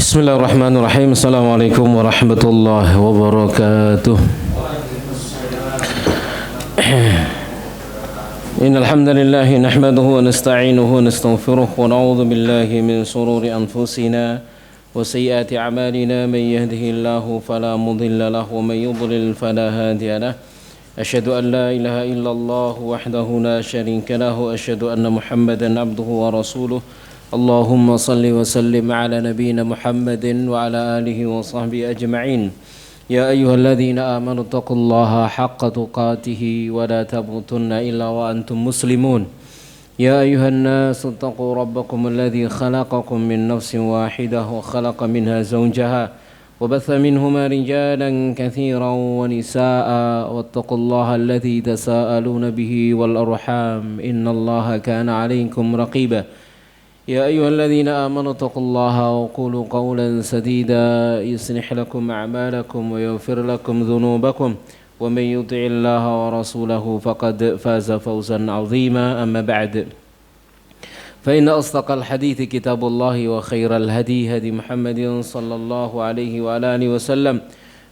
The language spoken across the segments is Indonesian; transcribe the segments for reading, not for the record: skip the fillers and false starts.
Bismillahirrahmanirrahim. Assalamualaikum warahmatullahi wabarakatuh. Innal hamdalillah nahmaduhu wa nasta'inuhu wa nastaghfiruh wa na'udzu billahi min shururi anfusina wa sayyiati a'malina man yahdihillahu fala mudilla lahu wa man yudlil fala hadiya lahu. Asyhadu an la ilaha illallah wahdahu la syarika lahu wa asyhadu anna Muhammadan abduhu wa rasuluh. Allahumma salli wa sallim ala nabiyyina Muhammadin wa ala alihi wa sahbihi ajma'in. Ya ayyuhalladzina amanu taqullaha haqqa tuqatih wa la tamutunna illa wa antum muslimun. Ya ayyuhan nasu taqu rabbakum alladzi khalaqakum min nafsin wahidah wa khalaqa minha zawjaha wa batha minhuma rijalan katsiran wa nisaa'a wattaqullaha alladzi tasaaluna bihi wal arham innallaha kana 'alaykum raqiba. يا أيها الذين آمنوا اتقوا الله وقولوا قولا سديدا يصلح لكم أعمالكم ويغفر لكم ذنوبكم ومن يطع الله ورسوله فقد فاز فوزا عظيما أما بعد فإن أصدق الحديث كتاب الله وخير الهدي هدي محمد صلى الله عليه وعلى آله وسلم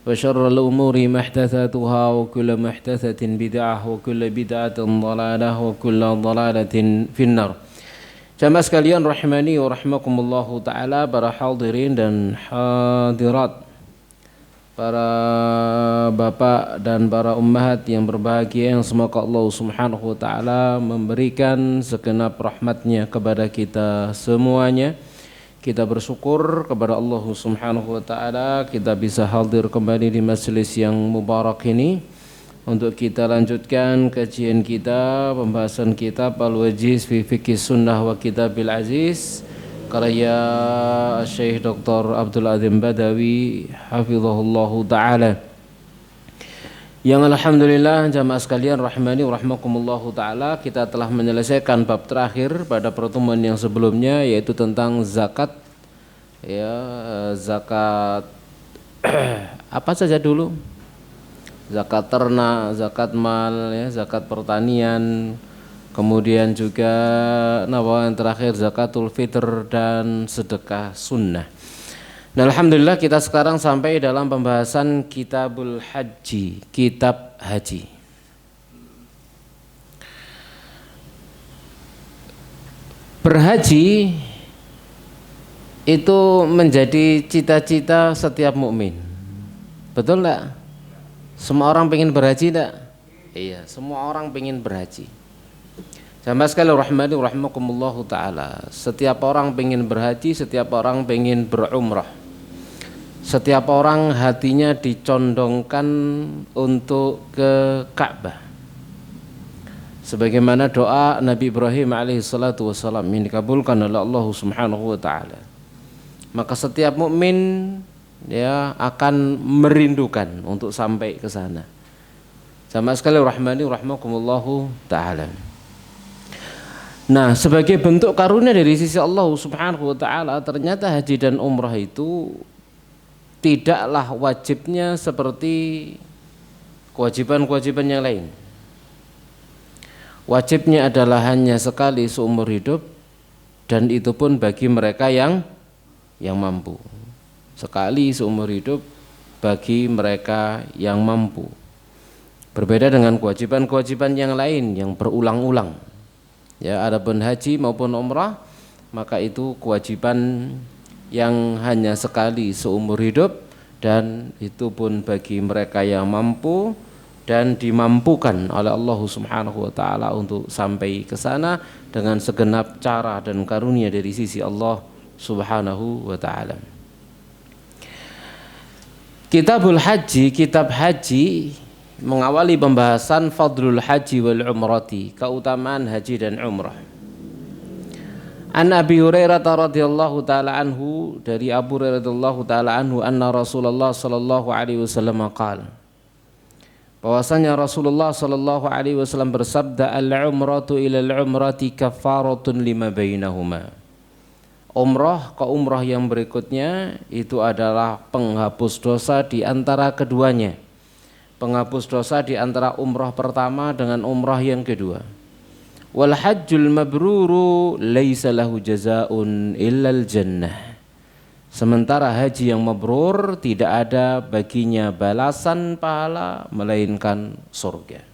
وشر الأمور محدثاتها وكل محدثة بدعة وكل بدعة ضلالة وكل ضلالة في النار. Jamaah sekalian rahimani wa rahimakumullahu ta'ala, para hadirin dan hadirat, para bapak dan para ummahat yang berbahagia, yang semoga Allah subhanahu wa ta'ala memberikan segenap rahmatnya kepada kita semuanya. Kita bersyukur kepada Allah subhanahu wa ta'ala kita bisa hadir kembali di majelis yang mubarak ini untuk kita lanjutkan kajian kita, pembahasan kitab Al-Wajiz fi Fiqh Sunnah wa Kitabil Aziz karya Syekh Dr. Abdul Azim Badawi hafizahullahu ta'ala, yang alhamdulillah jamaah sekalian rahimani wa rahimakumullahu ta'ala, kita telah menyelesaikan bab terakhir pada pertemuan yang sebelumnya, yaitu tentang zakat. Ya, zakat apa saja dulu? Zakat ternak, zakat mal, ya, zakat pertanian, kemudian juga yang terakhir zakatul fitr dan sedekah sunnah. Nah, alhamdulillah kita sekarang sampai dalam pembahasan kitabul haji, kitab haji. Berhaji itu menjadi cita-cita setiap mukmin. Betul enggak? Semua orang pengen berhaji enggak? Iya, semua orang pengen berhaji. Jamaah sekalian rahmani wa rahimakumullahu ta'ala, setiap orang pengen berhaji, setiap orang pengen berumrah. Setiap orang hatinya dicondongkan untuk ke Ka'bah. Sebagaimana doa Nabi Ibrahim alaihi salatu wassalam yang dikabulkan oleh Allah subhanahu wa ta'ala. Maka setiap mukmin ya akan merindukan untuk sampai ke sana. Jamaah sekalian rahmani rahimakumullahu taala. Nah, sebagai bentuk karunia dari sisi Allah Subhanahu wa taala, ternyata haji dan umrah itu tidaklah wajibnya seperti kewajiban-kewajiban yang lain. Wajibnya adalah hanya sekali seumur hidup, dan itu pun bagi mereka yang mampu. Sekali seumur hidup bagi mereka yang mampu. Berbeda dengan kewajiban-kewajiban yang lain yang berulang-ulang. Ya, adapun haji maupun umrah, maka itu kewajiban yang hanya sekali seumur hidup, dan itu pun bagi mereka yang mampu dan dimampukan oleh Allah Subhanahu wa taala untuk sampai ke sana dengan segenap cara dan karunia dari sisi Allah Subhanahu wa taala. Kitabul Haji, kitab haji, mengawali pembahasan fadlul haji wal umrati, keutamaan haji dan umrah. An Abi Hurairah radhiyallahu taala anhu, dari Abu Hurairah radhiyallahu taala anhu, anna Rasulullah sallallahu alaihi wasallam qala, bahwasanya Rasulullah sallallahu alaihi wasallam bersabda, al-umratu ila al-umrati kafaratun lima bainahuma. Umrah ke umrah yang berikutnya itu adalah penghapus dosa di antara keduanya. Penghapus dosa di antara umrah pertama dengan umrah yang kedua. Wal hajjul mabruru laisa lahu jazaa'un illal jannah. Sementara haji yang mabrur tidak ada baginya balasan pahala melainkan surga.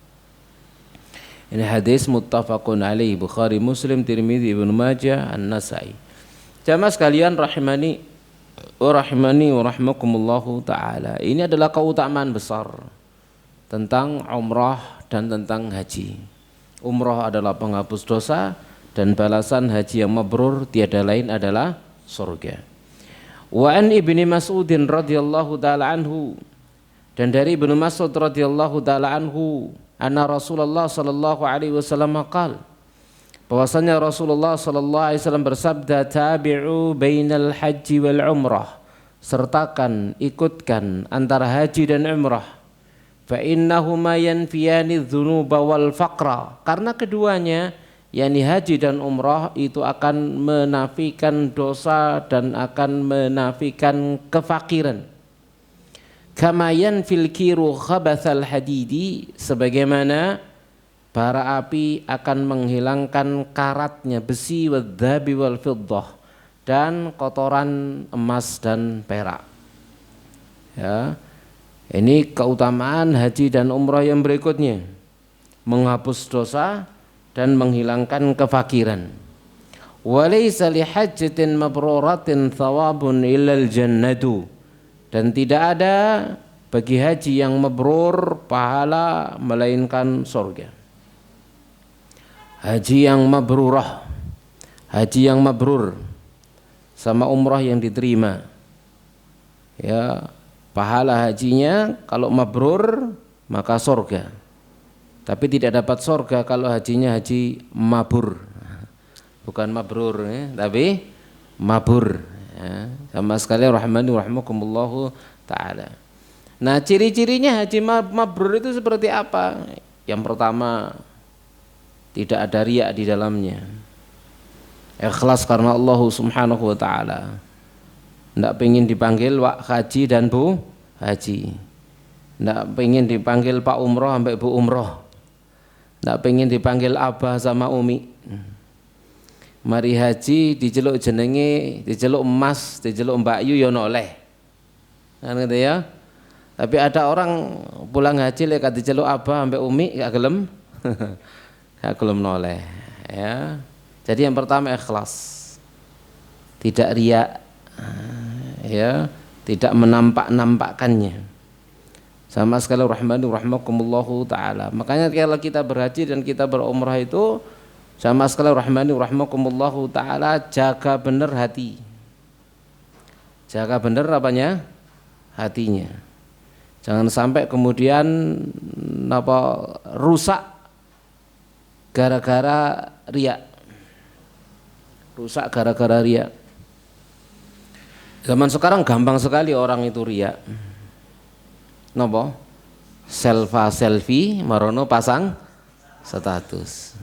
Ini hadis muttafaqun alaih, Bukhari, Muslim, Tirmidzi, Ibnu Majah, An-Nasa'i. Jamaah sekalian rahimani wa rahimakumullahu taala. Ini adalah keutamaan besar tentang umrah dan tentang haji. Umrah adalah penghapus dosa dan balasan haji yang mabrur tiada lain adalah surga. Wa an Ibni Mas'udin radhiyallahu taala anhu, dan dari Ibnu Mas'ud radhiyallahu taala anhu, anna Rasulullah sallallahu alaihi wasallam qaal, bahwasanya Rasulullah sallallahu alaihi wasallam bersabda, tabi'u bainal haji wal umrah, sertakan, ikutkan antara haji dan umrah, fa innahuma yanfiyani dzunuba wal faqra, karena keduanya yakni haji dan umrah itu akan menafikan dosa dan akan menafikan kefakiran. Kama yanfil kiru khabathal hadidi, sebagaimana bara api akan menghilangkan karatnya besi, wadzabi wal fiddah, dan kotoran emas dan perak. Ya, ini keutamaan haji dan umrah yang berikutnya, menghapus dosa dan menghilangkan kefakiran. Walaysa li hajjatin mabruratin thawabun illal jannatu, dan tidak ada bagi haji yang mabrur pahala melainkan surga. Haji yang mabrurah, haji yang mabrur sama umrah yang diterima, ya, pahala hajinya kalau mabrur maka surga. Tapi tidak dapat surga kalau hajinya haji mabur, bukan mabrur, ya, tapi mabur, ya. Sama sekali rahmani rahimakumullahu ta'ala. Nah, ciri-cirinya haji mabrur itu seperti apa? Yang pertama, tidak ada riya di dalamnya, ikhlas karena Allah subhanahu wa ta'ala, tidak pengen dipanggil wak haji dan bu haji, tidak pengen dipanggil pak umroh sampai bu umroh, tidak pengen dipanggil abah sama umi. Mari haji diceluk jenenge, diceluk emas, diceluk mbak yu ya noleh, kan gitu ya. Tapi ada orang pulang haji lek diceluk abah sampai umi gak gelem, gak gelem noleh, ya. Jadi yang pertama ikhlas, tidak riya, ya, tidak menampak-nampakkannya. Sama sekali rahmani rahimakumullahu ta'ala. Makanya kalau kita berhaji dan kita berumrah itu, sama sekali rahmani rahimakumullahu ta'ala, jaga benar hati. Jaga benar apanya? Hatinya. Jangan sampai kemudian rusak gara-gara riya. Rusak gara-gara riya. Zaman sekarang gampang sekali orang itu riya. Nopo? Selfie, marono pasang status.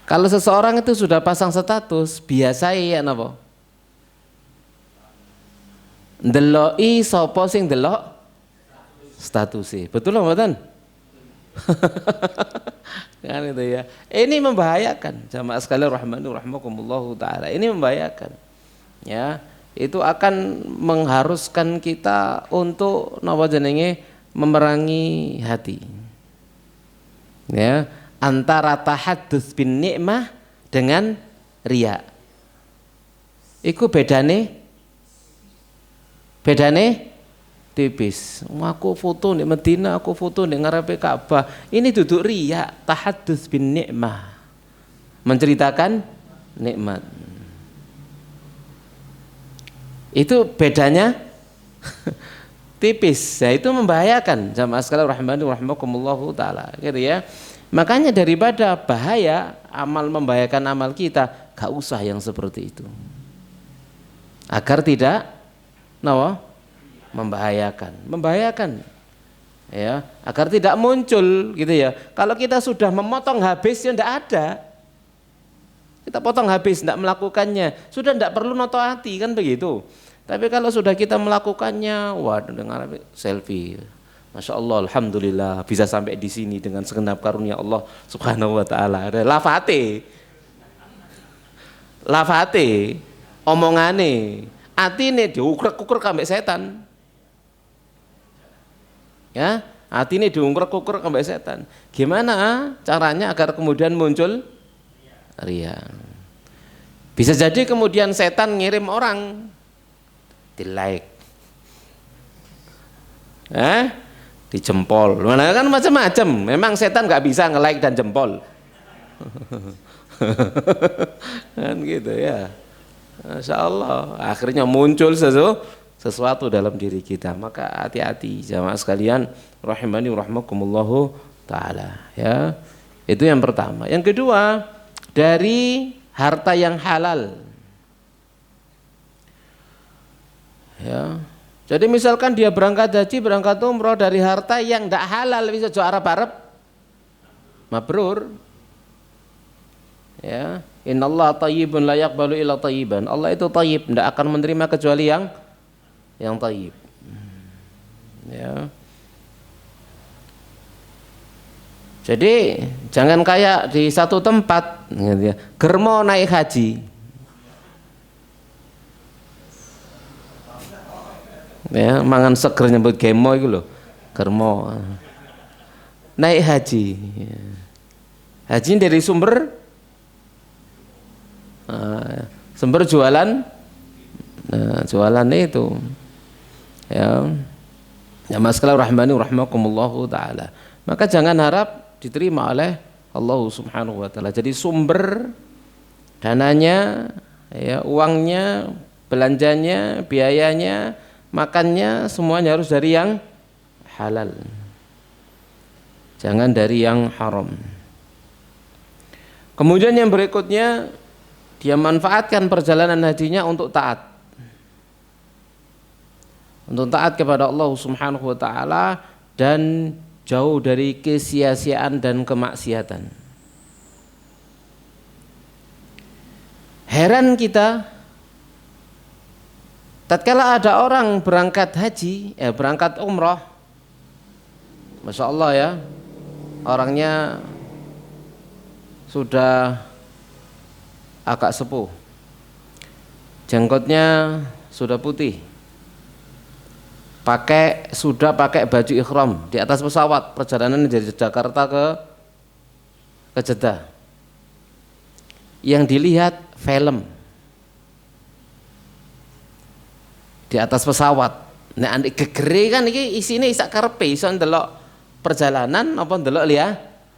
Kalau seseorang itu sudah pasang status, biasa ya nopo? Ndeloki sapa sing ndelok statuse. Betul nggak mboten? Kan itu ya. Ini membahayakan. Jamaah sekalian rahmani rahimakumullahu taala. Ini membahayakan. Ya. Itu akan mengharuskan kita untuk napa jenenge memerangi hati, ya, antara tahaddus bin nikmah dengan riya. Iku bedane tipis. Aku foto di Medina, aku foto di ngarepe Ka'bah. Ini duduk riya, tahaddus bin nikmah, menceritakan nikmat. Itu bedanya tipis. Nah, itu membahayakan. Jamaah sekalian rahmani rahimakumullahu taala, gitu ya. Makanya daripada bahaya amal membahayakan amal kita, gak usah yang seperti itu. Agar tidak membahayakan. Ya, agar tidak muncul, gitu ya. Kalau kita sudah memotong habis ya ndak ada. Kita potong habis, tidak melakukannya, sudah tidak perlu noto hati, kan begitu. Tapi kalau sudah kita melakukannya, wah, dengar selfie, masya Allah, alhamdulillah bisa sampai di sini dengan segenap karunia Allah Subhanahu Wa Taala. Ada lafate, omongane, atine diukrek-ukrek ambek setan. Ya, atine diukrek-ukrek ambek setan. Gimana caranya agar kemudian muncul riya? Bisa jadi kemudian setan ngirim orang di like, di jempol. Mana kan macam-macam. Memang setan nggak bisa nge-like dan jempol. Kan gitu ya. Masya Allah. Akhirnya muncul sesuatu dalam diri kita. Maka hati-hati jamaah sekalian, rahimani rahimakumullahu taala. Ya, itu yang pertama. Yang kedua, dari harta yang halal. Ya. Jadi misalkan dia berangkat haji, berangkat umroh dari harta yang tidak halal, bisa jo Arab-Arab mabrur. Ya, innallaha thayyibun la yaqbalu illa thayyiban. Allah itu thayyib, tidak akan menerima kecuali yang thayyib. Ya. Jadi jangan kayak di satu tempat gitu ya, germo naik haji. Ya, mangan seger nyebut gemo itu loh, germo naik haji. Haji dari sumber jualan, jualan itu ya. Ya masalah rahmani rahmakumullahu taala. Maka jangan harap diterima oleh Allah Subhanahu wa taala. Jadi sumber dananya, ya, uangnya, belanjanya, biayanya, makannya semuanya harus dari yang halal. Jangan dari yang haram. Kemudian yang berikutnya, dia manfaatkan perjalanan hajinya untuk taat. Untuk taat kepada Allah Subhanahu wa taala dan jauh dari kesia-siaan dan kemaksiatan. Heran kita tatkala ada orang berangkat haji, berangkat umroh, Masya Allah ya, orangnya sudah agak sepuh, jenggotnya sudah putih, sudah pakai baju ihram, di atas pesawat perjalanan dari Jakarta ke Jeddah, yang dilihat film di atas pesawat. Nah, andik gegere kan iki isine isak karepe, iso ndelok perjalanan apa ndelok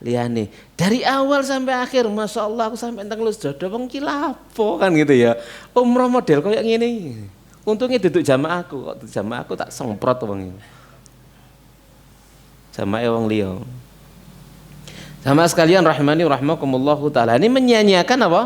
liyane. Dari awal sampai akhir, Masya Allah, aku sampai entek lulus dodo wong ki lapo kan gitu ya. Umroh model kayak ngene. Untungnya duduk jamaah aku, kok duduk jamaah aku tak semprot wong iki. Jamaah wong liya. Jamaah sekalian rahimani rahimakumullahu taala. Ini menyanyiakan apa?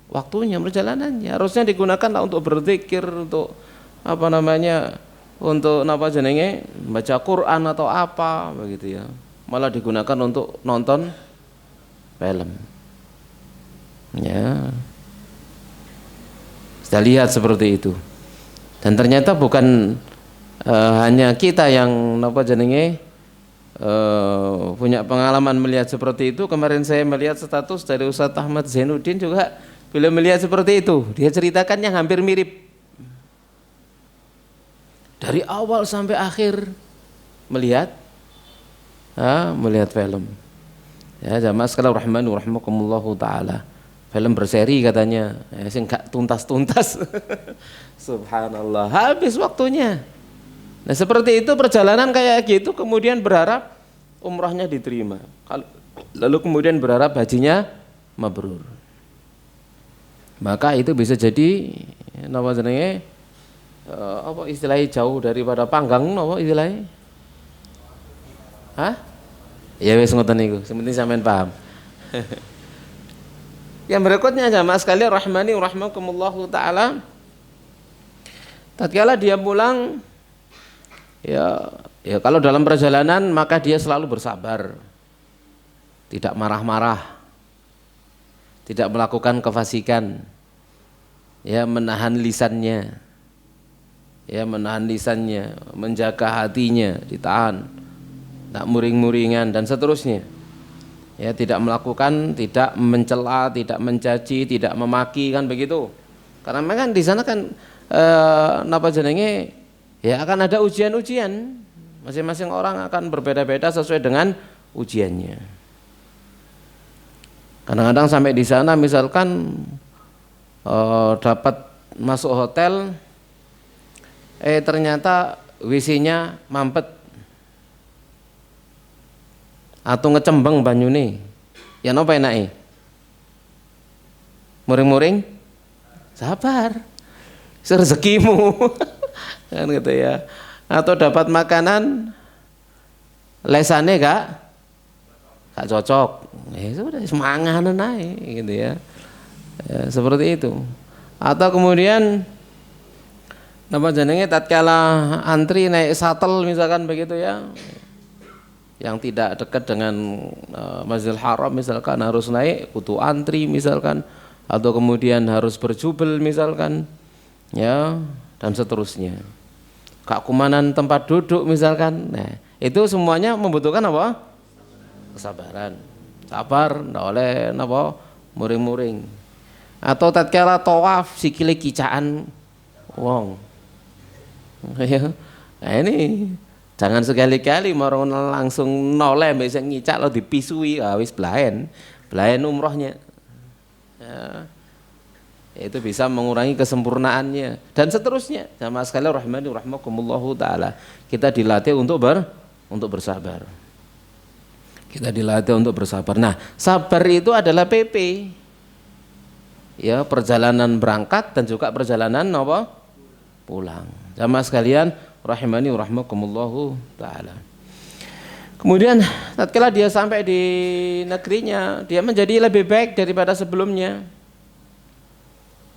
Waktunya, perjalanannya. Harusnya digunakan untuk berzikir, untuk apa namanya, untuk apa jenenge, baca Quran atau apa begitu ya. Malah digunakan untuk nonton film. Ya. Kita lihat seperti itu. Dan ternyata bukan hanya kita yang apa jenenge punya pengalaman melihat seperti itu. Kemarin saya melihat status dari Ustaz Ahmad Zainuddin juga beliau melihat seperti itu. Dia ceritakan yang hampir mirip. Dari awal sampai akhir melihat film. Ya, jamaah sekalian rahmani rahimakumullahu taala. Film berseri katanya, sing gak tuntas-tuntas. Subhanallah, habis waktunya. Nah, seperti itu perjalanan kayak gitu, kemudian berharap umrahnya diterima. Lalu kemudian berharap hajinya mabrur. Maka itu bisa jadi apa jenenge? Apa istilahnya jauh daripada panggang, apa istilahnya? Hah? Ya wis ngoten niku, sementing sampean paham. Yang berikutnya jamaah sekalian rahmani rahimakumullahu taala, tatkala dia pulang ya kalau dalam perjalanan maka dia selalu bersabar, tidak marah-marah, tidak melakukan kefasikan, ya menahan lisannya, menjaga hatinya, ditahan, tak muring-muringan dan seterusnya. Ya, tidak melakukan, tidak mencela, tidak mencaci, tidak memaki, kan begitu. Karena memang di sana kan napa jenenge ya akan ada ujian-ujian. Masing-masing orang akan berbeda-beda sesuai dengan ujiannya. Kadang-kadang sampai di sana misalkan dapat masuk hotel, ternyata WC-nya mampet atau ngecembeng banyune. Ya napa enake? Muring-muring, sabar, rezekimu, kan gitu ya. Atau dapat makanan, lesane gak cocok, ya sudah semanganan naik, gitu ya. Ya, seperti itu. Atau kemudian apa jenenge tatkala antri naik shuttle misalkan begitu ya, yang tidak dekat dengan Masjidil Haram misalkan harus naik kudu antri misalkan, atau kemudian harus berjubel misalkan ya, dan seterusnya. Keamanan tempat duduk misalkan. Nah, itu semuanya membutuhkan apa? Kesabaran. Sabar, ndak oleh napa muring-muring. Atau tatkala tawaf sikile kicaan wong. Ya. Nah, ini jangan sekali-kali mau langsung noleh mbek sing ngicak lo dipisui, wis blaen umrohnya. Ya. Itu bisa mengurangi kesempurnaannya dan seterusnya. Jamaah sekalian rahimani rahimakumullahu taala, kita dilatih untuk bersabar. Kita dilatih untuk bersabar. Nah, sabar itu adalah PP. Ya, perjalanan berangkat dan juga perjalanan apa? Pulang. Jamaah sekalian rahimani rahimakumullahu taala. Kemudian tatkala dia sampai di negerinya, dia menjadi lebih baik daripada sebelumnya.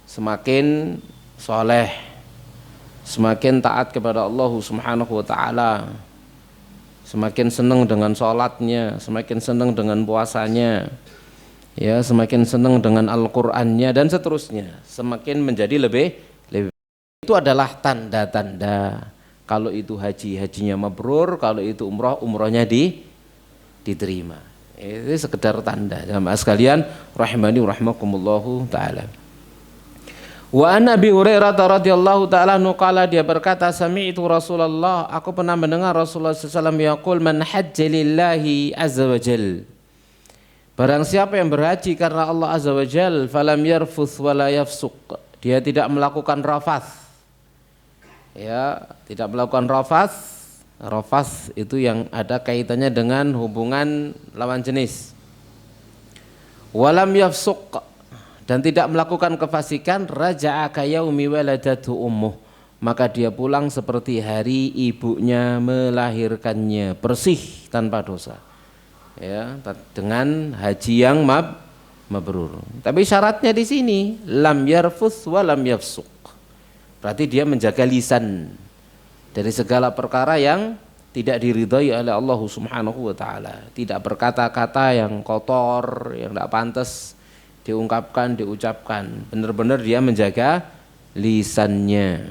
Semakin soleh, semakin taat kepada Allah Subhanahu wa ta'ala, semakin senang dengan sholatnya, semakin senang dengan puasanya, ya, semakin senang dengan Al-Qur'annya dan seterusnya, semakin menjadi lebih. Itu adalah tanda-tanda kalau itu hajinya mabrur, kalau itu umrohnya diterima. Itu sekedar tanda. Jamaah sekalian rahimani rahimakumullahu taala. Wa an Abi Hurairah radhiyallahu ta'ala anhu qala, dia berkata, sami'tu Rasulullah, aku pernah mendengar Rasulullah sallallahu alaihi wasallam yaqul, man hajja lillahi azza wa jal, barang siapa yang berhaji karena Allah azza wa jal, falam yarfuth wala yafsuq, dia tidak melakukan rafath, ya, tidak melakukan rafath. Rafath itu yang ada kaitannya dengan hubungan lawan jenis. Walam yafsuq, dan tidak melakukan kefasikan, raja'a ka yaumi waladatu ummuh, maka dia pulang seperti hari ibunya melahirkannya, bersih tanpa dosa. Ya, dengan haji yang mabrur. Tapi syaratnya di sini lam yarfuth wa lam yafsuq. Berarti dia menjaga lisan dari segala perkara yang tidak diridhai oleh Allah Subhanahu wa taala, tidak berkata-kata yang kotor, yang tidak pantas diucapkan, benar-benar dia menjaga lisannya.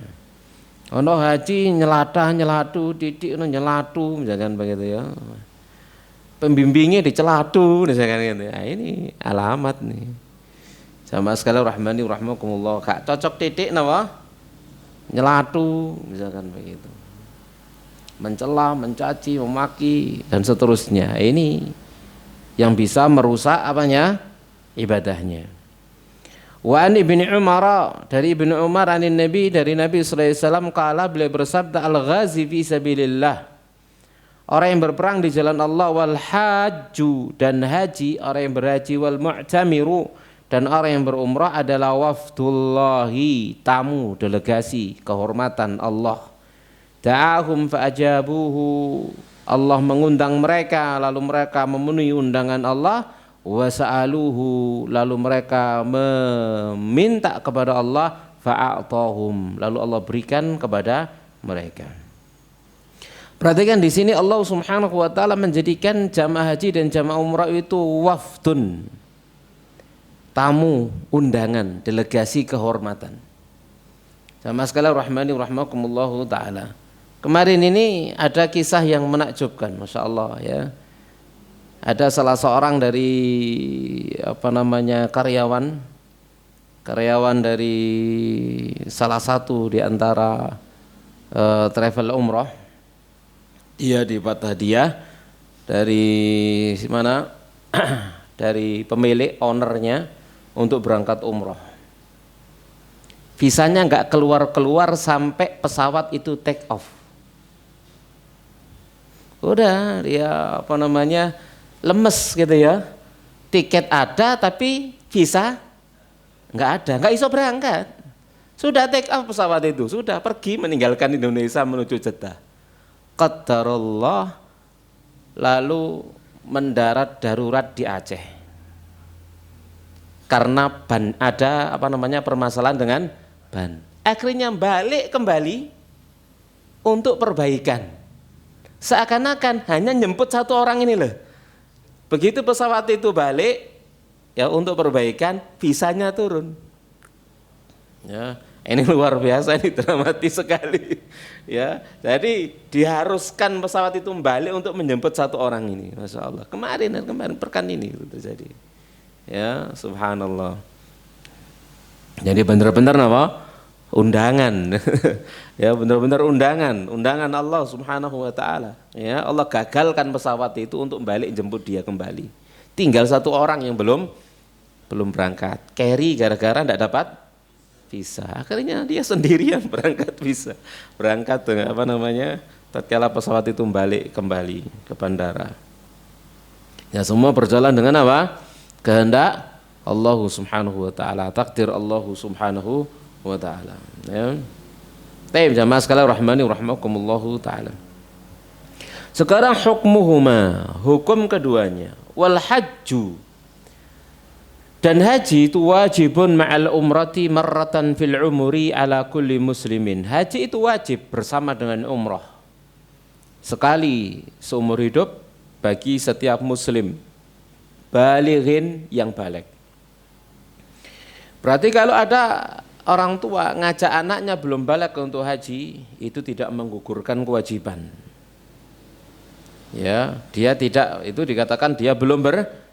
Ono haji nyelatu titik nyelatu misalkan begitu ya. Pembimbingnya dicelatu misalkan gitu. Nah, ini alamat nih. Sama sekali rahmani rahimakumullah, gak cocok titik napa? Nyelatu misalkan begitu. Mencela, mencaci, memaki dan seterusnya. Ini yang bisa merusak apanya? Ibadahnya. Wa an Ibnu Umar, dari Ibnu Umar anin Nabi, dari Nabi sallallahu alaihi wasallam, qala, beliau bersabda, al-ghazi fi sabilillah, orang yang berperang di jalan Allah, wal hajju, dan haji, orang yang berhaji, wal mu'tamiru, dan orang yang berumrah adalah wafdullahi, tamu, delegasi, kehormatan Allah. Da'ahum fa'ajabuhu, Allah mengundang mereka, lalu mereka memenuhi undangan Allah. Wasa'aluhu, lalu mereka meminta kepada Allah, fa'atahum, lalu Allah berikan kepada mereka. Perhatikan di sini Allah Subhanahu wa taala menjadikan jamaah haji dan jamaah umrah itu wafdun, tamu, undangan, delegasi kehormatan. Jamaah sekalian rahmani rahimakumullahu taala. Kemarin ini ada kisah yang menakjubkan, Masya Allah ya. Ada salah seorang dari karyawan karyawan dari salah satu di antara travel umroh. Dia dapat hadiah dari mana? Dari pemilik, ownernya, untuk berangkat umroh. Visanya nggak keluar-keluar sampai pesawat itu take off. Udah dia lemes gitu ya. Tiket ada tapi visa nggak ada, nggak iso berangkat. Sudah take off pesawat itu, sudah pergi meninggalkan Indonesia menuju Jeddah. Qadarullah, lalu mendarat darurat di Aceh. Karena ban, ada permasalahan dengan ban. Akhirnya balik kembali untuk perbaikan. Seakan-akan hanya nyemput satu orang ini loh. Begitu pesawat itu balik, ya untuk perbaikan, visanya turun. Ya, ini luar biasa, ini dramatis sekali. Ya, jadi diharuskan pesawat itu balik untuk menjemput satu orang ini. Masya Allah. Kemarin pekan ini itu terjadi. Ya, subhanallah. Jadi benar-benar undangan. Ya, benar-benar undangan Allah Subhanahu wa taala. Ya, Allah gagalkan pesawat itu untuk balik jemput dia kembali. Tinggal satu orang yang belum berangkat. Carry gara-gara enggak dapat visa. Akhirnya dia sendirian berangkat visa. Berangkat dengan tatkala pesawat itu balik kembali ke bandara. Ya, semua berjalan dengan apa? Kehendak Allah Subhanahu wa taala, takdir Allah Subhanahu wa taala. Ya. Baik, jamaah sekalian rahmani rahimakumullahu taala. Sekarang hukmuhuma, hukum keduanya. Wal hajju, dan haji itu wajibun ma'al umrati marratan fil umuri ala kulli muslimin. Haji itu wajib bersama dengan umrah sekali seumur hidup bagi setiap muslim balighin yang baligh. Berarti kalau ada orang tua ngajak anaknya belum baligh untuk haji, itu tidak menggugurkan kewajiban. Ya, dia tidak, itu dikatakan dia belum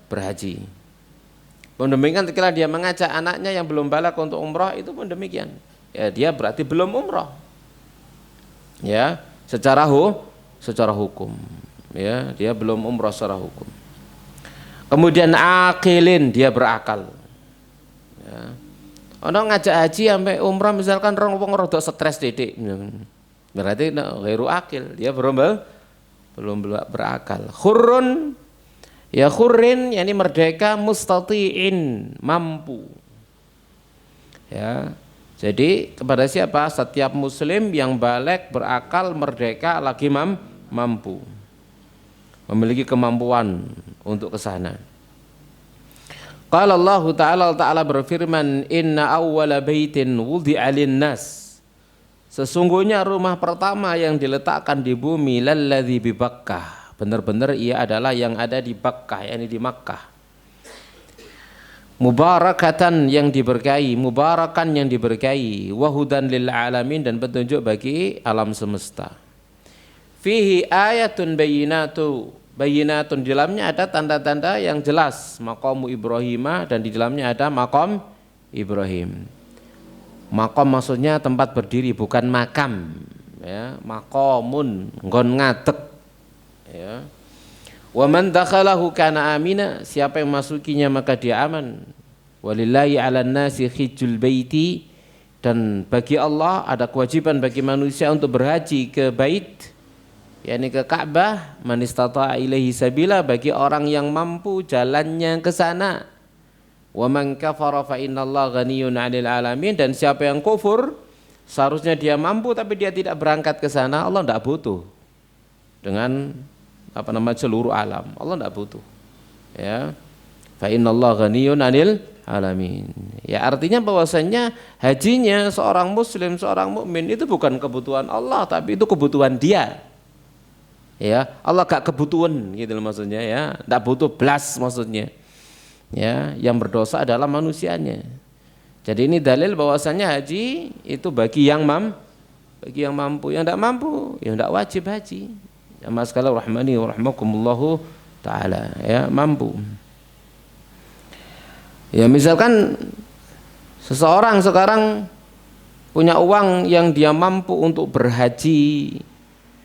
berhaji. Pun demikian ketika dia mengajak anaknya yang belum baligh untuk umrah, itu pun demikian. Ya, dia berarti belum umrah. Ya, secara hukum. Ya, dia belum umrah secara hukum. Kemudian akilin, dia berakal. Ya. Orang ngajak haji sampai umrah misalkan orang rada stres didik. Berarti ghairu akil, dia belum berakal. Khurrun, ya khurrin, yakni merdeka, mustati'in, mampu. Ya. Jadi kepada siapa? Setiap muslim yang baligh, berakal, merdeka, lagi mampu. Memiliki kemampuan untuk ke sana. Qala Allah Ta'ala berfirman, inna awwala baitin wudi'a lin-nas. Sesungguhnya rumah pertama yang diletakkan di bumi lalladzi bi Bakkah. Benar-benar ia adalah yang ada di Bakkah, yakni di Makkah. Mubarakatan, yang diberkahi, mubarakan, yang diberkahi, wahudan lil alamin, dan petunjuk bagi alam semesta. Fihi ayatun bayinatun, di dalamnya ada tanda-tanda yang jelas, maqamu Ibrahim, dan di dalamnya ada maqam Ibrahim. Maqam maksudnya tempat berdiri, bukan makam. Ya, maqamun, nggon ngadeg. Ya. Wa man dakhalahu kana amina, siapa yang masukinya maka dia aman. Walillahi 'alan nasi hijjul baiti, dan bagi Allah ada kewajiban bagi manusia untuk berhaji ke bait, yakni ke Ka'bah, man istata'a ilaihi sabila, bagi orang yang mampu jalannya ke sana. Wa man kafara fa innallaha ghaniyyun 'anil 'alamin, dan siapa yang kufur seharusnya dia mampu tapi dia tidak berangkat ke sana, Allah tidak butuh dengan seluruh alam. Allah tidak butuh. Ya. Fa innallaha ghaniyyun 'anil 'alamin. Ya, artinya bahwasanya hajinya seorang muslim, seorang mukmin itu bukan kebutuhan Allah, tapi itu kebutuhan dia. Ya, Allah gak kebutuhan gitu maksudnya, ya. Tidak butuh belas maksudnya. Ya, yang berdosa adalah manusianya. Jadi ini dalil bahwasanya haji itu bagi yang mampu, yang tidak mampu ya tidak wajib haji. Ya maskalah rahmani wa rahmakumullahu taala, ya mampu. Ya misalkan Seseorang sekarang punya uang yang dia mampu untuk berhaji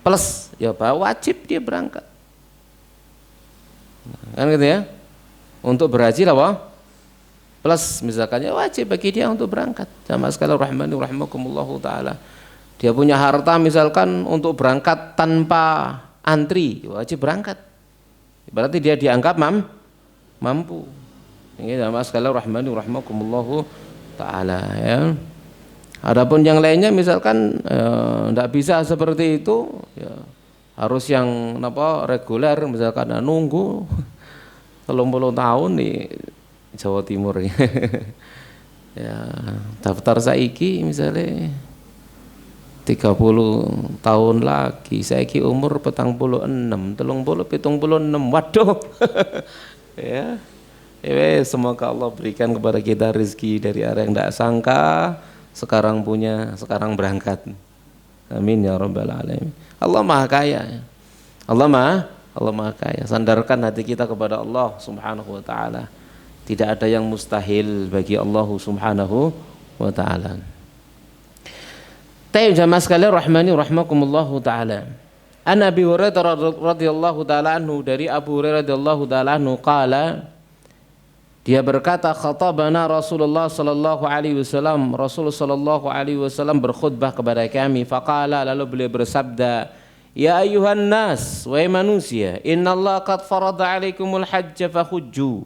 plus, ya Pak, wajib dia berangkat. Kan gitu ya. Untuk berhaji lah, Pak. Plus misalkan ya wajib bagi dia untuk berangkat. Jamaah sekalian rahimani rahimakumullahu taala. Dia punya harta misalkan untuk berangkat tanpa antri, wajib berangkat. Berarti dia dianggap mampu. Ini jamaah sekalian rahimani rahimakumullahu taala ya. Adapun yang lainnya misalkan tidak bisa seperti itu, ya, harus yang reguler misalkan nunggu 30 tahun di Jawa Timur ya. Ya, daftar saiki misalnya 30 tahun lagi, saiki umur 46, 76, waduh. Ya. Semoga Allah berikan kepada kita rezeki dari arah yang tidak sangka, sekarang punya, sekarang berangkat. Amin ya rabbal alamin. Allah Maha Kaya. Allah Maha Kaya. Sandarkan hati kita kepada Allah Subhanahu wa taala. Tidak ada yang mustahil bagi Allah Subhanahu wa taala. Tayyib jamaah sekalian rahmani rahimakumullahu taala. An Abi Hurairah radhiyallahu taala anhu, dari Abu Hurairah radhiyallahu taala anhu qala, dia berkata, khatabana Rasulullah sallallahu alaihi wasallam, Rasul sallallahu alaihi wasallam berkhutbah kepada kami. Faqala, lalu beliau bersabda, ya ayuhan nas, wahai manusia, innallaha qad farada alaikumul hajja fahujju.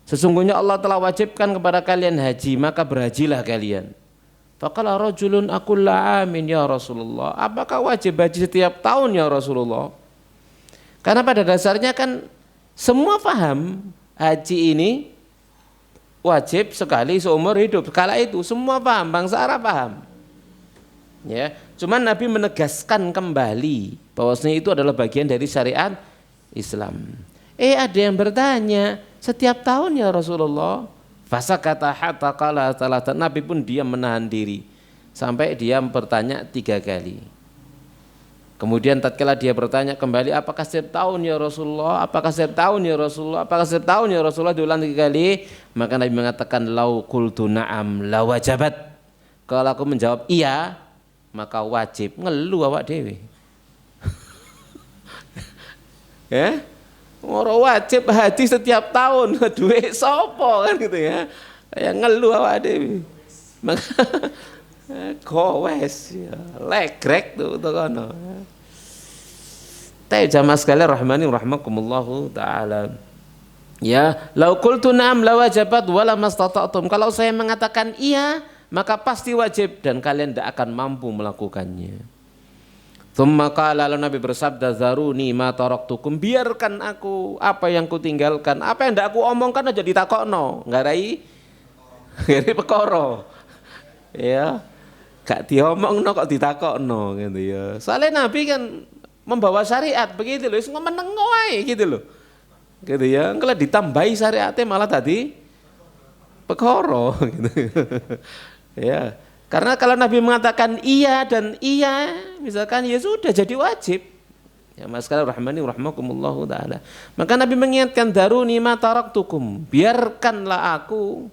Sesungguhnya Allah telah wajibkan kepada kalian haji, maka berhajilah kalian. Faqala rajulun aqulla amin ya Rasulullah. Apakah wajib haji setiap tahun ya Rasulullah? Karena pada dasarnya kan semua paham haji ini wajib sekali seumur hidup. Kala itu semua paham, bangsa Arab paham. Ya, cuman Nabi menegaskan kembali bahwasanya itu adalah bagian dari syariat Islam. Ada yang bertanya, setiap tahun ya Rasulullah? Fasakata hatta qala salatan. Nabi pun diam menahan diri sampai dia bertanya 3 kali. Kemudian tatkala dia bertanya kembali, apakah setiap tahun ya Rasulullah? Apakah setiap tahun ya Rasulullah? Apakah setiap tahun ya Rasulullah? Diulang 3 kali, maka Nabi mengatakan lau qultu na'am la wajabat. Kalau aku menjawab iya, maka wajib. Ngeluh awak dewe. Ya? Orang wajib haji setiap tahun, duit sopo kan gitu ya. Yang ngeluh awak dewe. Maka gowes ya, legrek tuh kono. Jamaah sekalian rahmani rahimakumullahu taala. Ya, lau qultu na'am la wajabat wala mastata'tum. Kalau saya mengatakan iya, maka pasti wajib dan kalian tidak akan mampu melakukannya. Tsumma qala, lalu Nabi bersabda, zaruni ma taraktukum, biarkan aku apa yang kutinggalkan, apa yang ndak aku omongkan aja ditakokno, ngarai perkara. Ya, gak diomongno kok ditakokno gitu ya. Soalnya Nabi kan membawa syariat begitu loh, wis meneng wae gitu loh. Gitu ya, kalau ditambahi syariatnya malah tadi perkara gitu. Ya. Karena kalau Nabi mengatakan iya dan iya, misalkan ya sudah jadi wajib. Ya masalah rahmani rahimakumullahu taala. Maka Nabi mengingatkan, daruni ma taraktukum, biarkanlah aku,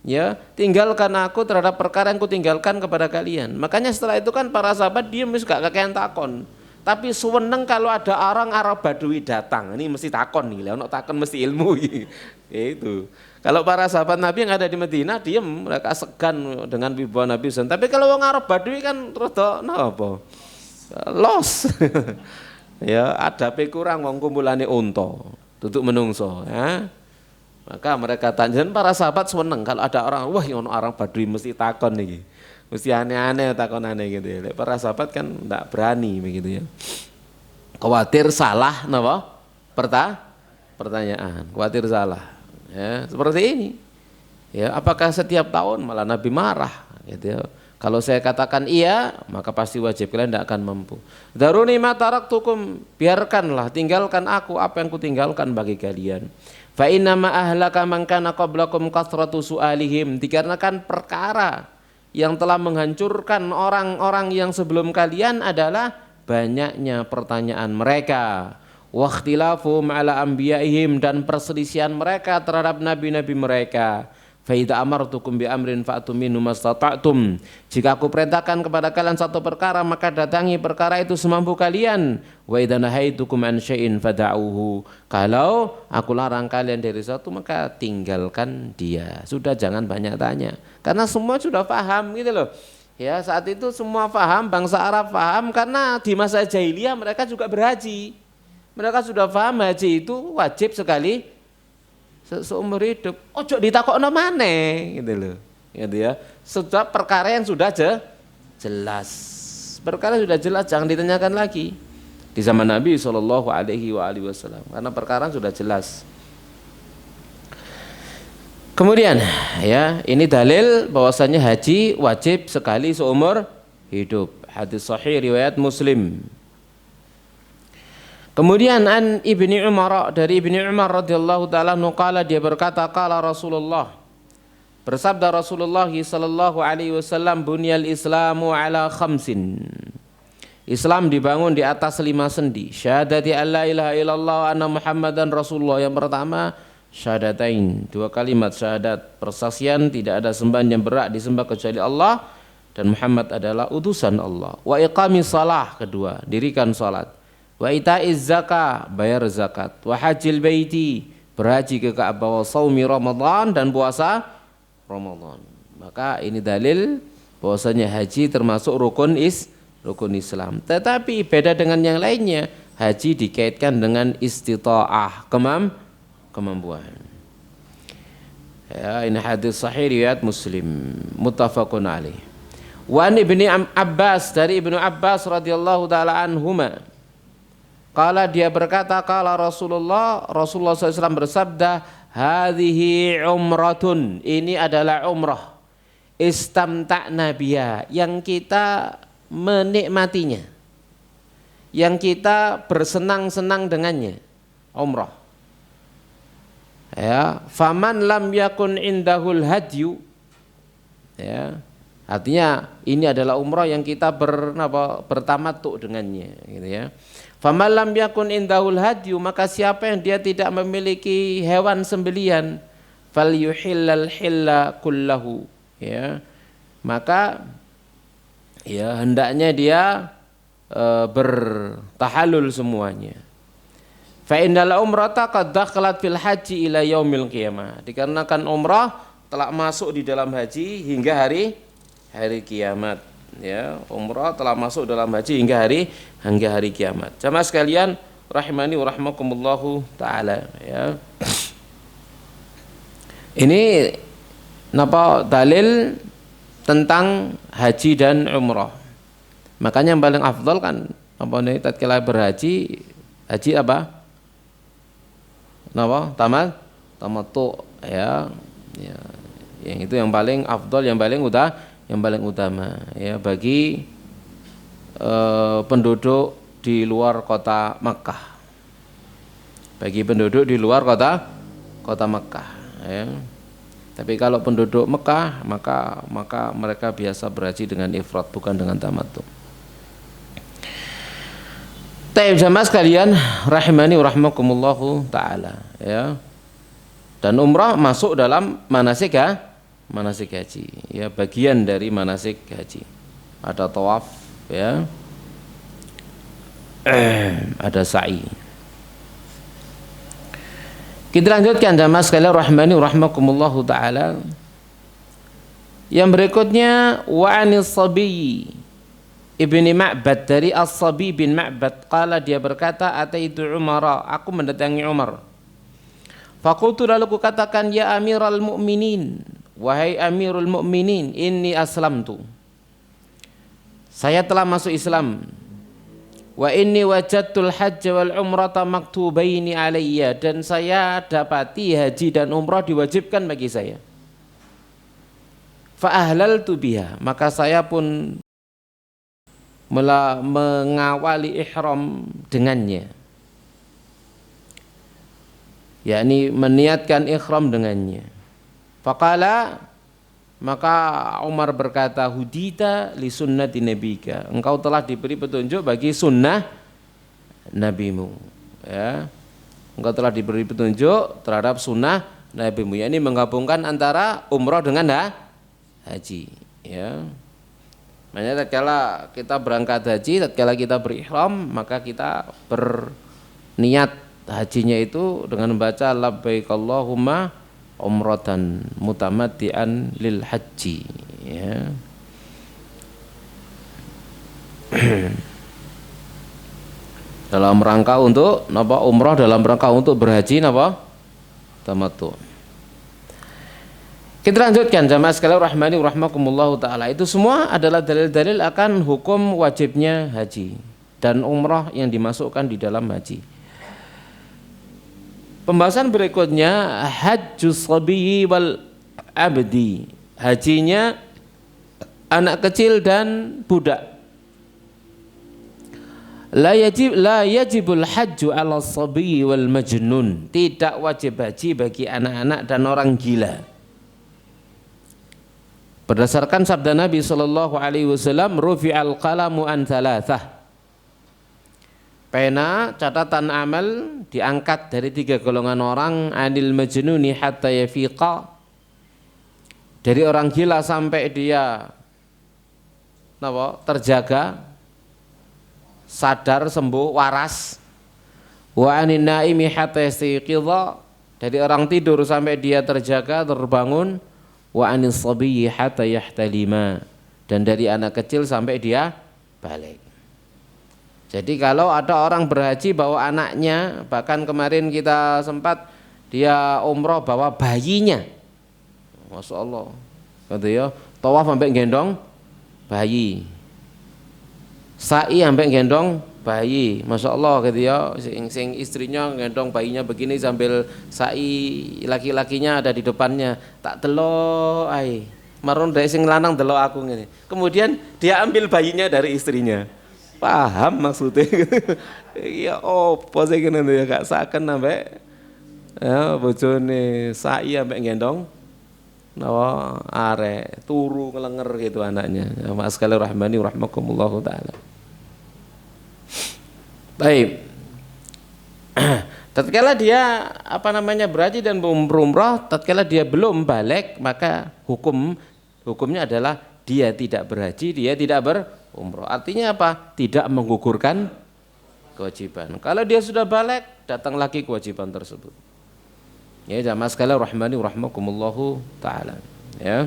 ya, tinggalkan aku terhadap perkara yang kutinggalkan kepada kalian. Makanya setelah itu kan para sahabat diam, wis gak kakean takon. Tapi seweneng kalau ada orang Arab Badui datang, ini mesti takon nih, ono takon mesti ilmu itu. Kalau para sahabat Nabi yang ada di Madinah diam, mereka segan dengan wibawa Nabi. Tapi kalau orang Arab Badui kan rada napa? Los. Ya, adabe kurang wong kumpulane unta, duduk menungso, ya. Maka mereka tanya, para sahabat seneng kalau ada orang, wah ono orang Badui mesti takon nih. Mesti aneh-aneh takonane gitu ya. Para sahabat kan enggak berani begitu ya. Khawatir salah napa? Pertanyaan, khawatir salah. Ya, seperti ini. Ya, apakah setiap tahun? Malah Nabi marah gitu ya. Kalau saya katakan iya, maka pasti wajib, kalian tidak akan mampu. Daruni ma taraktukum, biarkanlah, tinggalkan aku apa yang kutinggalkan bagi kalian. Fa inna ma ahlaka man kana qablakum kathratu su'alihim, dikarenakan perkara yang telah menghancurkan orang-orang yang sebelum kalian adalah banyaknya pertanyaan mereka. Wa ikhtilafum ala anbiya'ihim, dan perselisihan mereka terhadap nabi-nabi mereka. Fa idza amartukum bi amrin fa'tu minhu mastata'tum. Jika aku perintahkan kepada kalian satu perkara, maka datangi perkara itu semampu kalian. Wa idza nahaitukum an syai'in fada'uhu. Kalau aku larang kalian dari sesuatu, maka tinggalkan dia. Sudah, jangan banyak tanya. Karena semua sudah paham gitu loh. Ya, saat itu semua paham, bangsa Arab paham, karena di masa jahiliyah mereka juga berhaji. Mereka sudah paham haji itu wajib sekali seumur hidup. Ojo ditakokno maneh gitu loh. Gitu ya. Sudah perkara yang sudah jelas. Perkara sudah jelas, jangan ditanyakan lagi. Di zaman Nabi sallallahu alaihi wasallam, karena perkara sudah jelas. Kemudian ya, ini dalil bahwasanya haji wajib sekali seumur hidup. Hadis sahih riwayat Muslim. Kemudian an Ibni Umar, dari Ibni Umar radhiyallahu taala qala, dia berkata, qala Rasulullah, bersabda Rasulullah sallallahu alaihi wasallam, bunyal islamu ala khamsin. Islam dibangun di atas 5 sendi. Syahadati alla ilaha illallah wa anna Muhammadan Rasulullah. Yang pertama, syahadatain, 2 kalimat syahadat, persaksian tidak ada sembahan yang berhak disembah kecuali Allah dan Muhammad adalah utusan Allah. Wa iqamis shalah, kedua, dirikan salat. Wa ita'iz zakah, bayar zakat. Wa hajjil baiti, berhaji ke Ka'bah. Wa shaumi Ramadan, dan puasa Ramadan. Maka ini dalil bahwasanya haji termasuk rukun Islam. Tetapi beda dengan yang lainnya, haji dikaitkan dengan istita'ah, kemampuan. Ya, ini hadis sahih riwayat Muslim, muttafaqun alaih. Wa an Ibni Abbas, dari Ibnu Abbas radhiyallahu taala anhuma, qala, dia berkata, qala Rasulullah SAW bersabda, hadhihi umratun, ini adalah umrah, istamta'na biha, yang kita menikmatinya, yang kita bersenang-senang dengannya, umrah. Ya, faman lam yakun indahul hadyu, ya, artinya ini adalah umrah yang kita bertamattu dengannya, gitu ya. Faman lam yakun indahul hadyu, maka siapa yang dia tidak memiliki hewan sembelihan, fal yuhillal hilla kullahu, ya, maka ya hendaknya dia bertahalul semuanya. Fa innal umrata qad dakhalat fil haji ila yaumil qiyamah, dikarenakan umrah telah masuk di dalam haji hingga hari kiamat. Ya, umrah telah masuk dalam haji hingga hari kiamat. Jamaah sekalian rahimani wa rahmakumullahu taala, ya. Ini dalil tentang haji dan umrah. Makanya yang paling afdal kan tatkala berhaji, haji apa? Tamattu, ya. Ya. Yang itu yang paling afdal, yang paling utama, ya, bagi penduduk di luar kota Makkah. Bagi penduduk di luar kota Makkah, ya. Tapi kalau penduduk Mekah, maka mereka biasa berhaji dengan ifrad, bukan dengan tamattu. Taib jamaah sekalian rahimani wa rahmakumullahu taala, ya. Dan umrah masuk dalam manasik haji, ya, bagian dari manasik haji. Ada tawaf, ya, ada sa'i. Kita lanjutkan jamaah sekalian rahimani wa rahmakumullahu taala. Yang berikutnya, wa anis sabi Ibni Ma'bad, dari As-Sabi bin Ma'bad, qala, dia berkata, ataitu Umar, aku mendatangi Umar. Faqultu, lalu ku katakan, ya Amiral Mu'minin, wahai Amirul Mu'minin, inni aslamtu, saya telah masuk Islam. Wa inni wajadtul hajj wal umrata maktubaini alayya, dan saya dapati haji dan umrah diwajibkan bagi saya. Fa ahlaltu biha, maka saya pun mengawali ihram dengannya, yakni meniatkan ihram dengannya. Faqala, maka Umar berkata, hudita li sunnati nabika, engkau telah diberi petunjuk bagi sunnah nabimu, ya, engkau telah diberi petunjuk terhadap sunnah nabimu, yakni menggabungkan antara umroh dengan haji, ya. Makanya tatkala kita berangkat haji, tatkala kita berihram, maka kita berniat hajinya itu dengan membaca labbaik Allahumma umratan mutamatti'an lil haji, ya. Dalam rangka untuk napa umrah, dalam rangka untuk berhaji napa tamattu. Kita lanjutkan jamaah sekalian rahmani rahmakumullah taala. Itu semua adalah dalil-dalil akan hukum wajibnya haji dan umrah yang dimasukkan di dalam haji. Pembahasan berikutnya hajjus sabiyyi wal abdi. Hajinya anak kecil dan budak. La yajibul hajju ala sabi wal majnun. Tidak wajib haji bagi anak-anak dan orang gila. Berdasarkan sabda Nabi sallallahu alaihi wasallam, rufi'al qalamu an thalathah. Pena catatan amal diangkat dari 3 golongan orang, anil majnuni hatta yafiqa. Dari orang gila sampai dia terjaga, sadar, sembuh, waras. Wa anin naimi hatta yastiqidha. Dari orang tidur sampai dia terjaga, terbangun. Wa anis sabiyyi hatta yahtalima. Dan dari anak kecil sampai dia balik. Jadi kalau ada orang berhaji bawa anaknya, bahkan kemarin kita sempat dia umroh bawa bayinya, Masya Allah, gitu ya, tawaf sampai gendong bayi, sa'i sampai gendong bayi, Masya Allah, gitu ya. Sing istrinya gendong bayinya begini sambil sa'i, laki-lakinya ada di depannya, tak delok ai marun dari sing lanang delok aku ngene. Kemudian dia ambil bayinya dari istrinya, paham maksudnya? Ya opo sih kene ya, gak saken sampai ya bojone sa'i sampai gendong nawa arek turu ngelenger gitu anaknya. Ya, mas sekali rahmani rahmakumullah taala. Baik. Tatkala dia berhaji dan berumrah, tatkala dia belum balik, maka hukumnya adalah dia tidak berhaji, dia tidak berumrah. Artinya apa? Tidak menggugurkan kewajiban. Kalau dia sudah balik, datang lagi kewajiban tersebut. Ya, jamaah sekalian rahmani rahmakumullahu taala, ya.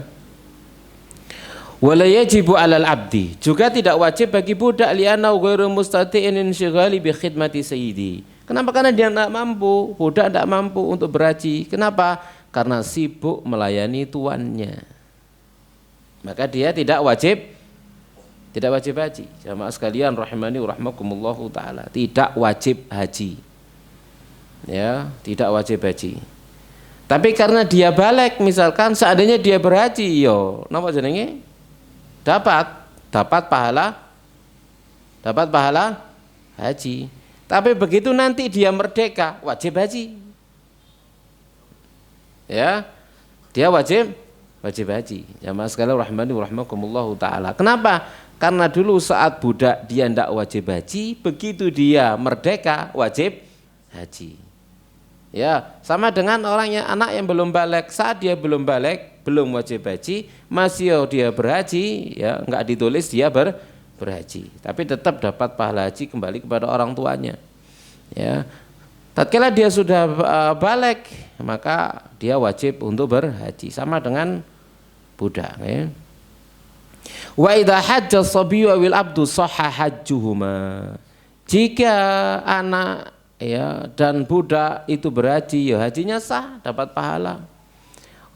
Wala yajibu 'alal 'abdi, juga tidak wajib bagi budak li'annahu ghairu mustati'in insyighali bi khidmati sayyidi. Kenapa? Karena dia tidak mampu, budak tidak mampu untuk berhaji. Kenapa? Karena sibuk melayani tuannya. Maka dia tidak wajib haji. Jamaah sekalian rahimani rahmakumullahu taala, tidak wajib haji. Ya, tidak wajib haji. Tapi karena dia balik, misalkan seandainya dia berhaji, yo, napa jenenge? Dapat pahala haji. Tapi begitu nanti dia merdeka, wajib haji. Ya, dia wajib haji. Jamaah sekalian rahmani rahmakumullahu taala. Kenapa? Karena dulu saat budak dia tidak wajib haji, begitu dia merdeka wajib haji. Ya, sama dengan anak yang belum balik, saat dia belum balik, belum wajib haji, masih dia berhaji, ya enggak ditulis dia berhaji, tapi tetap dapat pahala haji kembali kepada orang tuanya. Ya, tatkala dia sudah balik, maka dia wajib untuk berhaji, sama dengan budak. Ya. Wa idza hajja as-sabiyyu awil abdu sahha hajjuhuma. Jika anak dan budak itu berhaji, ya hajinya sah, dapat pahala.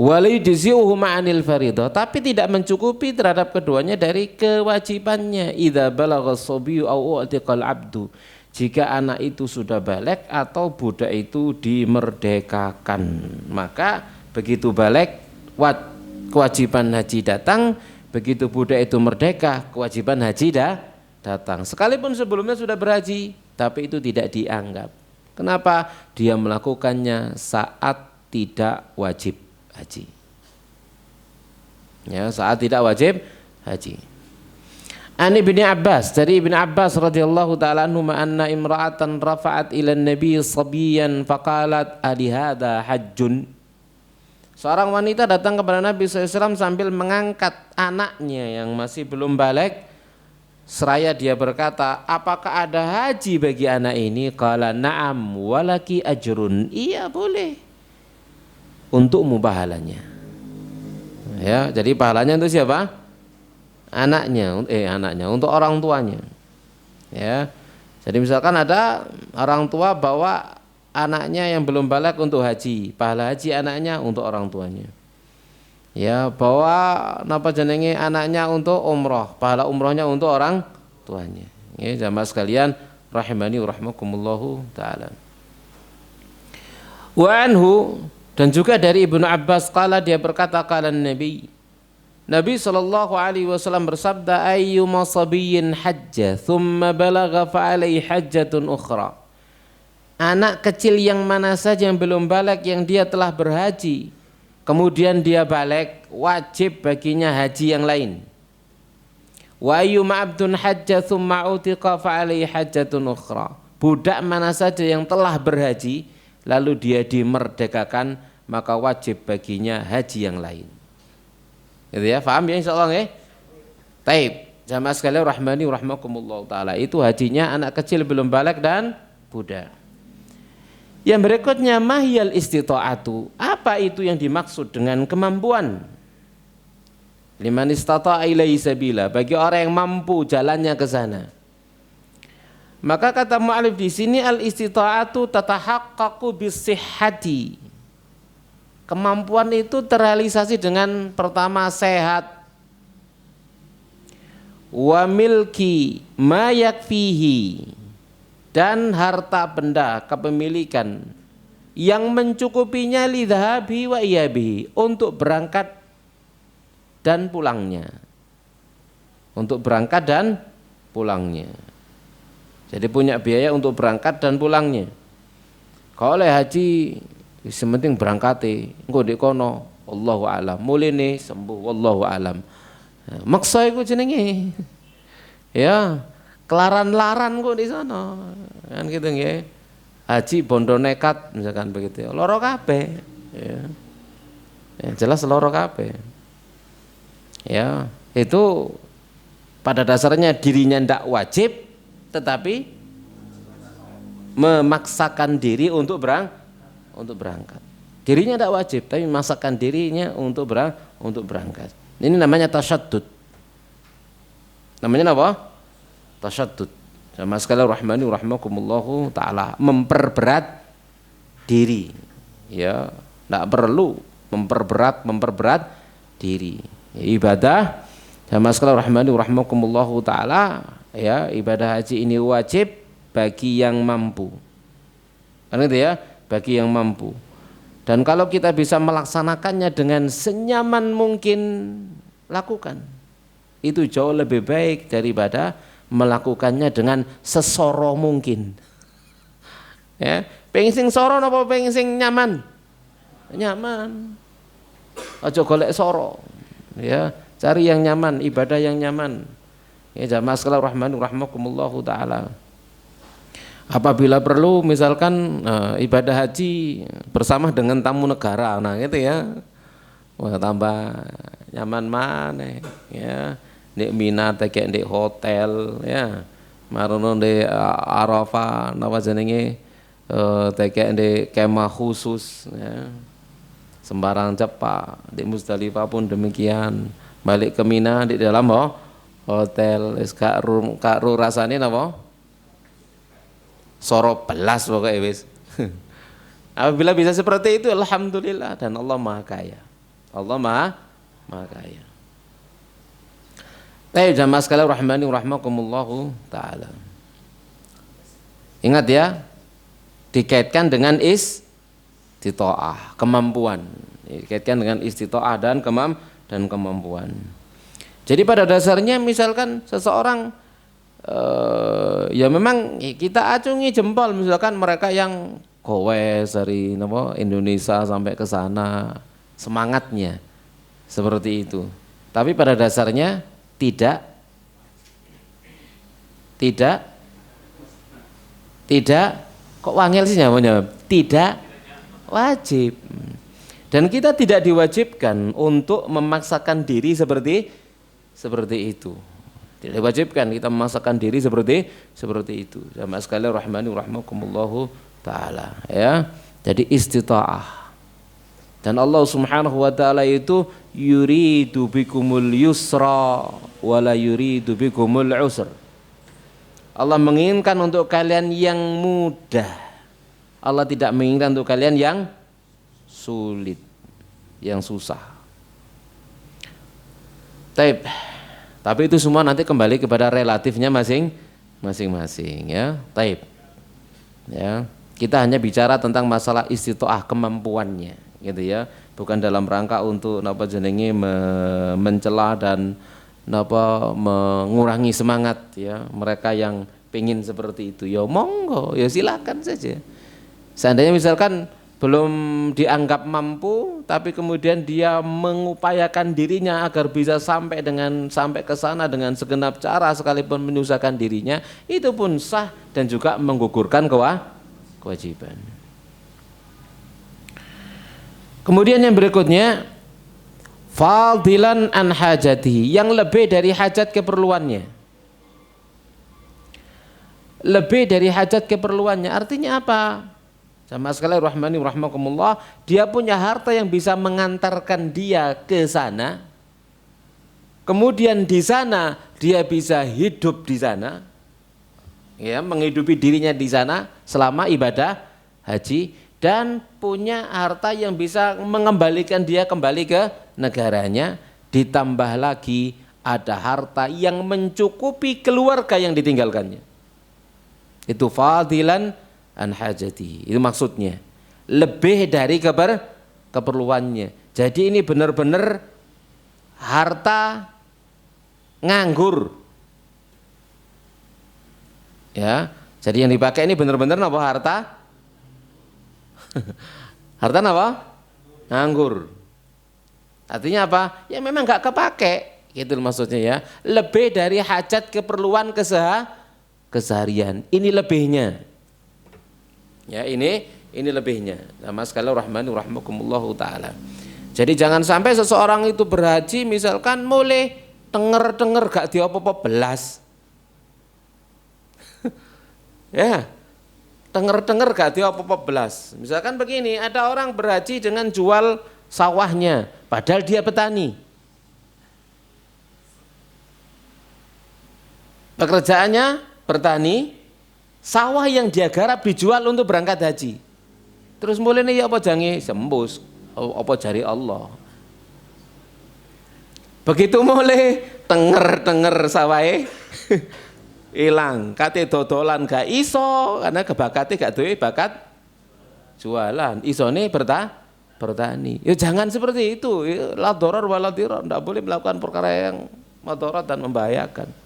Waliyujzi'uhu ma'anil faridah, tapi tidak mencukupi terhadap keduanya dari kewajibannya. Idza balagha as-sabiyyu aw u'tiqal 'abdu, jika anak itu sudah balik atau budak itu dimerdekakan, maka begitu balik kewajiban haji datang, begitu budak itu merdeka kewajiban haji datang. Sekalipun sebelumnya sudah berhaji, tapi itu tidak dianggap. Kenapa? Dia melakukannya saat tidak wajib haji. Ya, saat tidak wajib haji. An Ibnu Abbas, dari Ibnu Abbas radhiyallahu taala anhu, anna imra'atan rafa'at ila an-nabi sabiyan faqalat ali hadha hajjun. Seorang wanita datang kepada Nabi SAW sambil mengangkat anaknya yang masih belum balik. Seraya dia berkata, apakah ada haji bagi anak ini? Qala na'am walaki ajrun. Iya boleh. Untukmu pahalanya. Ya, jadi pahalanya untuk siapa? Anaknya, untuk orang tuanya. Ya. Jadi misalkan ada orang tua bawa anaknya yang belum balik untuk haji, pahala haji anaknya untuk orang tuanya. Ya, bawa napa jenenge anaknya untuk umroh, pahala umrohnya untuk orang tuanya. Ya, jamaah sekalian rahimani rahimakumullahu taala. Wa anhu, dan juga dari Ibnu Abbas qala, dia berkata qala Nabi sallallahu alaihi wasallam bersabda, ayyuma sabiyyin hajja thumma balagha fa alaihi hajjatun ukhra. Anak kecil yang mana saja yang belum balik yang dia telah berhaji kemudian dia balik, wajib baginya haji yang lain. Wa ayyuma abdun hajja thumma utiqa fa alaihi hajjatun ukhra. Budak mana saja yang telah berhaji lalu dia dimerdekakan, maka wajib baginya haji yang lain. Gitu ya, paham ya insyaallah ya? Taib. Jamaah sekalian rahmani rahmakumullah taala, itu hajinya anak kecil belum balik dan budak. Yang berikutnya mahiyal istita'atu. Apa itu yang dimaksud dengan kemampuan? Liman istata'a ilaihi sabila, bagi orang yang mampu jalannya ke sana. Maka kata mu'alif di sini, al istita'atu tatahaqqaqu bisihhati. Kemampuan itu terrealisasi dengan pertama sehat, wa milki ma yakfihi, dan harta benda kepemilikan yang mencukupinya lidhabi wa iyabihi, untuk berangkat dan pulangnya. Untuk berangkat dan pulangnya. Jadi punya biaya untuk berangkat dan pulangnya. Kalau oleh haji sementing berangkate, engko ndek kono wallahu alam, mulene sembuh wallahu alam. Maksa iku jenenge. Ya, kelaran-laran kok di sana. Kan gitu nggih. Haji bondo nekat misalkan begitu. Loro kabeh. Ya. Ya, jelas loro kabeh. Ya, itu pada dasarnya dirinya ndak wajib tetapi memaksakan diri untuk berangkat. Dirinya tidak wajib, tapi memaksakan dirinya untuk berangkat. Ini namanya tasyaddud. Namanya apa? Tasyaddud. Sama sekali rahmani rahmakumullahu taala, memperberat diri. Ya, tidak perlu memperberat diri. Ya, ibadah sama sekali rahmani rahmakumullahu taala, ya, ibadah haji ini wajib bagi yang mampu. Kan itu ya, bagi yang mampu. Dan kalau kita bisa melaksanakannya dengan senyaman mungkin, lakukan. Itu jauh lebih baik daripada melakukannya dengan sesoro mungkin. Ya, pengen sing soro apa pengen sing nyaman? Nyaman. Aja golek soro. Ya, cari yang nyaman, ibadah yang nyaman. Ya, jamaah sekalian rahmani rahmakumullahu taala. Apabila perlu misalkan ibadah haji bersama dengan tamu negara, nah gitu ya, wah tambah nyaman mana ya, di Mina tekek di hotel ya, marono di Arafah napa jenenge tekek di kemah khusus ya, sembarang cepak, di Musdalifah pun demikian, balik ke Mina di dalam hotel, kak ru rasane napa? Soro belas pokoknya wis. Apabila bisa seperti itu alhamdulillah, dan Allah Maha Kaya. Allah Maha Kaya. Baik jamaah sekalian rahmani rahmakumullahu taala. Ingat ya, dikaitkan dengan istita'ah, kemampuan. Dikaitkan dengan istita'ah dan kemampuan. Jadi pada dasarnya misalkan seseorang ya memang kita acungi jempol misalkan mereka yang gowes dari Indonesia sampai ke sana, semangatnya seperti itu. Tapi pada dasarnya tidak kok wangel sih namanya, tidak wajib. Dan kita tidak diwajibkan untuk memaksakan diri seperti itu. Tidak diwajibkan kita memaksakan diri seperti itu. Jamaah sekalian rahmani rahimakumullahu taala, ya. Jadi istita'ah. Dan Allah Subhanahu wa taala itu yuridu bikumul yusra wa la yuridu bikumul usr. Allah menginginkan untuk kalian yang mudah. Allah tidak menginginkan untuk kalian yang sulit, yang susah. Tapi itu semua nanti kembali kepada relatifnya masing-masing, ya. Ya. Kita hanya bicara tentang masalah istita'ah, kemampuannya, gitu ya. Bukan dalam rangka untuk mencela dan mengurangi semangat, ya. Mereka yang pengin seperti itu, ya monggo, ya silakan saja. Seandainya misalkan belum dianggap mampu, tapi kemudian dia mengupayakan dirinya agar bisa sampai ke sana dengan segenap cara sekalipun menyusahkan dirinya, itu pun sah dan juga menggugurkan kewajiban. Kemudian yang berikutnya, fadilan an hajati, yang lebih dari hajat keperluannya. Lebih dari hajat keperluannya artinya apa? Sama sekali rahmani rahmakumullah, dia punya harta yang bisa mengantarkan dia ke sana. Kemudian di sana dia bisa hidup di sana, ya, menghidupi dirinya di sana selama ibadah haji, dan punya harta yang bisa mengembalikan dia kembali ke negaranya. Ditambah lagi ada harta yang mencukupi keluarga yang ditinggalkannya. Itu fadilan an hajati, itu maksudnya lebih dari keperluannya. Jadi ini benar-benar harta nganggur, ya. Jadi yang dipakai ini benar-benar apa? Harta apa? Nganggur. Artinya apa? Ya memang nggak kepake, gitu maksudnya, ya. Lebih dari hajat keperluan keseharian, ini lebihnya. Ya, ini lebihnya. Sama sekali rahmani rahmakumullahu taala. Jadi jangan sampai seseorang itu berhaji misalkan mulai tenger gak diopo-opo belas. Ya. Tenger gak diopo-opo belas. Misalkan begini, ada orang berhaji dengan jual sawahnya padahal dia petani. Pekerjaannya bertani, sawah yang dia garap dijual untuk berangkat haji. Terus mulai nih ya apa jange sembus, apa jari Allah. Begitu mulai tenger sawahe hilang, kate dodolan gak iso karena kebakate gak duwe bakat jualan, isone bertani. Ya jangan seperti itu. La dharar wa la dhirar, enggak boleh melakukan perkara yang madarat dan membahayakan.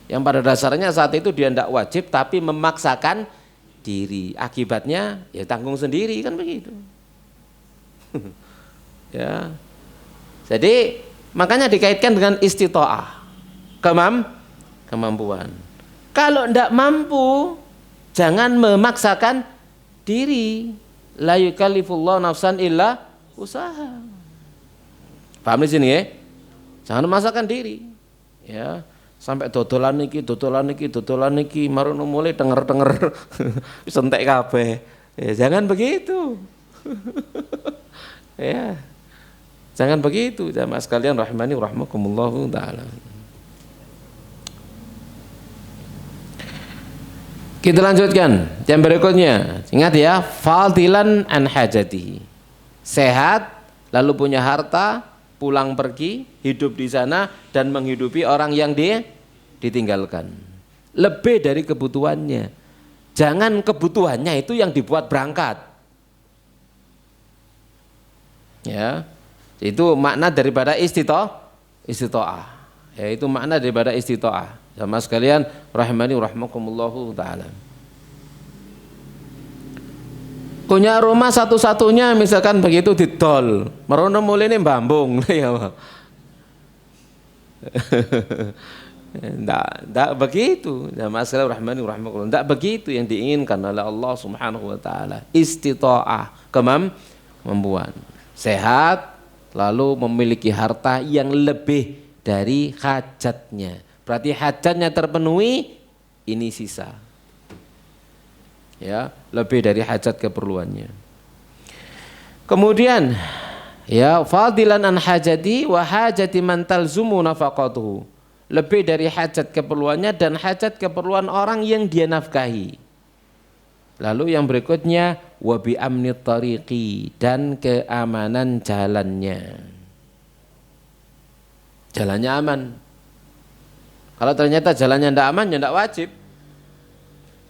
Yang pada dasarnya saat itu dia tidak wajib tapi memaksakan diri. Akibatnya ya tanggung sendiri, kan begitu. Ya. Jadi makanya dikaitkan dengan istita'ah, kemampuan. Kalau tidak mampu, jangan memaksakan diri. La yukallifullahu nafsan illa usaha. Paham di sini, ya? Jangan memaksakan diri. Ya. Sampai dodolan niki marono mulai denger sentek kabeh. Ya, jangan begitu. Ya. Jangan begitu, jamaah sekalian rahimani rahmakumullahu taala. Kita lanjutkan yang berikutnya. Ingat ya, fadilan an hajati. Sehat, lalu punya harta, pulang pergi, hidup di sana dan menghidupi orang yang ditinggalkan. Lebih dari kebutuhannya. Jangan kebutuhannya itu yang dibuat berangkat. Ya. Itu makna daripada istita'ah. Ya, itu makna daripada istita'ah. Sama sekalian rahimani rahmakumullahu taala. Punya rumah satu-satunya misalkan begitu didol, merono mulai ini bambung, ya. Enggak begitu. Ya masalah rahmani rahmakumullah. Enggak begitu yang diinginkan oleh Allah Subhanahu wa taala. Istita'ah, kemampuan. sehat, lalu memiliki harta yang lebih dari hajatnya. Berarti hajatnya terpenuhi, ini sisa. Ya, lebih dari hajat keperluannya. Kemudian, ya, fadilan an hajati wa hajati man talzumu nafaqatuhu. Lebih dari hajat keperluannya dan hajat keperluan orang yang dia nafkahi. Lalu yang berikutnya wa bi amni tariqi, dan keamanan jalannya. Jalannya aman. Kalau ternyata jalannya tidak aman, ya tidak wajib.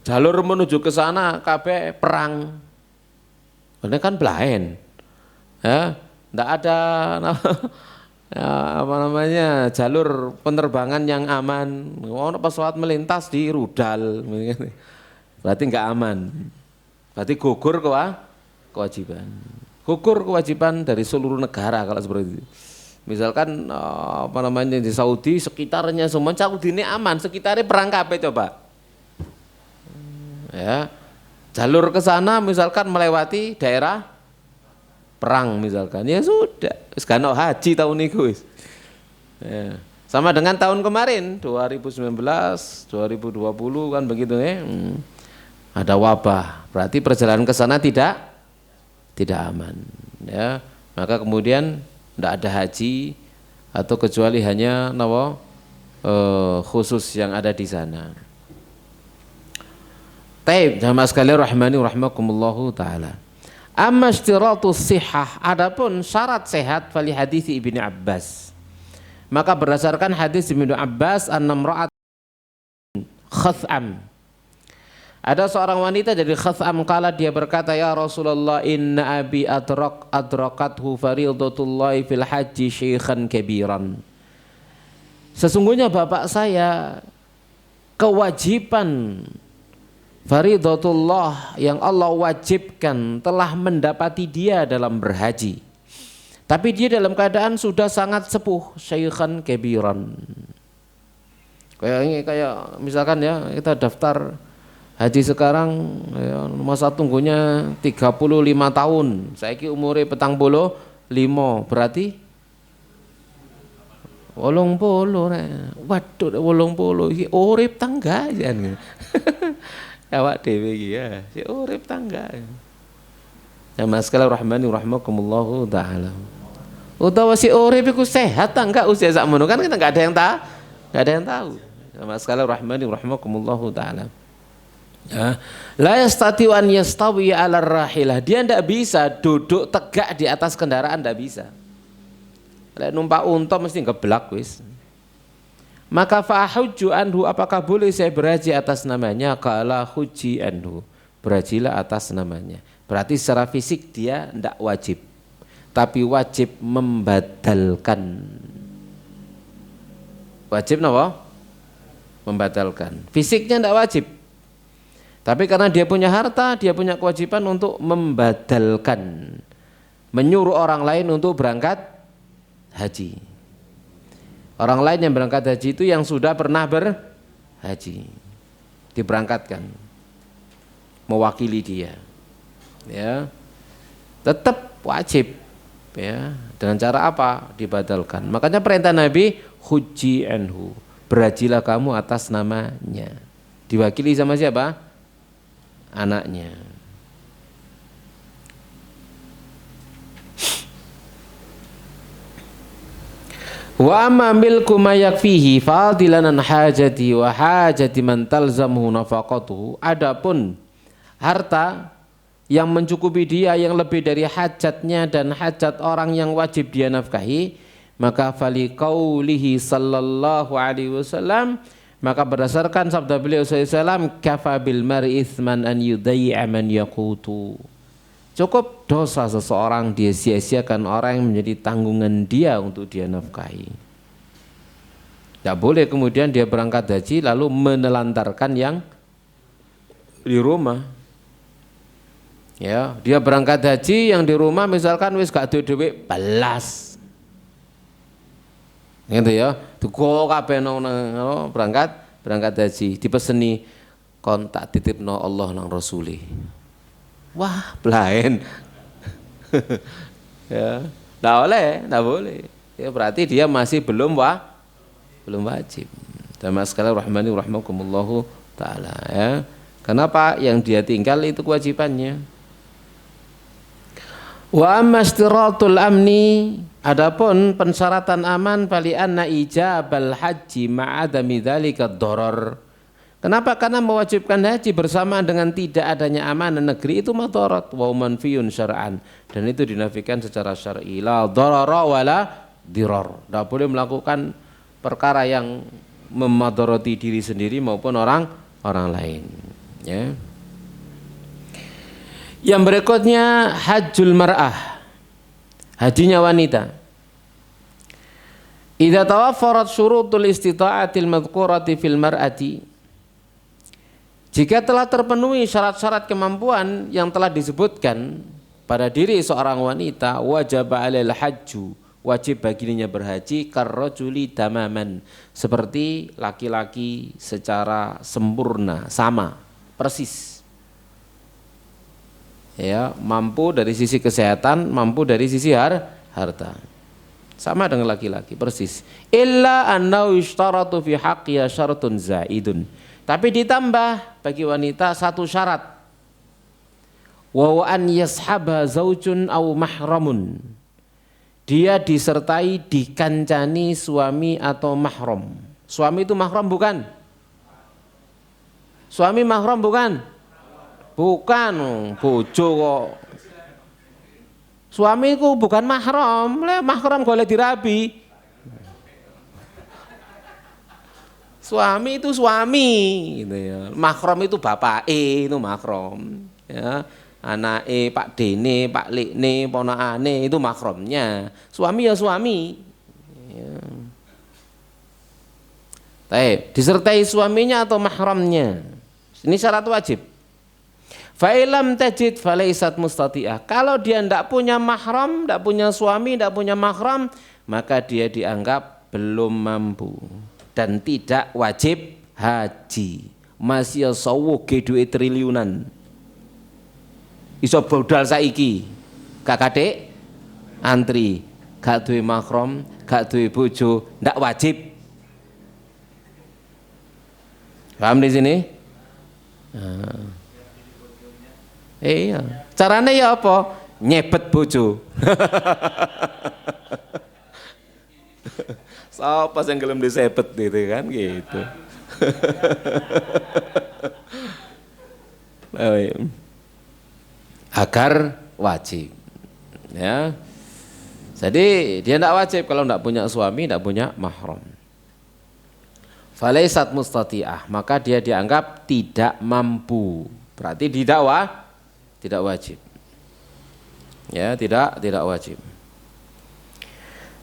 Jalur menuju ke sana kabeh perang. Ini kan belahen. Ya, tidak ada ya, apa namanya, jalur penerbangan yang aman. Pesawat melintas di rudal, berarti nggak aman. Berarti gugur kewajiban. Gugur kewajiban dari seluruh negara kalau seperti itu. Misalkan apa namanya di Saudi, sekitarnya semua Saudi ini aman, sekitarnya perang kabeh coba. Ya, jalur ke sana misalkan melewati daerah perang misalkan, ya sudah, sekarang haji tahun ini guys. Ya. Sama dengan tahun kemarin 2019, 2020 kan begitu ya. Ada wabah, berarti perjalanan ke sana tidak aman. Ya, maka kemudian tidak ada haji atau kecuali hanya khusus yang ada di sana. Taib, jamaah sekalian rahmani rahimakumullahu taala. Amma ishtiratus sihah, adapun syarat sehat fali hadis Ibnu Abbas. Maka berdasarkan hadis Ibnu Abbas, an-namra'at Khath'am. Ada seorang wanita dari Khath'am, kala dia berkata, ya Rasulullah, inna abi adrakathu faridatullahi fil haji syekhan kabiran. Sesungguhnya bapak saya kewajiban faridatullah yang Allah wajibkan telah mendapati dia dalam berhaji. Tapi dia dalam keadaan sudah sangat sepuh, syaikhan kabiran. Kayak misalkan ya, kita daftar haji sekarang ya, masa tunggunya 35 tahun. Saiki umure 45, berarti 80 nek. Waduh 80 iki urip tangga jan. Awak dhewe iki ya, si urip tangga. Ya mas sekalian rahmani rahimakumullahu taala. Utawa si urip iku sehat ta enggak usia sakmono kan kita enggak ada yang tahu. Ya mas sekalian rahmani rahimakumullahu taala. Ya, la yastati an yastawi 'ala rahilah. Dia enggak bisa duduk tegak di atas kendaraan, enggak bisa. Lek numpak unta mesti ngeblak wis. Maka fa'ahujju anhu, apakah boleh saya berhaji atas namanya? Qala huji anhu, berhajilah atas namanya. Berarti secara fisik dia tidak wajib, tapi wajib membadalkan. Wajib apa? Membatalkan. Fisiknya tidak wajib, tapi karena dia punya harta, dia punya kewajiban untuk membadalkan, menyuruh orang lain untuk berangkat haji. Orang lain yang berangkat haji itu yang sudah pernah berhaji, diberangkatkan, mewakili dia, ya, tetap wajib, ya. Dengan cara apa? Dibatalkan. Makanya perintah Nabi, huji anhu, berhajilah kamu atas namanya. Diwakili sama siapa? Anaknya. Wa amma milku ma yakfihi fadilan an hajati wa hajati man talzamuhu nafaqatuhu. Adapun harta yang mencukupi dia yang lebih dari hajatnya dan hajat orang yang wajib dia nafkahi, maka fali qaulihi sallallahu alaihi wasallam, maka berdasarkan sabda beliau sallallahu alaihi wasallam, kafa bil mar'i itsman an yudayya man yaqutu. Cukup dosa seseorang dia sia-siakan orang yang menjadi tanggungan dia untuk dia nafkahi. Tidak boleh kemudian dia berangkat haji lalu menelantarkan yang di rumah. Ya, dia berangkat haji yang di rumah misalkan wis gak duwe dhuwit belas. Gitu ya. Tuku kabeh berangkat haji dipeseni kon tak titipno Allah nang Rasuli. Wah, belain. Ya, nggak boleh. Ya berarti dia masih belum wajib. Jamaah sekalian rahmani rahimakumullahu taala ya. Kenapa yang dia tinggal itu kewajibannya? Wa amma istiratul amni, adapun pensyaratan aman bali anna ijabal haji ma'adami dzalika dharar. Kenapa? Karena mewajibkan haji bersamaan dengan tidak adanya amanah negeri itu madarat wa manfiyun syar'an, dan itu dinafikan secara syar'i. La dharara wala dirar. Tidak boleh melakukan perkara yang memadarati diri sendiri maupun orang lain. Ya. Yang berikutnya hajjul mar'ah, hajinya wanita. Idza tawaffarat syurutul istita'atil madhkurati fil mar'ati, jika telah terpenuhi syarat-syarat kemampuan yang telah disebutkan pada diri seorang wanita, wajib 'alail hajju, wajib baginya berhaji karrajuli tamaman, seperti laki-laki secara sempurna, sama, persis. Ya, mampu dari sisi kesehatan, mampu dari sisi harta. Sama dengan laki-laki, persis. Illa annahu yushtaratu fi haqqiha syaratun zaidun. Tapi ditambah bagi wanita satu syarat. Wa an yashabha zaujun aw mahramun. Dia disertai, dikancani suami atau mahram. Suami itu mahram bukan? Suami mahram bukan? Bukan, bojo kok. Suamiku bukan mahram, mahram boleh dirabi. Suami itu suami, gitu ya. Mahram itu bapak itu mahram, ya. Anak Pak Dene, Pak Likne, ponakane itu mahramnya. Suami ya suami. Ya. Baik, disertai suaminya atau mahramnya. Ini syarat wajib. Fa ilam tajid falaisat mustati'ah. Kalau dia tidak punya mahram, tidak punya suami, tidak punya mahram, maka dia dianggap belum mampu dan tidak wajib haji. Masih sawu ge duit triliunan. Iso bodal saiki. Gak kadek antri, gak duwe mahram, gak duwe bojo, ndak wajib. Paham di sini? Nah. Iya, caranya ya apa? Nyebet bojo. Siapa yang gelem disebet gitu kan gitu. Agar wajib. Ya. Jadi dia tidak wajib kalau tidak punya suami, tidak punya mahram. Falaisat mustati'ah, maka dia dianggap tidak mampu. Berarti tidak wajib. Ya, tidak wajib.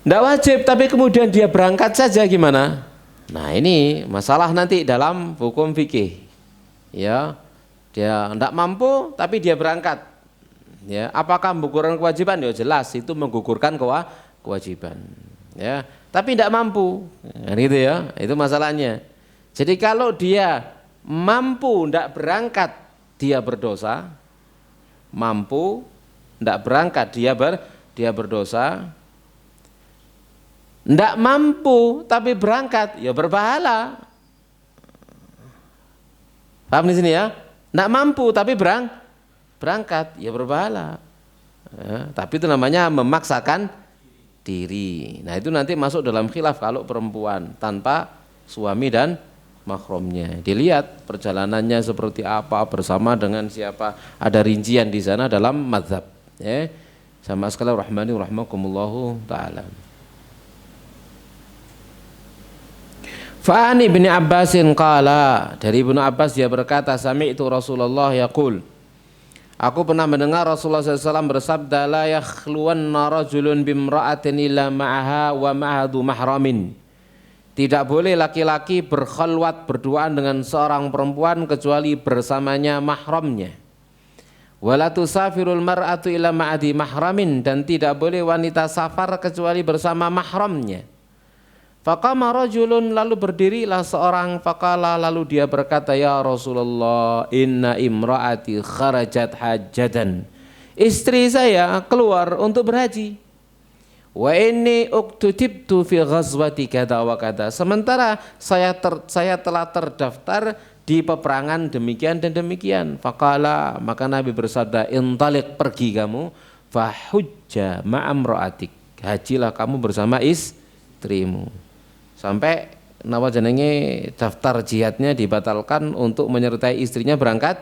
Tidak wajib, tapi kemudian dia berangkat saja gimana? Nah, ini masalah nanti dalam hukum fikih. Ya, dia tidak mampu, tapi dia berangkat. Ya, apakah menggugurkan kewajiban? Ya jelas, itu menggugurkan kewajiban. Ya, tapi tidak mampu, kan gitu ya. Itu masalahnya. Jadi kalau dia mampu tidak berangkat, dia berdosa. Mampu tidak berangkat, dia berdosa. Tidak mampu tapi berangkat, ya berpahala. Paham di sini ya? Tidak mampu tapi berangkat, ya berpahala. Ya, tapi itu namanya memaksakan diri. Nah itu nanti masuk dalam khilaf kalau perempuan tanpa suami dan mahramnya. Dilihat perjalanannya seperti apa, bersama dengan siapa. Ada rincian di sana dalam mazhab. Ya, sama sekalian rahmani rahmakumullahu ta'ala. Fa'ani bin Abbasin qala, dari Ibnu Abbas dia berkata, sami'tu Rasulullah yaqul, aku pernah mendengar Rasulullah SAW bersabda, la yakhluwanna rajulun bimra'atin illa ma'aha wa ma'adu mahramin. Tidak boleh laki-laki berkhalwat berduaan dengan seorang perempuan kecuali bersamanya mahramnya. Wala tusafirul mar'atu illa ma'adi mahramin, dan tidak boleh wanita safar kecuali bersama mahramnya. Faqama rajulun, lalu berdirilah seorang, faqala, lalu dia berkata, ya Rasulullah, inna imra'ati kharajat hajatan, istri saya keluar untuk berhaji. Wa inni uktutibtu fi ghazwati kada wa kada. Sementara saya telah terdaftar di peperangan demikian dan demikian. Faqala, maka Nabi bersabda, intalik, pergi kamu, fahujja ma'amra'atik, hajilah kamu bersama istrimu. Sampai nawa jenenge daftar jihadnya dibatalkan untuk menyertai istrinya berangkat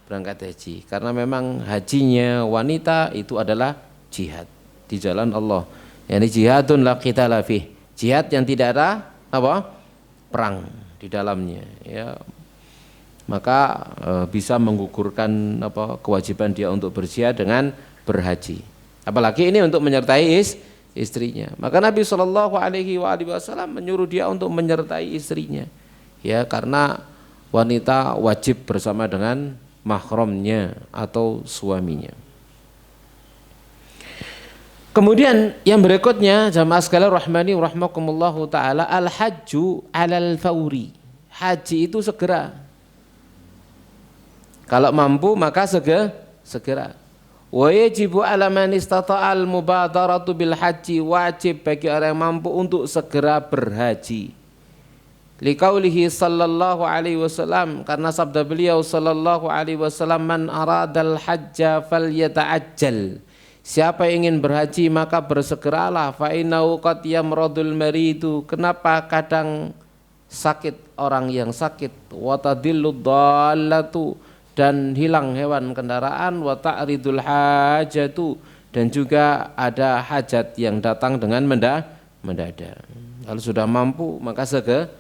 haji, karena memang hajinya wanita itu adalah jihad di jalan Allah. Yani jihadun la qitala fih, jihad yang tidak ada apa? Perang di dalamnya, ya. Maka bisa menggugurkan apa kewajiban dia untuk berjihad dengan berhaji. Apalagi ini untuk menyertai istrinya. Maka Nabi Shallallahu Alaihi Wasallam menyuruh dia untuk menyertai istrinya, ya, karena wanita wajib bersama dengan mahramnya atau suaminya. Kemudian yang berikutnya, jamaah sekalian rahmani rahmakumullahu taala, al-hajju 'alal fauri. Haji itu segera. Kalau mampu maka segera. Wa yajibu 'ala man istata'al mubadaratu bil haji, wajib bagi orang yang mampu untuk segera berhaji. Liqaulihi sallallahu alaihi wasallam, karena sabda beliau sallallahu alaihi wasallam, man aradal hajja falyata'ajjal. Siapa yang ingin berhaji maka bersegeralah, fa innahu qad yamradul maridu. Kenapa? Kadang sakit orang yang sakit, wa tadillud dallatu, dan hilang hewan kendaraan, wa ta'ridul hajatu, dan juga ada hajat yang datang dengan mendadak. Kalau sudah mampu maka segera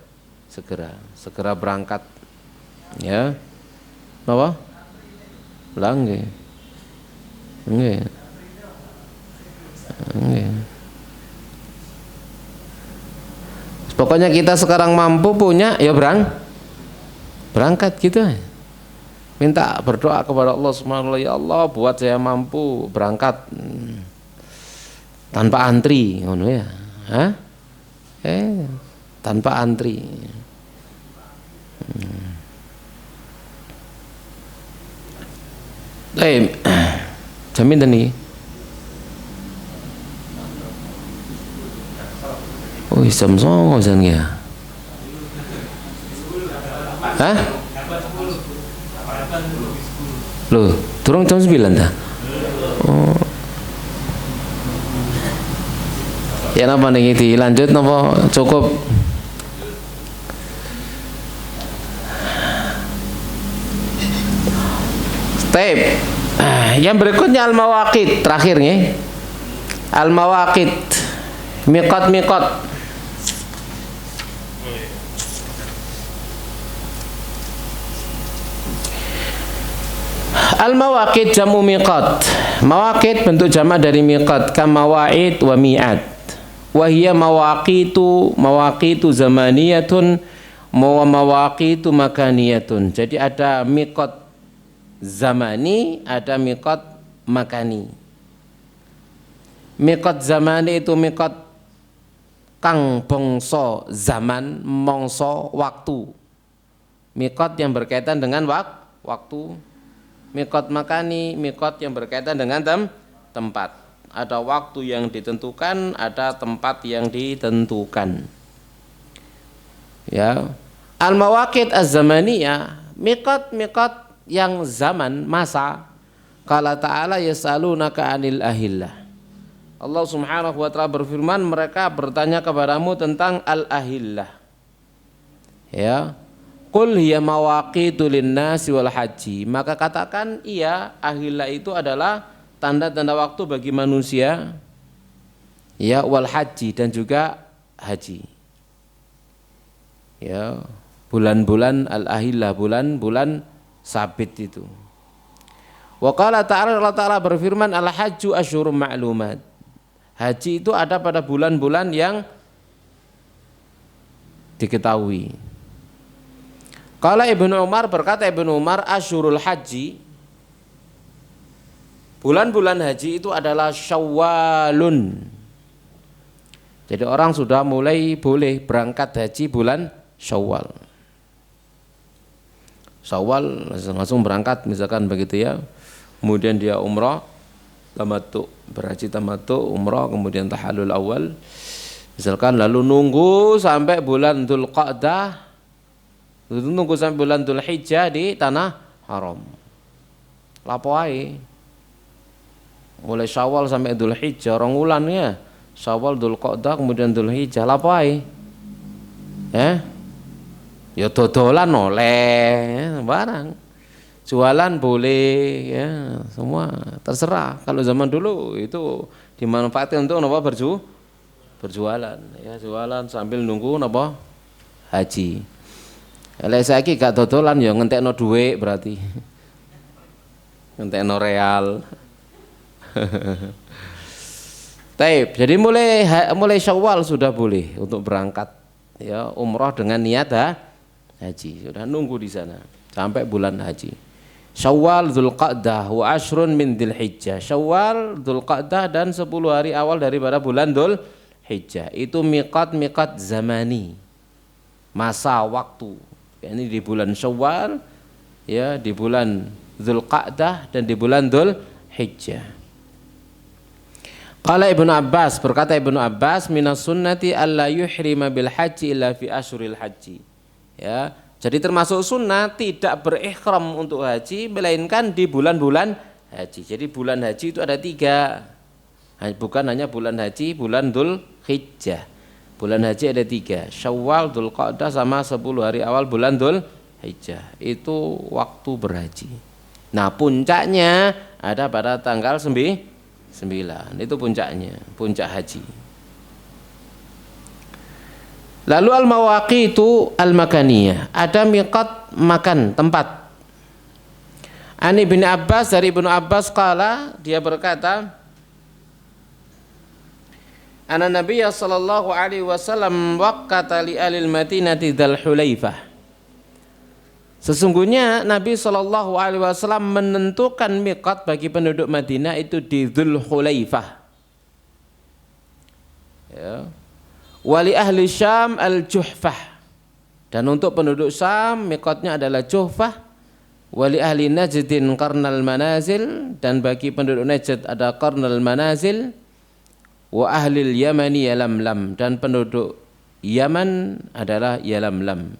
berangkat, ya. Apa? Nggih. Pokoknya kita sekarang mampu punya, ya berangkat gitu. Minta berdoa kepada Allah Subhanahu wa ta'ala, ya Allah buat saya mampu berangkat tanpa antri, ngono ya. Tanpa antri. Jamin tadi. Oh, jam 09.00 jan ya. Hah? Loh, durung jam 9 dah. Oh. Ya napa niki dilanjut napa cukup? Taib. Yang berikutnya al-mawaqit, terakhir nih. Al-mawaqit, miqat. Al-mawaqit jamu miqat. Mawaqit bentuk jamak dari miqat, kam mawa'id wa mi'at. Wa hiya mawaqitu zamaniyatun wa mawaqitu makaniyatun. Jadi ada miqat zamani, ada miqat makani. Miqat zamani itu miqat kang bangsa zaman, mangsa waktu. Miqat yang berkaitan dengan waktu. Miqat makani, miqat yang berkaitan dengan tempat. Ada waktu yang ditentukan, ada tempat yang ditentukan. Ya. Al-mawaqit az-zamaniyah, miqat yang zaman, masa. Qala ta'ala yas'alunaka 'anil ahillah. Allah Subhanahu wa ta'ala berfirman, mereka bertanya kepadamu tentang al-ahillah. Ya. Qul hiya mawaqitu linnasi wal haji. Maka katakan, iya, ahillah itu adalah tanda-tanda waktu bagi manusia, ya, wal haji, dan juga haji. Ya, bulan-bulan al-ahillah, bulan-bulan sabit itu. Wa qala ta'ala, Allah Ta'ala berfirman, al-hajju asyhurum ma'lumat. Haji itu ada pada bulan-bulan yang diketahui. Qala Ibnu Umar, berkata Ibnu Umar, asyhurul haji, bulan-bulan haji itu adalah Syawalun. Jadi orang sudah mulai boleh berangkat haji bulan Syawal. Syawal langsung berangkat misalkan begitu ya. Kemudian dia umrah tamattu, berhaji tamattu, umrah kemudian tahallul awal. Misalkan lalu nunggu sampai bulan Dzulqa'dah, nunggu sampai bulan Dzulhijjah di tanah haram. Lapo ae. Mulai Syawal sampai Dzulhijjah rong wulan ya. Syawal, Dzulqa'dah kemudian Dzulhijjah lapo ae. Ya dodolan oleh barang. Jualan boleh ya, semua terserah. Kalau zaman dulu itu dimanfaatkan untuk apa? Berjualan ya, jualan sambil nunggu apa? Haji. Kalau saiki gak dodolan ya ngentekno duit berarti. Ngentekno real. Taib. Jadi mulai Syawal sudah boleh untuk berangkat ya umrah dengan niat haji. Sudah nunggu di sana sampai bulan haji. Syawal, Dzulqa'dah wa ashrun min Dzulhijjah. Syawal, Dzulqa'dah dan 10 hari awal daripada bulan Dzulhijjah. Itu miqat zamani. Masa waktu. Ini di bulan Syawal, ya, di bulan Dzulqa'dah dan di bulan Dzulhijjah. Qala Ibnu Abbas, berkata Ibnu Abbas, minas sunnati alla yuhrima bil haji illa fi asyuril haji. Ya, jadi termasuk sunnah tidak berikhram untuk haji melainkan di bulan-bulan haji. Jadi bulan haji itu ada 3, bukan hanya bulan haji, bulan Dzulhijjah. Bulan haji ada 3, Syawal, Dzulqa'dah sama 10 hari awal bulan Dzulhijjah. Itu waktu berhaji. Nah puncaknya ada pada tanggal 9, itu puncaknya, puncak haji. Lalu al-mawaqitu al-makaniyah, ada miqat makan, tempat. Ani bin Abbas, dari Ibnu Abbas qala, dia berkata, anna Nabiya sallallahu alaihi wasallam waqata li alil Madinati Dzul Hulaifah. Sesungguhnya Nabi sallallahu alaihi wasallam menentukan miqat bagi penduduk Madinah itu di Dzul Hulaifah. Ya. Wali ahli Syam al-Juhfah, dan untuk penduduk Syam miqatnya adalah Juhfah. Wali ahli Najdin Qarnal Manazil, dan bagi penduduk Najd ada Qarnal Manazil. Wa ahli Yamani Yalamlam, dan penduduk Yaman adalah Yalamlam.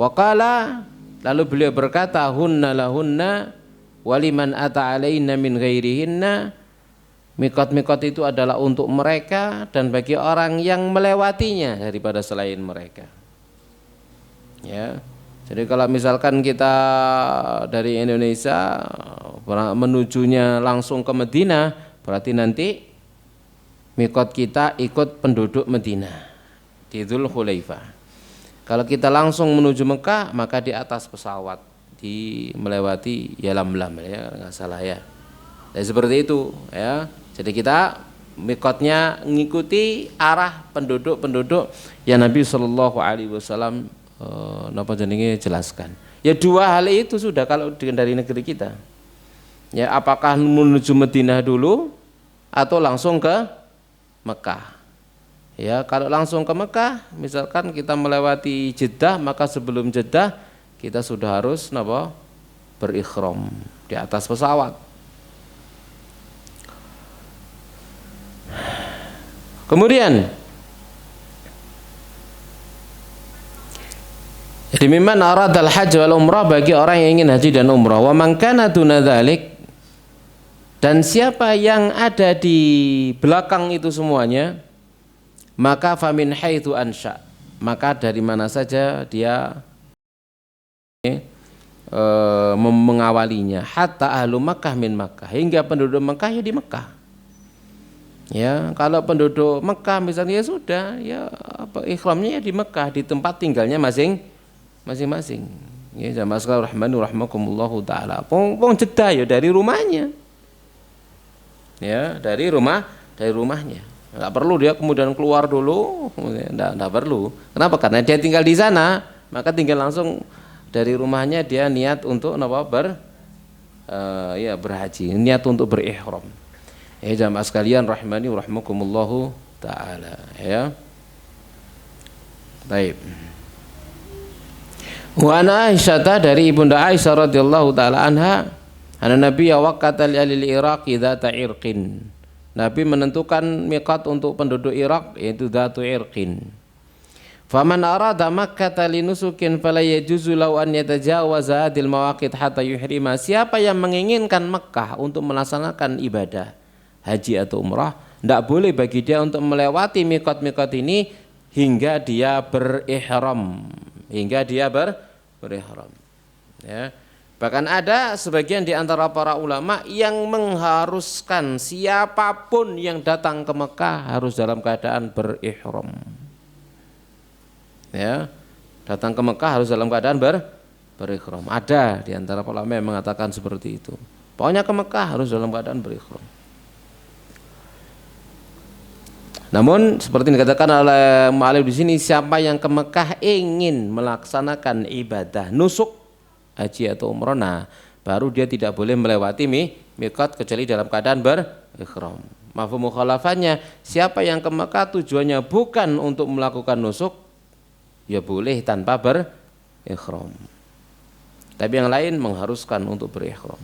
Wa qala, lalu beliau berkata, hunna lahunna waliman ata alaina min ghairihinna. Mikot-mikot itu adalah untuk mereka dan bagi orang yang melewatinya daripada selain mereka. Ya. Jadi kalau misalkan kita dari Indonesia menujunya langsung ke Madinah, berarti nanti mikot kita ikut penduduk Madinah di Dzul Hulaifah. Kalau kita langsung menuju Mekah, maka di atas pesawat melewati Yalamlam, ya nggak salah ya. Dan seperti itu ya. Jadi kita mikotnya mengikuti arah penduduk-penduduk yang Nabi Shallallahu Alaihi Wasallam jelaskan. Ya dua hal itu sudah kalau dari negeri kita. Ya apakah menuju Madinah dulu atau langsung ke Mekah. Ya kalau langsung ke Mekah, misalkan kita melewati Jeddah, maka sebelum Jeddah kita sudah harus berikhram di atas pesawat. Kemudian jadi mimman aradal hajj wal umrah, bagi orang yang ingin haji dan umrah. Wa man kana duna dzalik, dan siapa yang ada di belakang itu semuanya, maka famin haitsu ansha, maka dari mana saja dia mengawalinya, hatta ahlu Makkah min Makkah, hingga penduduk Mekah ya di Mekah. Ya, kalau penduduk Mekah misalnya ya sudah, ya ikhramnya ya di Mekah, di tempat tinggalnya masing-masing. Ya, jamaah sekalian rahmani rahmakumullahu taala. Pong Jeddah ya dari rumahnya. Ya, dari rumahnya. Enggak perlu dia kemudian keluar dulu, enggak perlu. Kenapa? Karena dia tinggal di sana, maka tinggal langsung dari rumahnya dia niat untuk berhaji, niat untuk berihram. Jamaah sekalian rahmani wa rahmakumullahu taala, ya. Baik. Wa ana Aisyah, dari Ibunda Aisyah radhiyallahu taala anha, Ana Nabi waqata lil Iraqi dzata irqin. Nabi menentukan miqat untuk penduduk Irak yaitu dzatu irqin. Faman arada Makkah linusukin fala yajuzu lahu an yatajawaza hadil mawaqit hatta yuhrima. Siapa yang menginginkan Mekah untuk melaksanakan ibadah haji atau umrah, tidak boleh bagi dia untuk melewati miqat-miqat ini hingga dia berihram, berihram. Ya. Bahkan ada sebagian di antara para ulama yang mengharuskan siapapun yang datang ke Mekah harus dalam keadaan berihram. Ya, datang ke Mekah harus dalam keadaan berihram. Ada di antara ulama yang mengatakan seperti itu. Pokoknya ke Mekah harus dalam keadaan berihram. Namun seperti dikatakan oleh mu'allif di sini, siapa yang ke Mekah ingin melaksanakan ibadah nusuk haji atau umrah, nah baru dia tidak boleh melewati miqat kecuali dalam keadaan berihram. Mafhum mukhalafannya, siapa yang ke Mekah tujuannya bukan untuk melakukan nusuk, ya boleh tanpa berihram. Tapi yang lain mengharuskan untuk berihram.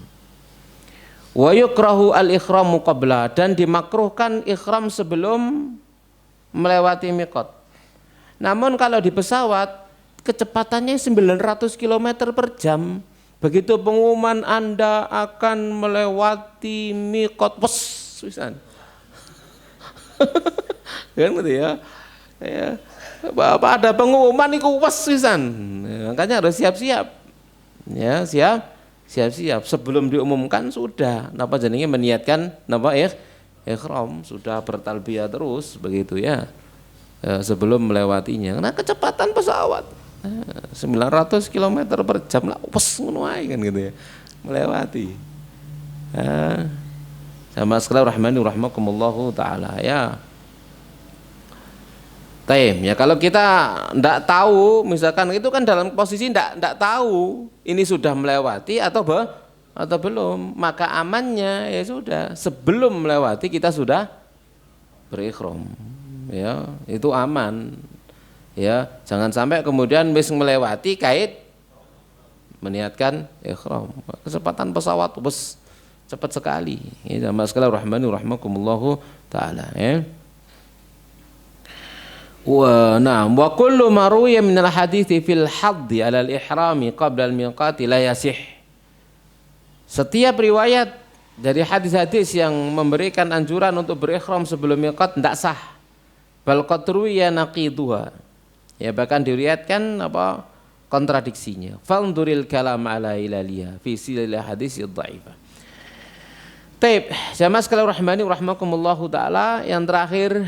Wa yukrahu al-ikhramu qabla, dan dimakruhkan ikhram sebelum melewati miqat. Namun kalau di pesawat kecepatannya 900 km per jam. Begitu pengumuman Anda akan melewati miqat, pisan. Kan gitu ya. Ya. Bapak ada pengumuman iku pisan. Makanya harus siap-siap. Ya, siap-siap sebelum diumumkan sudah napa jenenge meniatkan napa ikhram, sudah bertalbiyah terus begitu ya. Sebelum melewatinya. Karena kecepatan pesawat 900 km per jam lah, ngono ae kan gitu ya, melewati. Sama sekali rahmani rahmakumullahu taala ya. Taim ya, kalau kita ndak tahu misalkan itu kan dalam posisi ndak tahu ini sudah melewati atau belum, maka amannya ya sudah sebelum melewati kita sudah berikhram ya, itu aman. Ya, jangan sampai kemudian bis melewati kait meniatkan ikhram. Kecepatan pesawat bus cepat sekali. Ini sama sekali rahmani rahmakumullahu taala ya. Wa kullu ma ruwiya min al-hadithi fil haddi 'ala al-ihrami qabla al-miqati la yasih. Setiap riwayat dari hadis-hadis yang memberikan anjuran untuk berihram sebelum miqat tidak sah. Bal qad ruwiya naqiduha. Ya, bahkan diriwayatkan apa kontradiksinya. Fanduril kalam ala ilaliha fi silsilah hadis dhaifah. Taib, jamaah sekalian rahmani rahmakumullahu taala, yang terakhir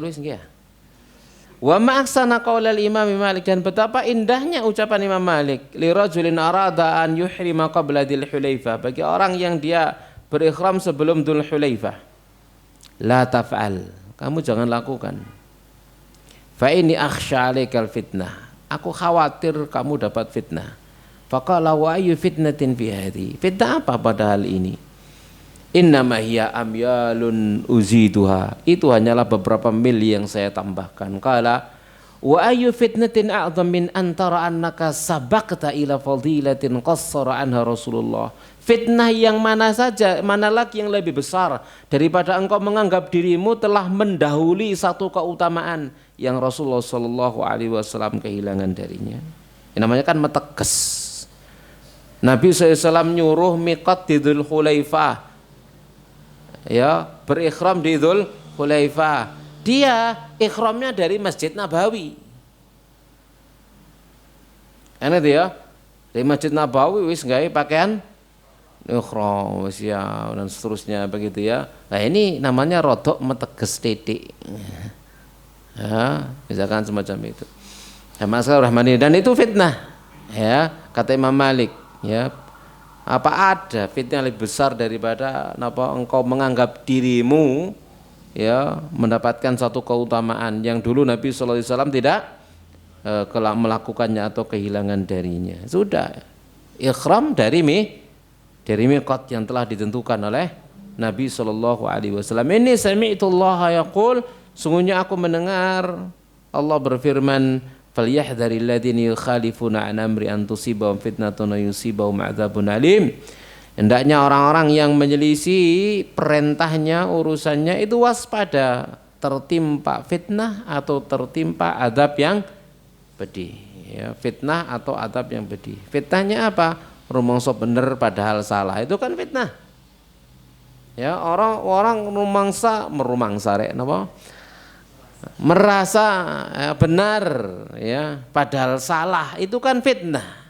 wis nggih ya. Wa ma ahsana qaulal Imam Malik, dan betapa indahnya ucapan Imam Malik, li rajulin arada an yuhrima qabla dzil hulaifah, bagi orang yang dia berikhram sebelum dzul hulaifah. La taf'al, kamu jangan lakukan. Fa ini akhsha 'alaikal fitnah, aku khawatir kamu dapat fitnah. Faqala wa ayyu fitnatin fi hadhi, fitnah apa pada hal ini? Innama hiya amyalun uziduha, itu hanyalah beberapa mil yang saya tambahkan. Qala wa ayyu fitnatin a'dham min antara annaka sabaqta ila fadilatin qassara anha Rasulullah. Fitnah yang mana saja, mana lagi yang lebih besar daripada engkau menganggap dirimu telah mendahului satu keutamaan yang Rasulullah Shallallahu Alaihi Wasallam kehilangan darinya. Ini namanya kan meteges. Nabi SAW nyuruh miqat di Dzul Hulaifah, ya, berikhram di Dzul Hulaifah. Dia ikhramnya dari Masjid Nabawi. Enak ya, dari Masjid Nabawi wis gawe pakaian ikhram ya, dan seterusnya begitu ya. Nah ini namanya rodok meteges titik. Ya, misalkan semacam itu. Ya, masalah rahmani, dan itu fitnah. Ya, kata Imam Malik, ya. Apa ada fitnah lebih besar daripada apa engkau menganggap dirimu ya mendapatkan satu keutamaan yang dulu Nabi sallallahu alaihi wasallam tidak melakukannya atau kehilangan darinya. Sudah ikhram dari miqat yang telah ditentukan oleh Nabi sallallahu alaihi wasallam. Ini sami'tullaha yaqul, sungguhnya aku mendengar Allah berfirman, falyahdharil ladzina yukhalifuna an amri an tusibahum fitnatun aw yusibahum adzabun alim. Hendaknya orang-orang yang menyelisih perintahnya, urusannya itu waspada, tertimpa fitnah atau tertimpa adab yang pedih. Ya, fitnah atau adab yang pedih. Fitnahnya apa? Rumangsa bener padahal salah. Itu kan fitnah. Ya, orang merumangsa rek napa? Merasa benar ya, padahal salah. Itu kan fitnah.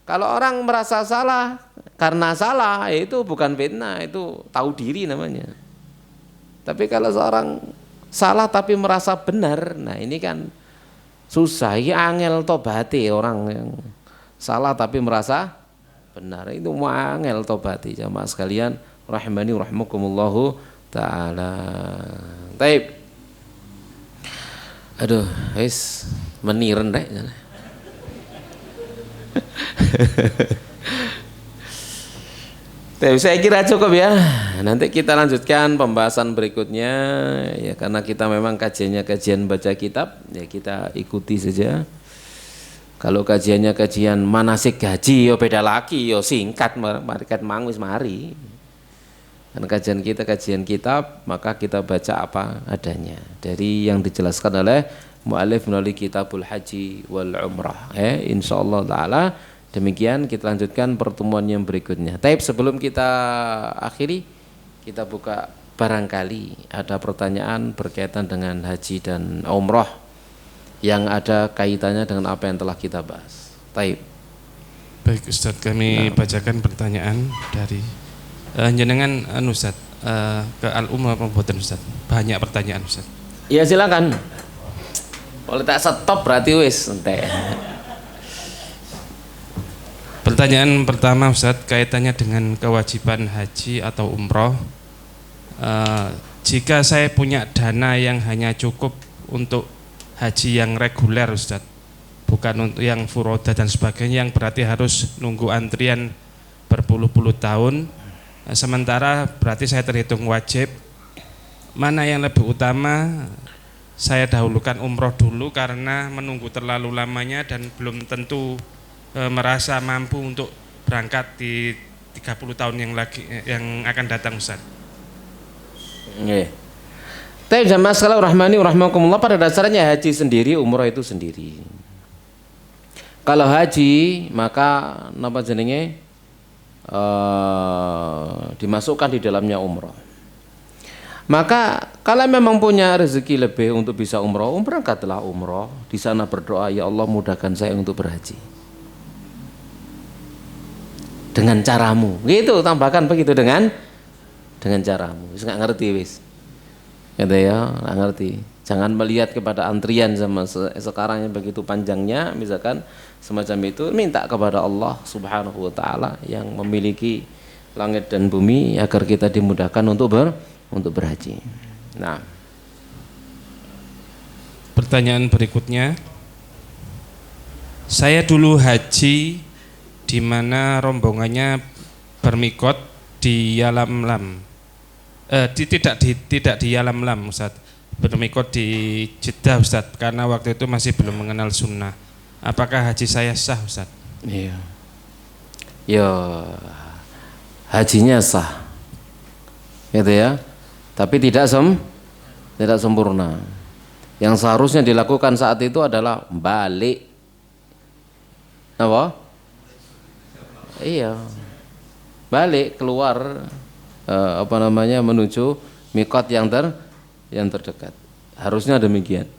Kalau orang merasa salah karena salah, itu bukan fitnah, itu tahu diri namanya. Tapi kalau seorang salah tapi merasa benar, nah ini kan susah. Ini angel tobati orang yang salah tapi merasa benar. Itu angel tobati jamaah sekalian rahimani rahimakumullahu taala. Taib. Aduh, wis meniren rek. Saya kira cukup ya. Nanti kita lanjutkan pembahasan berikutnya ya, karena kita memang kajiannya kajian baca kitab ya, kita ikuti saja. Kalau kajiannya kajian manasik haji ya beda lagi ya, singkat marikat mang wis mari. Karena kajian kita kajian kitab, maka kita baca apa adanya dari yang dijelaskan oleh mu'allif melalui Kitabul Haji wal Umrah. Insyaallah taala demikian kita lanjutkan pertemuan yang berikutnya. Tapi sebelum kita akhiri, kita buka barangkali ada pertanyaan berkaitan dengan haji dan umrah yang ada kaitannya dengan apa yang telah kita bahas. Taib. Baik Ustaz, kami bacakan pertanyaan dari jenengan Ustaz, ke Al-Umrah apa mboten Ustaz? Banyak pertanyaan Ustaz. Ya silakan. Kalau tak stop berarti wis entek. Pertanyaan pertama Ustaz, kaitannya dengan kewajiban haji atau umroh. Jika saya punya dana yang hanya cukup untuk haji yang reguler Ustaz, bukan untuk yang furoda dan sebagainya, yang berarti harus nunggu antrian berpuluh-puluh tahun, sementara berarti saya terhitung wajib, mana yang lebih utama? Saya dahulukan umroh dulu karena menunggu terlalu lamanya dan belum tentu merasa mampu untuk berangkat di 30 tahun yang akan datang Ustaz. Nggih. Tapi jamaah sekalian rahmani rahimakumullah, pada dasarnya haji sendiri, umroh itu sendiri. Kalau haji maka napa jenenge dimasukkan di dalamnya umroh. Maka kalau memang punya rezeki lebih untuk bisa umroh, berangkatlah umroh. Di sana berdoa, ya Allah mudahkan saya untuk berhaji. Dengan caramu, gitu, tambahkan begitu dengan caramu. Wis nggak ngerti wis, gitu ya, nggak ngerti. Jangan melihat kepada antrian sama sekarang yang begitu panjangnya, misalkan semacam itu. Minta kepada Allah Subhanahu Wa Taala yang memiliki langit dan bumi agar kita dimudahkan untuk berhaji. Nah, pertanyaan berikutnya, saya dulu haji di mana rombongannya bermikot di Yalamlam, tidak di Yalamlam Ustaz, bermikot di Jeddah Ustaz, karena waktu itu masih belum mengenal sunnah. Apakah haji saya sah Ustaz? Iya, ya hajinya sah, gitu ya, tapi tidak sempurna. Yang seharusnya dilakukan saat itu adalah balik, apa? Iya, balik keluar menuju mikot yang terdekat. Harusnya demikian.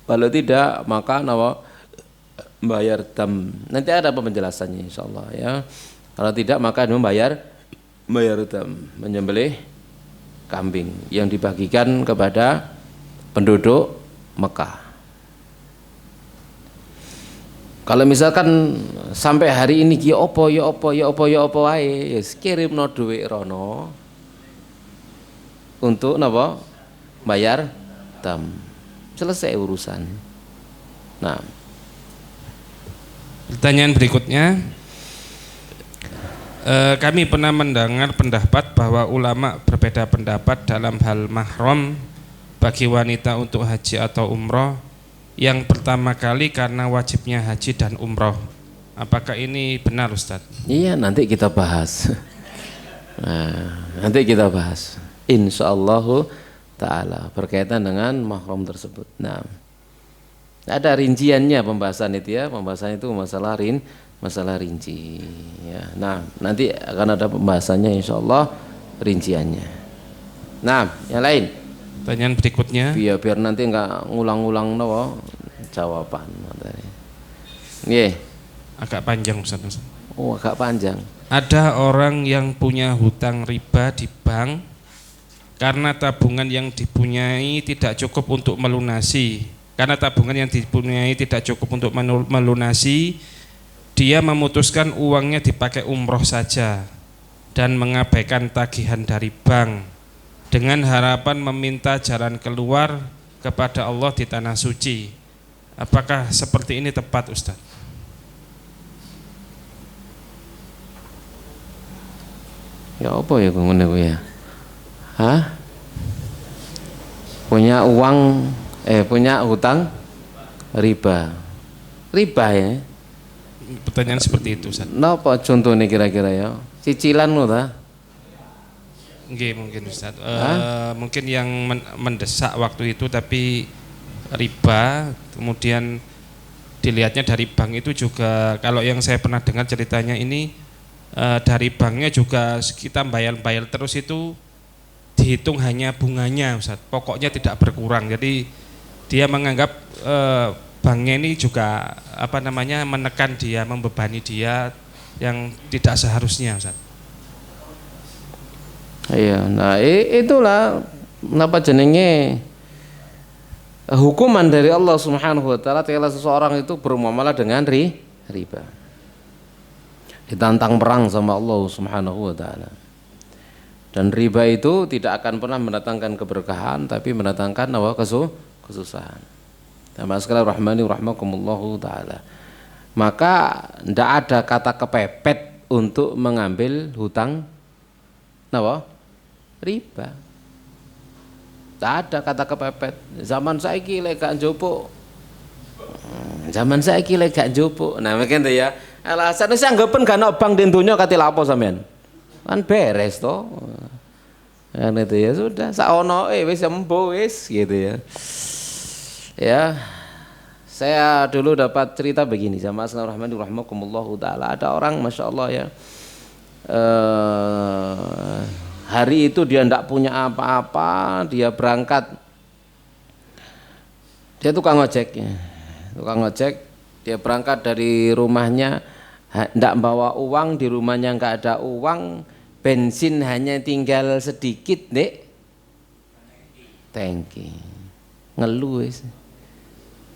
Kalau tidak maka bayar dam. Nanti ada penjelasannya insyaallah ya. Kalau tidak maka bayar dam, menyembelih kambing yang dibagikan kepada penduduk Mekah. Kalau misalkan sampai hari ini ya opo wae, yes, kirimno dhuwit rono untuk napa? Bayar dam. Selesai urusan. Nah, pertanyaan berikutnya, kami pernah mendengar pendapat bahwa ulama berbeda pendapat dalam hal mahram bagi wanita untuk haji atau umroh. Yang pertama kali karena wajibnya haji dan umroh. Apakah ini benar Ustaz? Iya, nanti kita bahas. Nah, nanti kita bahas insyaallah taala berkaitan dengan mahram tersebut. Nah, ada rinciannya pembahasan itu ya, pembahasan itu masalah rinci ya. Nah, nanti akan ada pembahasannya insyaallah rinciannya. Nah, yang lain. Pertanyaan berikutnya. Biar nanti enggak ngulang-ulang jawaban. Nggih. Agak panjang Ustaz. Oh, agak panjang. Ada orang yang punya hutang riba di bank karena tabungan yang dipunyai tidak cukup untuk melunasi. Karena tabungan yang dipunyai tidak cukup untuk melunasi, dia memutuskan uangnya dipakai umroh saja dan mengabaikan tagihan dari bank dengan harapan meminta jalan keluar kepada Allah di tanah suci. Apakah seperti ini tepat, Ustaz? Ya apa ya ngene ku ya? Hah? Punya hutang riba. Riba ya. Pertanyaan seperti itu, Ustaz. Napa contohnya kira-kira ya? Cicilan lo ta? Nggih, mungkin Ustaz. Mungkin yang mendesak waktu itu tapi riba, kemudian dilihatnya dari bank itu juga, kalau yang saya pernah dengar ceritanya ini dari banknya juga kita bayar terus itu dihitung hanya bunganya, Ustaz. Pokoknya tidak berkurang. Jadi dia menganggap banknya ini juga menekan dia, membebani dia yang tidak seharusnya, Ustaz. Iya, nah itulah kenapa jenenge hukuman dari Allah Subhanahu wa taala tatkala seseorang itu bermuamalah dengan riba. Ditantang perang sama Allah Subhanahu wa taala. Dan riba itu tidak akan pernah mendatangkan keberkahan tapi mendatangkan kesusahan. Sama sekali rahmani rahmakumullahu taala. Maka tidak ada kata kepepet untuk mengambil hutang riba. Tak ada kata kepepet. Zaman saiki lek gak njupuk. Zaman saiki lek gak njupuk. Nah, mungkin tuh ya. Alasan wis anggapen gak ono bank di dunya kate lapo sampean. Kan beres to. Kan itu ya sudah, saonoe wis embo wis gitu ya. Ya. Saya dulu dapat cerita begini sama Bismillahirrahmanirrahim rahimakumullahu taala. Ada orang masyaallah ya. Hari itu dia tidak punya apa-apa, dia berangkat, dia tukang ojek, dia berangkat dari rumahnya, tidak bawa uang, di rumahnya nggak ada uang, bensin hanya tinggal sedikit, dek, tangki, ngeluh,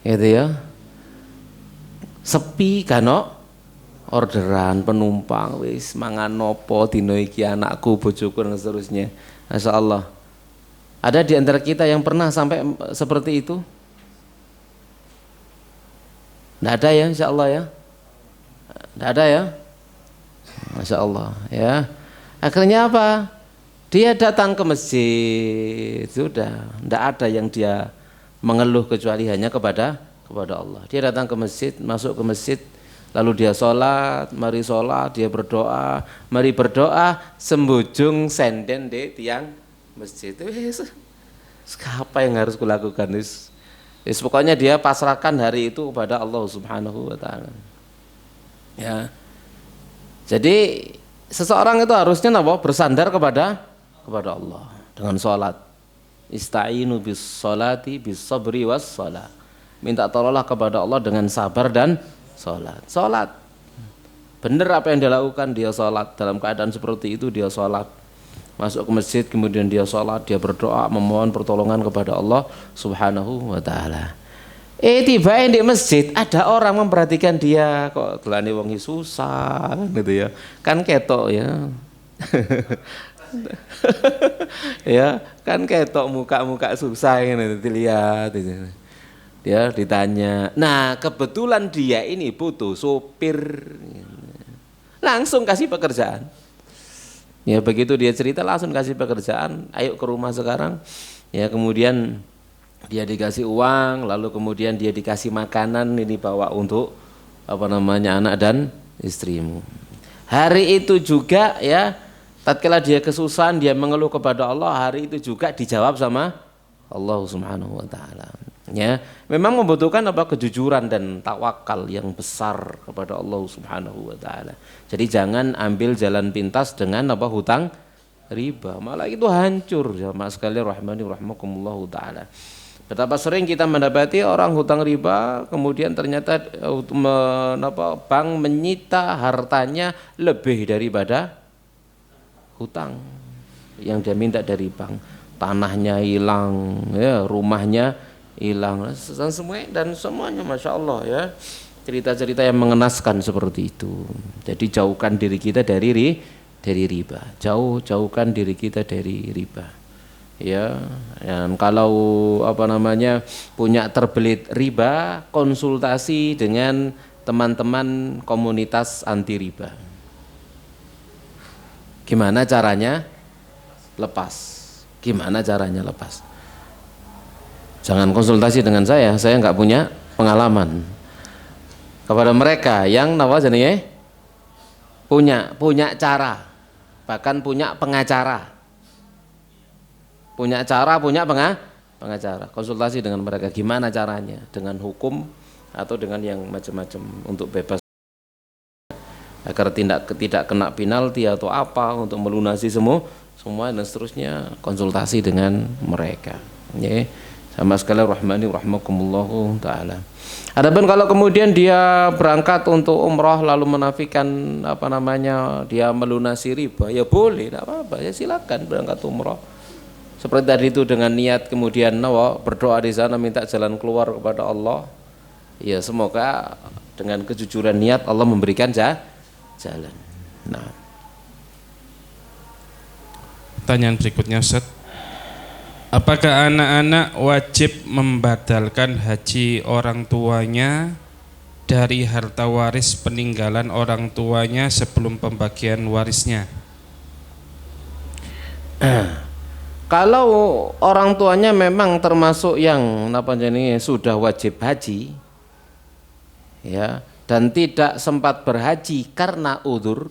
gitu ya, sepi kano. Orderan penumpang wis mangan nopo dino iki anakku bojoku dan seterusnya. Masyaallah. Ada di antara kita yang pernah sampai seperti itu? Tidak ada ya, insyaallah ya. Tidak ada ya. Masyaallah ya. Akhirnya apa? Dia datang ke masjid, sudah tidak ada yang dia mengeluh kecuali hanya kepada Allah. Dia datang ke masjid, masuk ke masjid, lalu dia sholat, dia berdoa, mari berdoa, sembujung senden di tiang masjid. Apa yang harus kulakukan? Pokoknya dia pasrahkan hari itu kepada Allah Subhanahu wa taala. Ya. Jadi seseorang itu harusnya bersandar kepada Allah dengan sholat. Ista'inu bis sholati bis sabri was sholat. Minta tolonglah kepada Allah dengan sabar dan Sholat. Benar apa yang dia lakukan, dia sholat. Dalam keadaan seperti itu dia sholat. Masuk ke masjid, kemudian dia sholat, dia berdoa, memohon pertolongan kepada Allah Subhanahu wa ta'ala. Tiba di masjid, ada orang memperhatikan dia, kok gelane wongi susah gitu ya. Kan ketok ya. Ya, kan ketok muka-muka susah gitu dilihat gitu. Dia ditanya, nah kebetulan dia ini butuh sopir, langsung kasih pekerjaan. Ya begitu dia cerita langsung kasih pekerjaan, ayo ke rumah sekarang. Ya kemudian dia dikasih uang, lalu kemudian dia dikasih makanan, ini bawa untuk anak dan istrimu. Hari itu juga ya Tatkala dia kesusahan, dia mengeluh kepada Allah, hari itu juga dijawab sama Allah Subhanahu wa taala. Ya, memang membutuhkan kejujuran dan tawakal yang besar kepada Allah Subhanahu wa taala. Jadi jangan ambil jalan pintas dengan hutang riba, malah itu hancur jamaah sekalian rahimani rahimakumullah taala. Betapa sering kita mendapati orang hutang riba, kemudian ternyata bank menyita hartanya lebih daripada hutang yang dia minta dari bank. Tanahnya hilang, ya, rumahnya hilang, dan semuanya, masya Allah ya. Cerita-cerita yang mengenaskan seperti itu. Jadi jauhkan diri kita dari riba, jauhkan diri kita dari riba. Ya, dan kalau punya terbelit riba, konsultasi dengan teman-teman komunitas anti riba. Gimana caranya lepas? Gimana caranya lepas? Jangan konsultasi dengan saya nggak punya pengalaman. Kepada mereka yang punya cara, bahkan punya pengacara. Punya pengacara. Konsultasi dengan mereka gimana caranya, dengan hukum atau dengan yang macam-macam untuk bebas agar tidak kena penalti atau apa untuk melunasi semua dan seterusnya, konsultasi dengan mereka. Ya, sama sekali rahmani rahmakumullah taala. Adapun kalau kemudian dia berangkat untuk umrah lalu menafikan dia melunasi riba, ya boleh, tidak apa-apa, ya silakan berangkat umrah. Seperti tadi itu dengan niat kemudian berdoa di sana minta jalan keluar kepada Allah. Ya semoga dengan kejujuran niat Allah memberikan jalan. Nah, pertanyaan berikutnya Ustaz, apakah anak-anak wajib membatalkan haji orang tuanya dari harta waris peninggalan orang tuanya sebelum pembagian warisnya? Kalau orang tuanya memang termasuk yang sudah wajib haji, ya, dan tidak sempat berhaji karena udzur,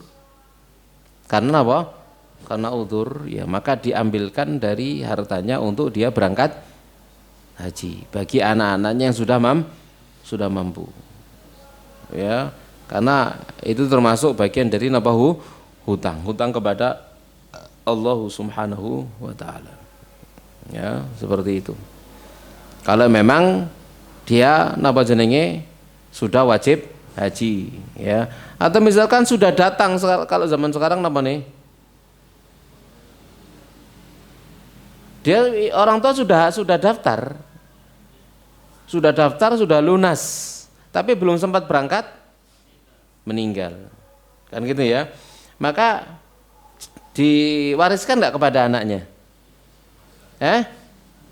karena udzur, ya, maka diambilkan dari hartanya untuk dia berangkat haji bagi anak-anaknya yang sudah mampu, ya, karena itu termasuk bagian dari hutang kepada Allah Subhanahu wa taala. Ya, seperti itu. Kalau memang dia sudah wajib haji, ya, atau misalkan sudah datang, kalau zaman sekarang dia orang tua sudah daftar, sudah lunas, tapi belum sempat berangkat, meninggal, kan gitu ya. Maka diwariskan nggak kepada anaknya?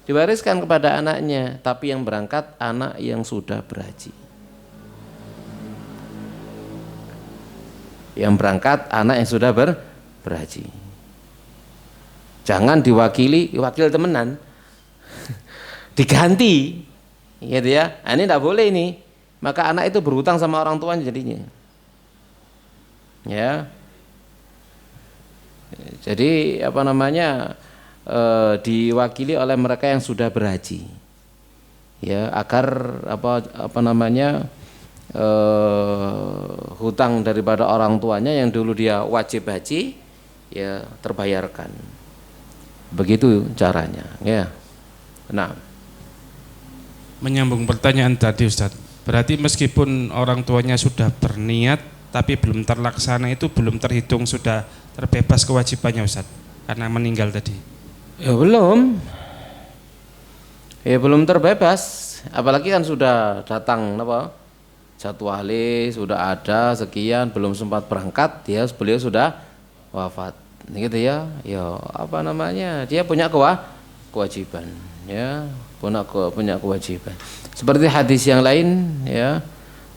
Diwariskan kepada anaknya, tapi yang berangkat anak yang sudah berhaji. Yang berangkat anak yang sudah berhaji. Jangan wakil temenan, diganti, gitu ya. Ini tidak boleh ini. Maka anak itu berhutang sama orang tuanya jadinya. Ya. Jadi diwakili oleh mereka yang sudah berhaji. Ya, agar hutang daripada orang tuanya yang dulu dia wajib haji, ya, terbayarkan. Begitu caranya, ya. Nah, menyambung pertanyaan tadi Ustadz, berarti meskipun orang tuanya sudah berniat tapi belum terlaksana, itu belum terhitung sudah terbebas kewajibannya Ustadz karena meninggal tadi? Ya belum terbebas, apalagi kan sudah datang jadwali, sudah ada sekian, belum sempat berangkat, beliau sudah wafat, gitu ya. Ya dia punya kewajiban, ya, punya kewajiban. Seperti hadis yang lain, ya,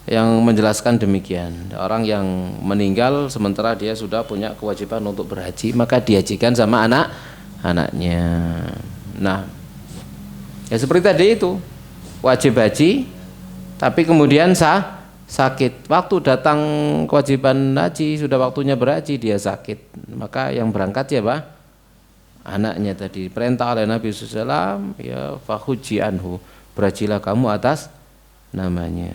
yang menjelaskan demikian. Orang yang meninggal sementara dia sudah punya kewajiban untuk berhaji, maka dihajikan sama anaknya. Nah, ya seperti tadi itu, wajib haji tapi kemudian sakit. Waktu datang kewajiban haji, sudah waktunya berhaji, dia sakit. Maka yang berangkat siapa? Anaknya tadi. Perintah oleh Nabi SAW, ya fahuji anhu, berhajilah kamu atas namanya.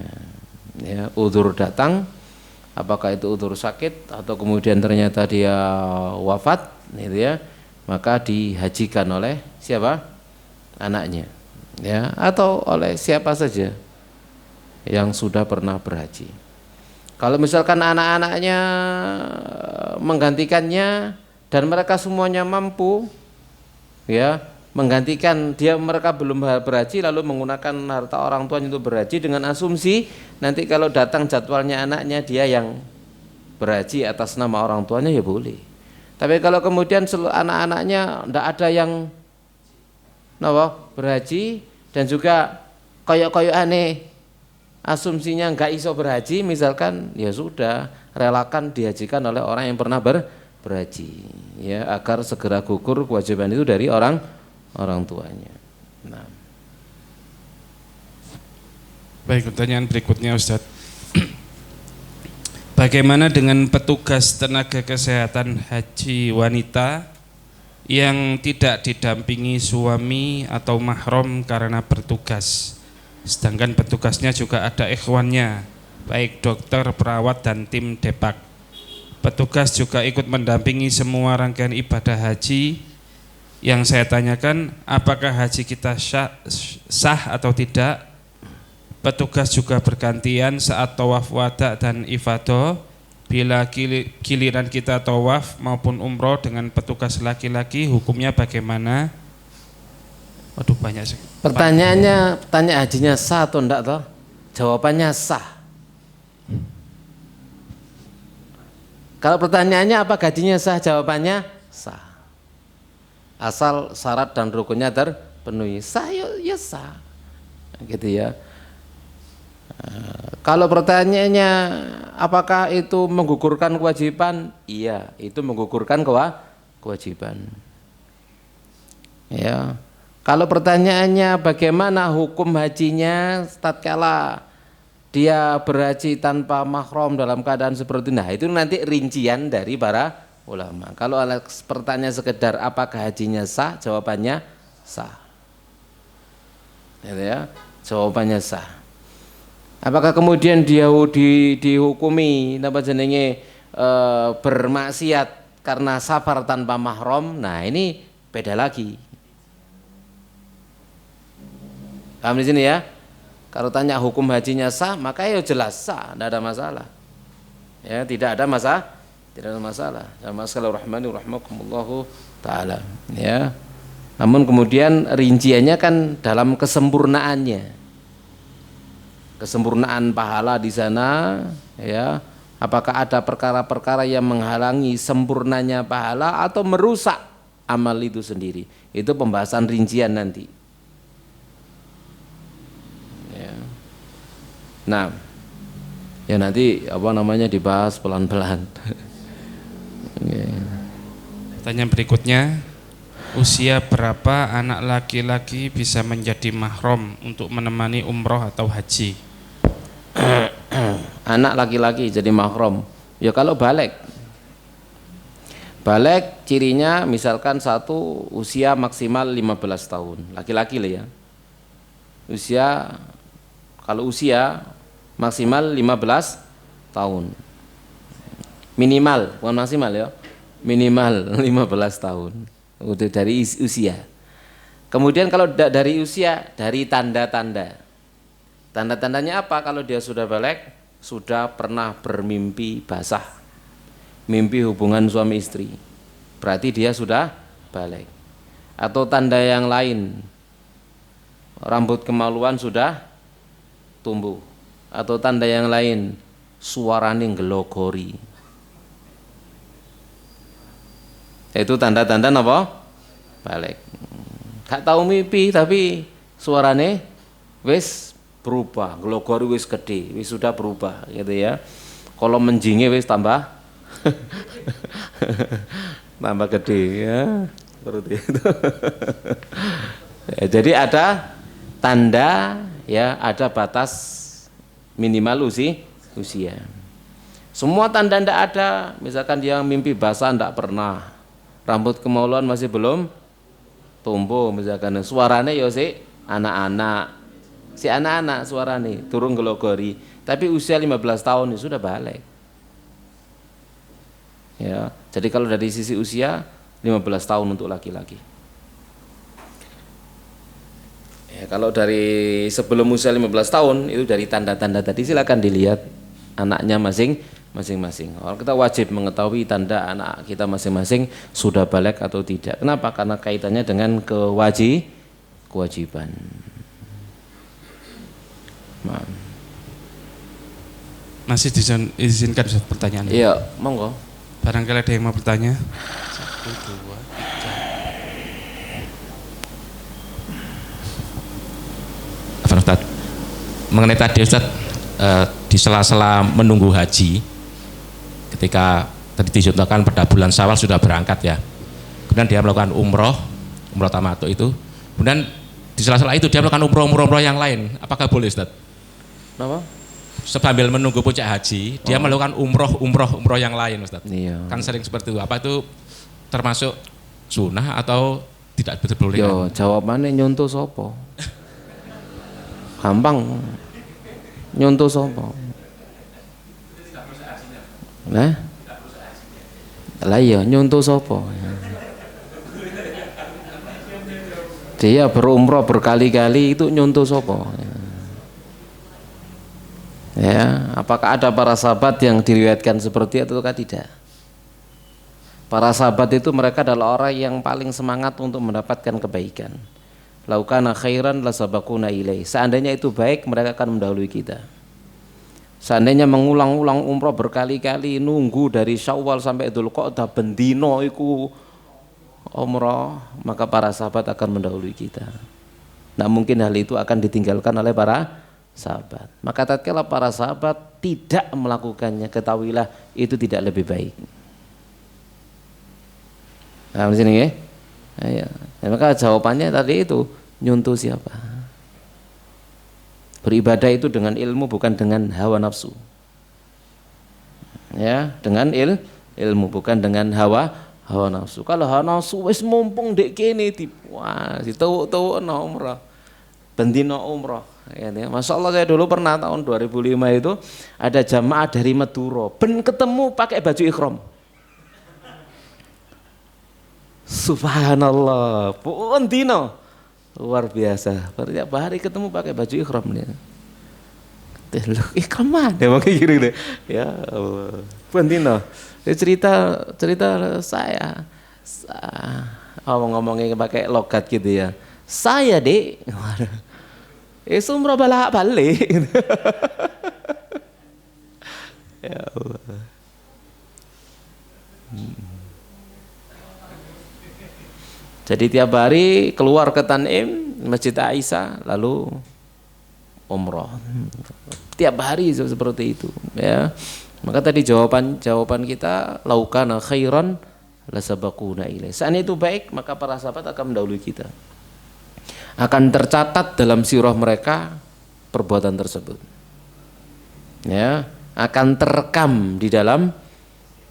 Ya, udzur datang, apakah itu udzur sakit atau kemudian ternyata dia wafat, gitu ya, maka dihajikan oleh siapa? Anaknya, ya, atau oleh siapa saja yang sudah pernah berhaji. Kalau misalkan anak-anaknya menggantikannya dan mereka semuanya mampu, ya, menggantikan dia, mereka belum berhaji lalu menggunakan harta orang tuanya untuk berhaji dengan asumsi nanti kalau datang jadwalnya anaknya dia yang berhaji atas nama orang tuanya, ya boleh. Tapi kalau kemudian anak-anaknya tidak ada yang berhaji dan juga koyok-koyok aneh, asumsinya nggak iso berhaji misalkan, ya sudah, relakan dihajikan oleh orang yang pernah berhaji, ya, agar segera gugur kewajiban itu dari orang tuanya. Nah. Baik, pertanyaan berikutnya Ustadz. Bagaimana dengan petugas tenaga kesehatan haji wanita yang tidak didampingi suami atau mahram karena bertugas, sedangkan petugasnya juga ada ikhwannya, baik dokter, perawat, dan tim depak. Petugas juga ikut mendampingi semua rangkaian ibadah haji. Yang saya tanyakan, apakah haji kita sah atau tidak? Petugas juga bergantian saat tawaf wada dan ifadah. Bila giliran kita tawaf maupun umroh dengan petugas laki-laki, hukumnya bagaimana? Waduh, banyak sih. Pertanyaannya, tanya hajinya sah atau enggak toh? Jawabannya sah. Kalau pertanyaannya apa gajinya sah, jawabannya sah. Asal syarat dan rukunnya terpenuhi, sah ya sah, gitu ya. Kalau pertanyaannya apakah itu menggugurkan kewajiban? Iya, itu menggugurkan kewajiban. Ya. Kalau pertanyaannya bagaimana hukum hajinya tatkala dia berhaji tanpa mahram dalam keadaan seperti itu, nah itu nanti rincian dari para ulama. Kalau pertanyaan sekedar apakah hajinya sah, jawabannya sah. Ya, jawabannya sah. Apakah kemudian dia dihukumi bermaksiat karena safar tanpa mahram? Nah, ini beda lagi. Paham di sini ya? Kalau tanya hukum hajinya sah, maka ya jelas sah, tidak ada masalah. Ya, tidak ada masalah. Sama sekali rahmatullahi taala. Ya. Namun kemudian rinciannya kan dalam kesempurnaannya. Kesempurnaan pahala di sana, ya. Apakah ada perkara-perkara yang menghalangi sempurnanya pahala atau merusak amal itu sendiri? Itu pembahasan rincian nanti. Ya. Nah, ya nanti dibahas pelan-pelan. Pertanyaan berikutnya, usia berapa anak laki-laki bisa menjadi mahram untuk menemani umroh atau haji? Anak laki-laki jadi mahram, ya kalau balik cirinya misalkan satu, usia maksimal 15 tahun, laki-laki lah ya. Kalau usia maksimal 15 tahun, minimal, bukan maksimal ya, minimal 15 tahun udah dari usia. Kemudian kalau dari usia, dari tanda-tandanya apa? Kalau dia sudah balik, sudah pernah bermimpi basah, mimpi hubungan suami istri, berarti dia sudah balik. Atau tanda yang lain, rambut kemaluan sudah tumbuh. Atau tanda yang lain, suarane ngelogori. Itu tanda-tanda apa? Balik. Gak tahu mimpi tapi suarane wis berubah, ngelogori wis gede, wis sudah berubah, gitu ya. Kalau menjinge wis tambah tambah gede, ya, seperti itu. Ya, jadi ada tanda, ya, ada batas minimal usia. Semua tanda tidak ada, misalkan dia mimpi basah tidak pernah, rambut kemaluan masih belum tumbuh, misalkan suaranya ya si anak-anak suaranya turun gelogori, tapi usia 15 tahun sudah balik. Ya, jadi kalau dari sisi usia 15 tahun untuk laki-laki. Ya, kalau dari sebelum usia 15 tahun itu dari tanda-tanda tadi silakan dilihat anaknya masing-masing. Kalau kita wajib mengetahui tanda anak kita masing-masing sudah balik atau tidak. Kenapa? Karena kaitannya dengan kewajiban. Masih diizinkan Ustaz pertanyaan? Iya, monggo. Barangkali ada yang mau bertanya. 1, 2, 3. Ustaz, mengenai tadi Ustaz, di sela-sela menunggu haji, ketika tadi dicontohkan pada bulan Syawal sudah berangkat ya, kemudian dia melakukan umroh tamattu itu, kemudian di sela-sela itu dia melakukan umroh yang lain, apakah boleh Ustaz? Kenapa? Sambil menunggu puncak haji, dia melakukan umroh yang lain Ustaz. Iya. Kan sering seperti itu. Apa itu termasuk sunnah atau tidak betul-betul? Yo, jawabannya nyontoh sopo. Gampang. Nyontoh sopo. Nah? Lah iya, nyontoh sopo. Dia berumroh berkali-kali itu nyontoh sopo. Ya, apakah ada para sahabat yang diriwayatkan seperti itu atau tidak? Para sahabat itu mereka adalah orang yang paling semangat untuk mendapatkan kebaikan. Laukana khairan lasabaquna ilaih. Seandainya itu baik, mereka akan mendahului kita. Seandainya mengulang-ulang umrah berkali-kali, nunggu dari Syawal sampai Dzulqa'dah bendino iku umrah, maka para sahabat akan mendahului kita. Nah, mungkin hal itu akan ditinggalkan oleh para sahabat. Maka tatkala para sahabat tidak melakukannya, ketahuilah itu tidak lebih baik. Nah, di sini ya. Ya, maka jawabannya tadi itu nyuntuh siapa? Beribadah itu dengan ilmu, bukan dengan hawa nafsu. Ya, dengan ilmu, bukan dengan hawa nafsu. Kalau hawa nafsu wis mumpung dek kene wah, ditawu-tawu umrah. Bendino umrah. Ya, Masya Allah, saya dulu pernah tahun 2005 itu ada jamaah dari Madura, ben ketemu pakai baju ikhram. Subhanallah, pun dino luar biasa. Tiap hari ketemu pakai baju ikhram nih. Ikhram mana? Makanya gini deh. Ya Allah. Pun dino. Cerita saya. Ngomongnya pakai logat gitu ya. Saya dek. Umrah balik. Ya Allah. Jadi tiap hari keluar ke Tanim, Masjid Aisyah, lalu umrah. Tiap hari seperti itu. Ya. Maka tadi jawaban kita, laukana khairan lasabaquna ilaih. Seandainya itu baik, maka para sahabat akan mendahului kita. Akan tercatat dalam sirah mereka perbuatan tersebut. Ya, akan terekam di dalam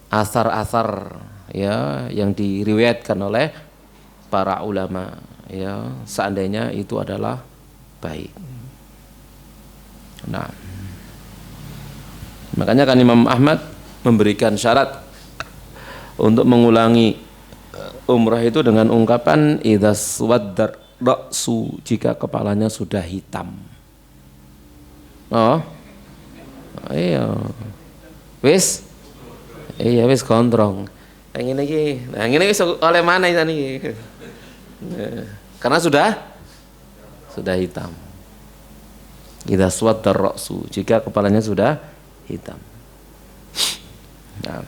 asar-asar ya yang diriwayatkan oleh para ulama ya, seandainya itu adalah baik. Nah, makanya kan Imam Ahmad memberikan syarat untuk mengulangi umrah itu dengan ungkapan idzas waddar ra'su, jika kepalanya sudah hitam. Oh iya wis gondrong. Yang ini oleh mana ini? Karena sudah hitam. Idzas waddar ra'su, jika kepalanya sudah hitam. Nah.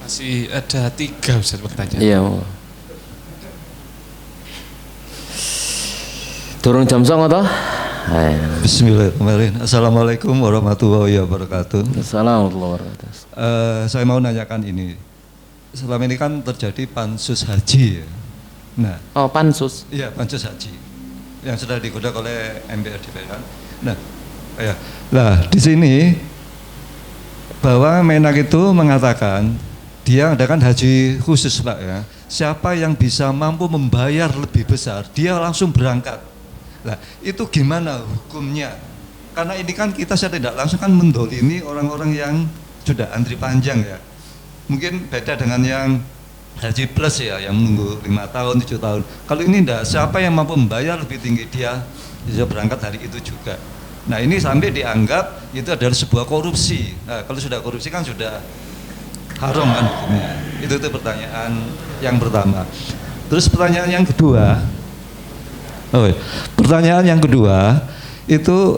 Masih ada 3 Ustaz pertanyaan. Iya. Turun jam 09.00 toh? Bismillahirrahmanirrahim. Assalamualaikum warahmatullahi wabarakatuh. Assalamualaikum warahmatullahi wabarakatuh. Saya mau nanyakan ini. Selama ini kan terjadi pansus haji ya. Nah. Oh, pansus? Iya, pansus haji yang sudah digodok oleh MPR DPR. Nah, Ya. Nah, di sini bahwa Menak itu mengatakan dia adakan haji khusus, Pak ya. Siapa yang bisa mampu membayar lebih besar, dia langsung berangkat. Nah, itu gimana hukumnya? Karena ini kan kita secara tidak langsung kan mendolimi orang-orang yang sudah antri panjang ya. Mungkin beda dengan yang haji plus ya, yang menunggu 5 tahun, 7 tahun. Kalau ini enggak, siapa yang mampu membayar lebih tinggi, dia bisa berangkat hari itu juga. Nah, ini sampai dianggap itu adalah sebuah korupsi. Nah, kalau sudah korupsi kan sudah haram kan hukumnya. Itu pertanyaan yang pertama. Terus pertanyaan yang kedua, pertanyaan yang kedua itu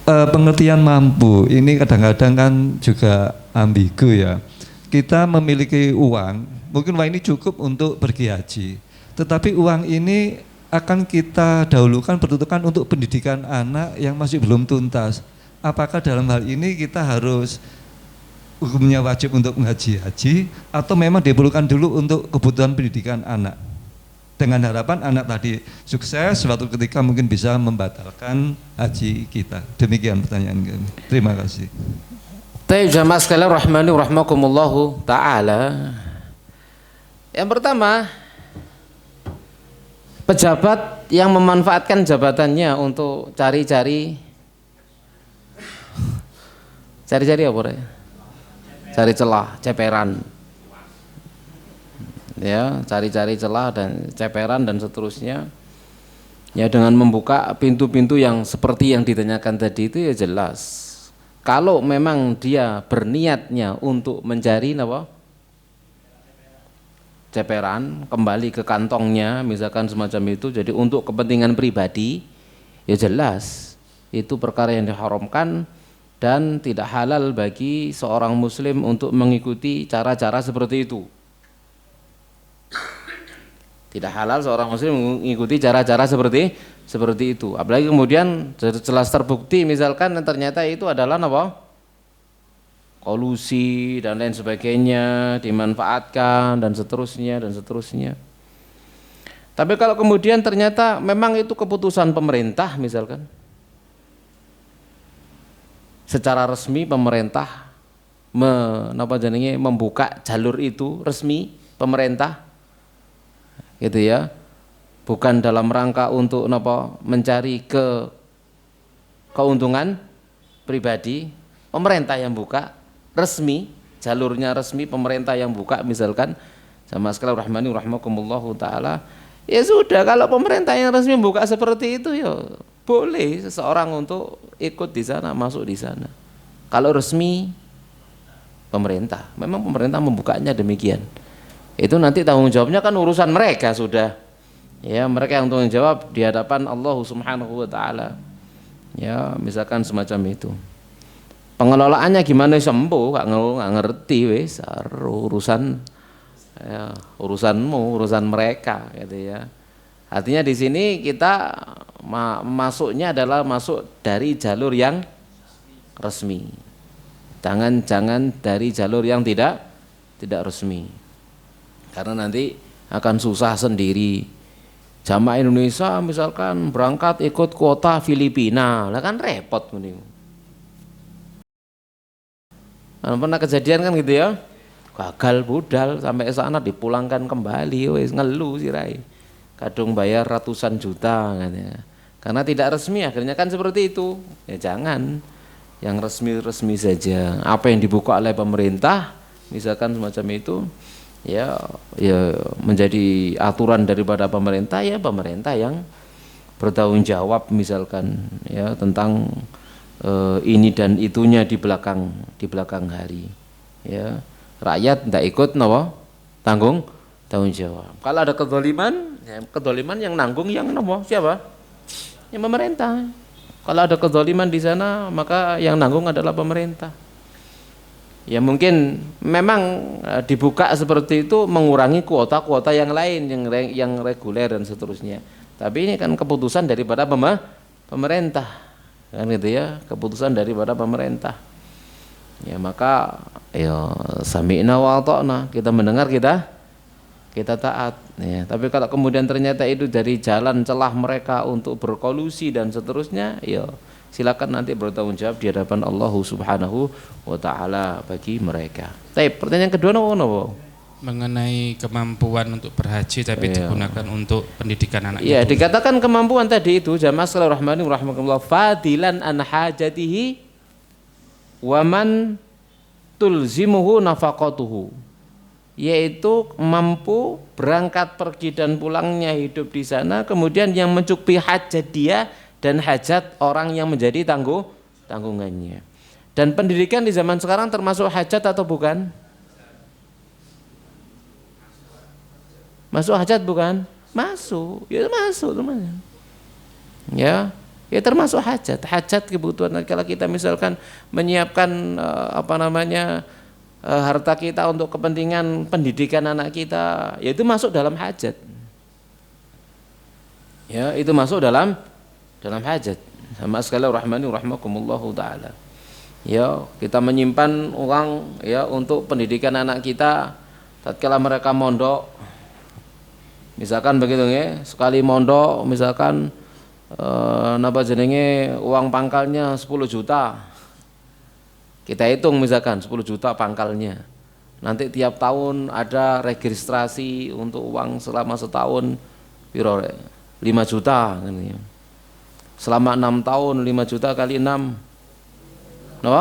pengertian mampu. Ini kadang-kadang kan juga ambigu ya. Kita memiliki uang, mungkin uang ini cukup untuk pergi haji, tetapi uang ini akan kita dahulukan, peruntukkan untuk pendidikan anak yang masih belum tuntas. Apakah dalam hal ini kita harus hukumnya wajib untuk menghaji atau memang diperlukan dulu untuk kebutuhan pendidikan anak? Dengan harapan anak tadi sukses, suatu ketika mungkin bisa membatalkan haji kita. Demikian pertanyaan kami. Terima kasih. Baik jamaah sekalian rahmani rahmakumullahu taala. Yang pertama, pejabat yang memanfaatkan jabatannya untuk cari-cari apa ya? Cari celah, ceperan. Ya, cari-cari celah dan ceperan dan seterusnya. Ya, dengan membuka pintu-pintu yang seperti yang ditanyakan tadi itu ya jelas. Kalau memang dia berniatnya untuk mencari apa? Ceperan, kembali ke kantongnya, misalkan semacam itu, jadi untuk kepentingan pribadi, ya jelas itu perkara yang diharamkan dan tidak halal bagi seorang muslim untuk mengikuti cara-cara seperti itu. Tidak halal seorang muslim mengikuti cara-cara seperti itu. Apalagi kemudian jelas terbukti misalkan ternyata itu adalah apa? Kolusi dan lain sebagainya, dimanfaatkan dan seterusnya. Tapi kalau kemudian ternyata memang itu keputusan pemerintah misalkan, secara resmi pemerintah membuka jalur itu resmi pemerintah, gitu ya, bukan dalam rangka untuk mencari keuntungan pribadi, pemerintah yang buka resmi, jalurnya resmi pemerintah yang buka misalkan. Sama sekali rahmani rahmakumullahu taala, ya sudah, kalau pemerintah yang resmi buka seperti itu ya boleh seseorang untuk ikut di sana, masuk di sana. Kalau resmi pemerintah, memang pemerintah membukanya demikian, itu nanti tanggung jawabnya kan urusan mereka sudah. Ya, mereka yang tanggung jawab di hadapan Allah Subhanahu wa taala. Ya, misalkan semacam itu. Pengelolaannya gimana sembuh, nggak ngerti wis, urusan ya, urusanmu, urusan mereka gitu ya. Artinya di sini kita masuknya adalah masuk dari jalur yang resmi. Jangan dari jalur yang tidak resmi. Karena nanti akan susah sendiri. Jamaah Indonesia misalkan berangkat ikut kuota Filipina, lah kan repot mending. Pernah kejadian kan gitu ya, gagal budal sampai sana dipulangkan kembali, wis ngeluh sirai, kadung bayar ratusan juta katanya. Karena tidak resmi akhirnya kan seperti itu. Ya jangan, yang resmi saja. Apa yang dibuka oleh pemerintah misalkan semacam itu, ya menjadi aturan daripada pemerintah, ya pemerintah yang bertanggung jawab misalkan ya tentang ini dan itunya di belakang hari. Ya, rakyat tidak ikut tanggung jawab. Kalau ada kezaliman, ya, kezaliman yang nanggung yang siapa? Yang pemerintah. Kalau ada kezaliman di sana, maka yang nanggung adalah pemerintah. Ya mungkin memang dibuka seperti itu mengurangi kuota-kuota yang lain yang reguler dan seterusnya. Tapi ini kan keputusan daripada pemerintah. Kan gitu ya, keputusan daripada pemerintah. Ya maka ya sami'na wa ata'na, kita mendengar kita taat ya. Tapi kalau kemudian ternyata itu dari jalan celah mereka untuk berkolusi dan seterusnya, ya silakan nanti bertanggung jawab di hadapan Allah Subhanahu wa taala bagi mereka. Baik, pertanyaan kedua nopo? Mengenai kemampuan untuk berhaji tapi digunakan untuk pendidikan anak. Iya, dikatakan kemampuan tadi itu jamaah sekalian rahmani rahimakumullah fadilan an hajatihi wa man tulzimuhu nafaqatuhu, yaitu mampu berangkat pergi dan pulangnya hidup di sana, kemudian yang mencukupi hajat dia dan hajat orang yang menjadi tanggungannya. Dan pendidikan di zaman sekarang termasuk hajat atau bukan? Masuk hajat bukan? Masuk, ya masuk teman. Ya termasuk hajat. Hajat kebutuhan. Kalau kita misalkan menyiapkan harta kita untuk kepentingan pendidikan anak kita, ya itu masuk dalam hajat. Ya, itu masuk dalam hajat. Sama sekali rahmani rahmakumullahu taala. Ya, kita menyimpan uang ya untuk pendidikan anak kita tatkala mereka mondok. Misalkan begitu ya, sekali mondok misalkan uang pangkalnya 10 juta. Kita hitung misalkan 10 juta pangkalnya. Nanti tiap tahun ada registrasi untuk uang selama setahun 5 juta kan ya. Selama 6 tahun 5 juta kali 6 no?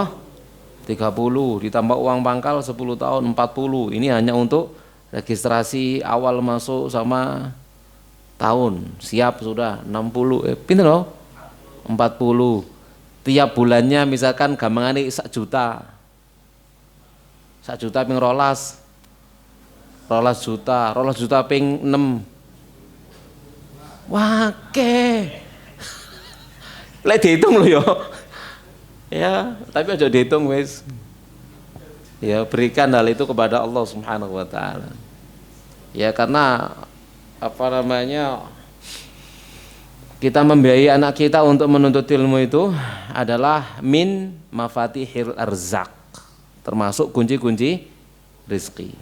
30 ditambah uang pangkal 10 tahun 40. Ini hanya untuk registrasi awal masuk sama tahun. Siap sudah 60 pinter loh? 40. Tiap bulannya misalkan gampangane 1 juta. 1 juta ping rolas juta ping 6. Wake. Lek dihitung lho yo. Ya, tapi aja dihitung wis. Ya, berikan hal itu kepada Allah Subhanahu wa taala. Ya, karena kita membiayai anak kita untuk menuntut ilmu itu adalah min mafatihil arzak, termasuk kunci-kunci rezeki.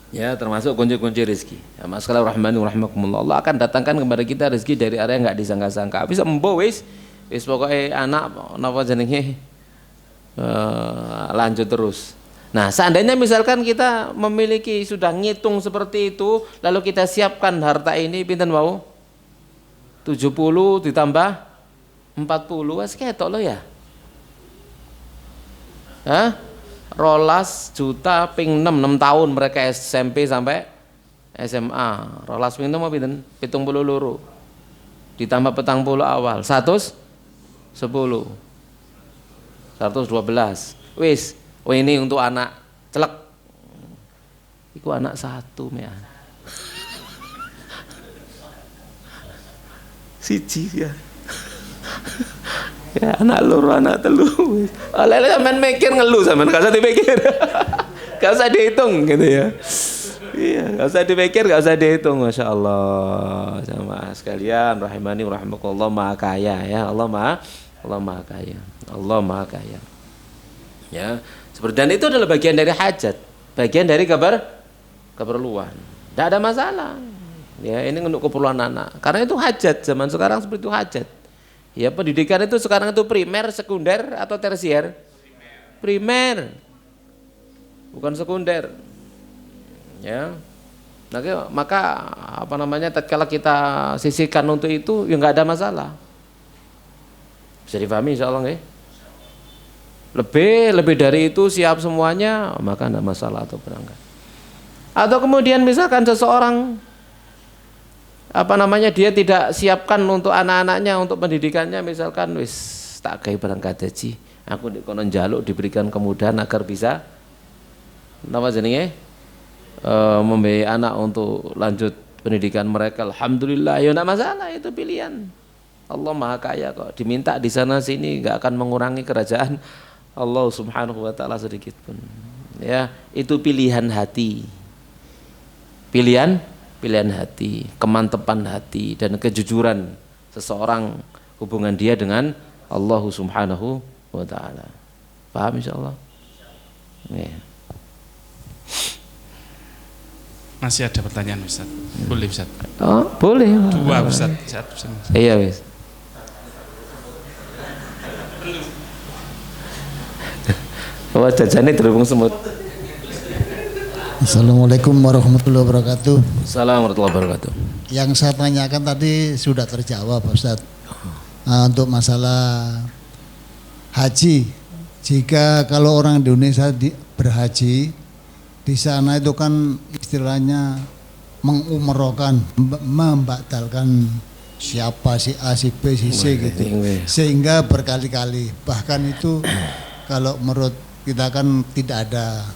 Ya, termasuk kunci-kunci rezeki. Ya, masalah rahmani rahimakumullah. Allah akan datangkan kepada kita rezeki dari area yang enggak disangka-sangka. Bisa membawa wis pokoknya anak napa jenenge lanjut terus. Nah, seandainya misalkan kita memiliki sudah ngitung seperti itu, lalu kita siapkan harta ini pinten wau? 70 ditambah 40, wes ketok lo ya. Hah? 12 juta ping 6 tahun mereka SMP sampai SMA. 12 ping 6 apa pinten? 72. Ditambah 40 awal. 110. 112. Wis, ini untuk anak celek. Iku anak satu ya. Siji ya. Ya anak loro anak telu. Lele sampean mikir ngeluh sampean gak usah dipikir. Gak usah dihitung gitu ya. Iya, gak usah dipikir, gak usah dihitung. Masya Allah, jamaah sekalian rahimani rahimakumullah, maha kaya ya. Allah maha kaya. Allah maha kaya. Ya, seperti dan itu adalah bagian dari hajat, bagian dari keperluan. Tidak ada masalah. Ya, ini untuk keperluan anak. Karena itu hajat, zaman sekarang seperti itu hajat. Ya, pendidikan itu sekarang itu primer, sekunder atau tersier? Primer. Bukan sekunder. Ya. Maka tatkala kita sisihkan untuk itu ya enggak ada masalah. Bisa dipahami insyaallah nggih? Lebih dari itu siap semuanya, maka enggak masalah atau berangkat. Atau kemudian misalkan seseorang dia tidak siapkan untuk anak-anaknya untuk pendidikannya, misalkan wis tak gawe berangkat haji, aku dikono njaluk diberikan kemudahan agar bisa membiayai anak untuk lanjut pendidikan mereka. Alhamdulillah, ya enggak masalah, itu pilihan. Allah maha kaya kok, diminta di sana sini enggak akan mengurangi kerajaan Allah Subhanahu wa taala sedikit pun. Ya, itu pilihan hati. Pilihan hati, kemantapan hati dan kejujuran seseorang hubungan dia dengan Allah Subhanahu wa taala. Paham insyaallah? Ya. Masih ada pertanyaan Ustaz? Boleh Ustaz? Oh, boleh. Dua Ustaz. Iya, Ustaz. Wah, jajannya terhubung semut. Assalamualaikum warahmatullahi wabarakatuh. Assalamualaikum warahmatullahi wabarakatuh. Yang saya tanyakan tadi sudah terjawab, Pak Ustadz. Untuk masalah haji, jika kalau orang di Indonesia berhaji, di sana itu kan istilahnya mengumrohkan, membatalkan siapa si A, si B, si C gitu, sehingga berkali-kali. Bahkan itu kalau menurut kita kan tidak ada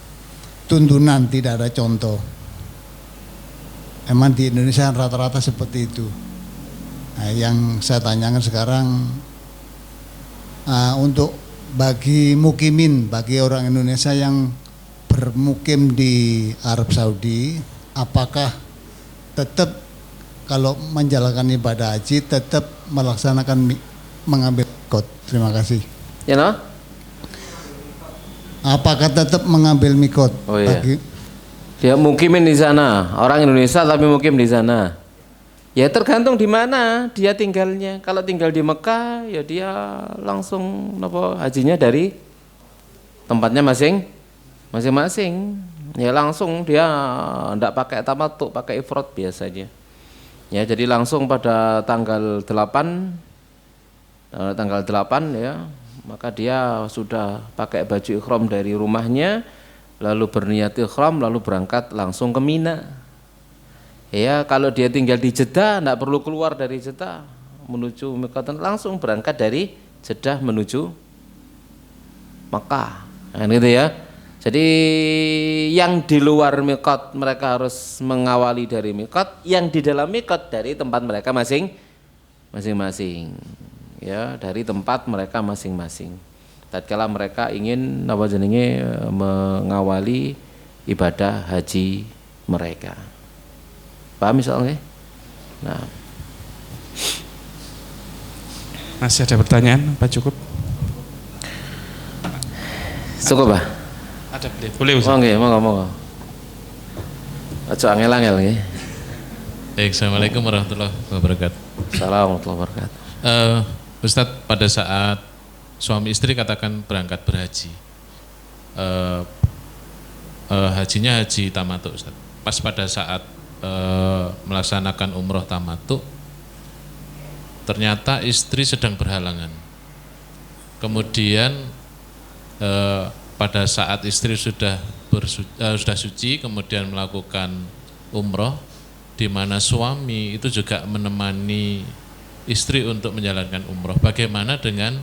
tuntunan, tidak ada contoh. Emang di Indonesia rata-rata seperti itu. Nah, yang saya tanyakan sekarang untuk bagi mukimin, bagi orang Indonesia yang bermukim di Arab Saudi, apakah tetap kalau menjalankan ibadah haji tetap melaksanakan mengambil mikot? Terima kasih. Ya no? Apakah tetap mengambil mikot? Oh iya. Dia mukimin di sana, orang Indonesia tapi mukim di sana. Ya tergantung di mana dia tinggalnya. Kalau tinggal di Mekah, ya dia langsung hajinya dari tempatnya masing-masing. Ya langsung dia tidak pakai tamattu, pakai ifrad biasanya. Ya jadi langsung pada tanggal 8 ya, maka dia sudah pakai baju ikhram dari rumahnya, lalu berniat ikhram, lalu berangkat langsung ke Mina. Ya kalau dia tinggal di Jeddah, tidak perlu keluar dari Jeddah menuju Mekah, langsung berangkat dari Jeddah menuju Mekah. Nah, gitu ya. Jadi yang di luar mikot mereka harus mengawali dari mikot, yang di dalam mikot dari tempat mereka masing-masing. Ya, dari tempat mereka masing-masing. Tatkala mereka ingin mengawali ibadah haji mereka. Paham misalnya? Nah. Masih ada pertanyaan? Apa cukup? Cukup, Pak? Ada, boleh Ustaz. Monggo. Aja angel-angel nggih. Baik, Assalamualaikum warahmatullahi wabarakatuh. Assalamualaikum warahmatullahi wabarakatuh. Ustadz, pada saat suami istri katakan berangkat berhaji, hajinya haji tamattu, Ustadz. Pas pada saat melaksanakan umroh tamattu, ternyata istri sedang berhalangan. Kemudian pada saat istri sudah suci, kemudian melakukan umroh, di mana suami itu juga menemani istri untuk menjalankan umroh. Bagaimana dengan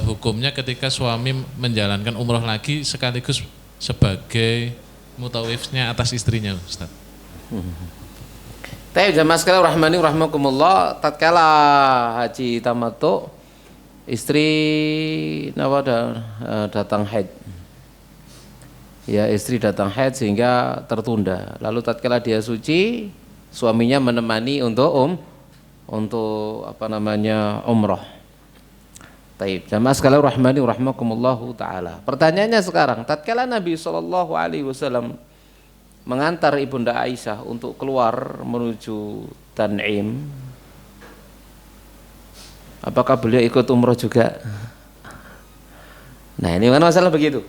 hukumnya ketika suami menjalankan umroh lagi sekaligus sebagai mutawifnya atas istrinya, Ustaz? Tapi jamaah sekalian rahmani rahmakumullah, tatkala haji tamattu istri datang haid. Ya, istri datang haid sehingga tertunda. Lalu tatkala dia suci, suaminya menemani untuk umroh. Taib. Jamaah sekalian rahmani rahmakumullahu taala. Pertanyaannya sekarang, tatkala Nabi SAW mengantar Ibunda Aisyah untuk keluar menuju Tan'im, apakah beliau ikut umroh juga? Nah, ini kan masalah begitu.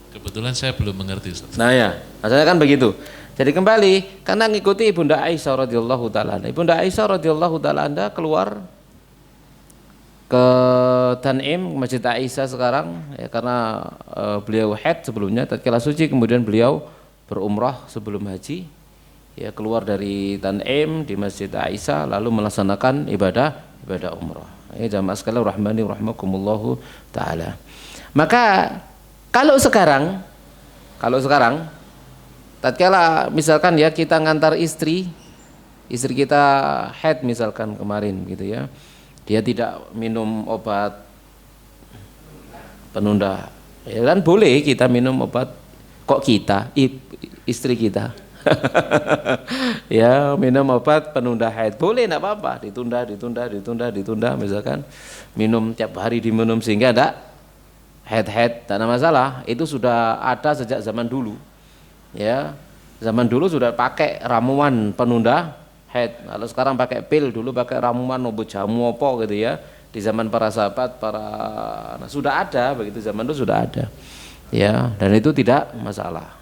Kebetulan saya belum mengerti, Ustaz. Nah ya, masalahnya kan begitu. Jadi kembali, karena ngikuti Ibunda Aisyah radhiyallahu taala. Ibunda Aisyah radhiyallahu taala keluar ke Tan'im, Masjid Aisyah sekarang, ya, karena beliau haid sebelumnya, tatkala suci, kemudian beliau berumrah sebelum haji, ya, keluar dari Tan'im di Masjid Aisyah lalu melaksanakan ibadah umrah. Ya, jamaah sekalian rahmani rahimakumullahu taala. Maka kalau sekarang tatkala misalkan ya kita ngantar istri kita haid misalkan kemarin gitu ya, dia tidak minum obat penunda, ya kan boleh kita minum obat, kok kita istri kita ya minum obat penunda haid boleh, enggak apa-apa, ditunda misalkan minum tiap hari diminum sehingga enggak haid, tak ada masalah. Itu sudah ada sejak zaman dulu. Ya, zaman dulu sudah pakai ramuan penunda haid. Kalau sekarang pakai pil, dulu pakai ramuan obat jamu apa gitu ya. di zaman para sahabat, sudah ada begitu, zaman itu sudah ada. Ya, dan itu tidak masalah.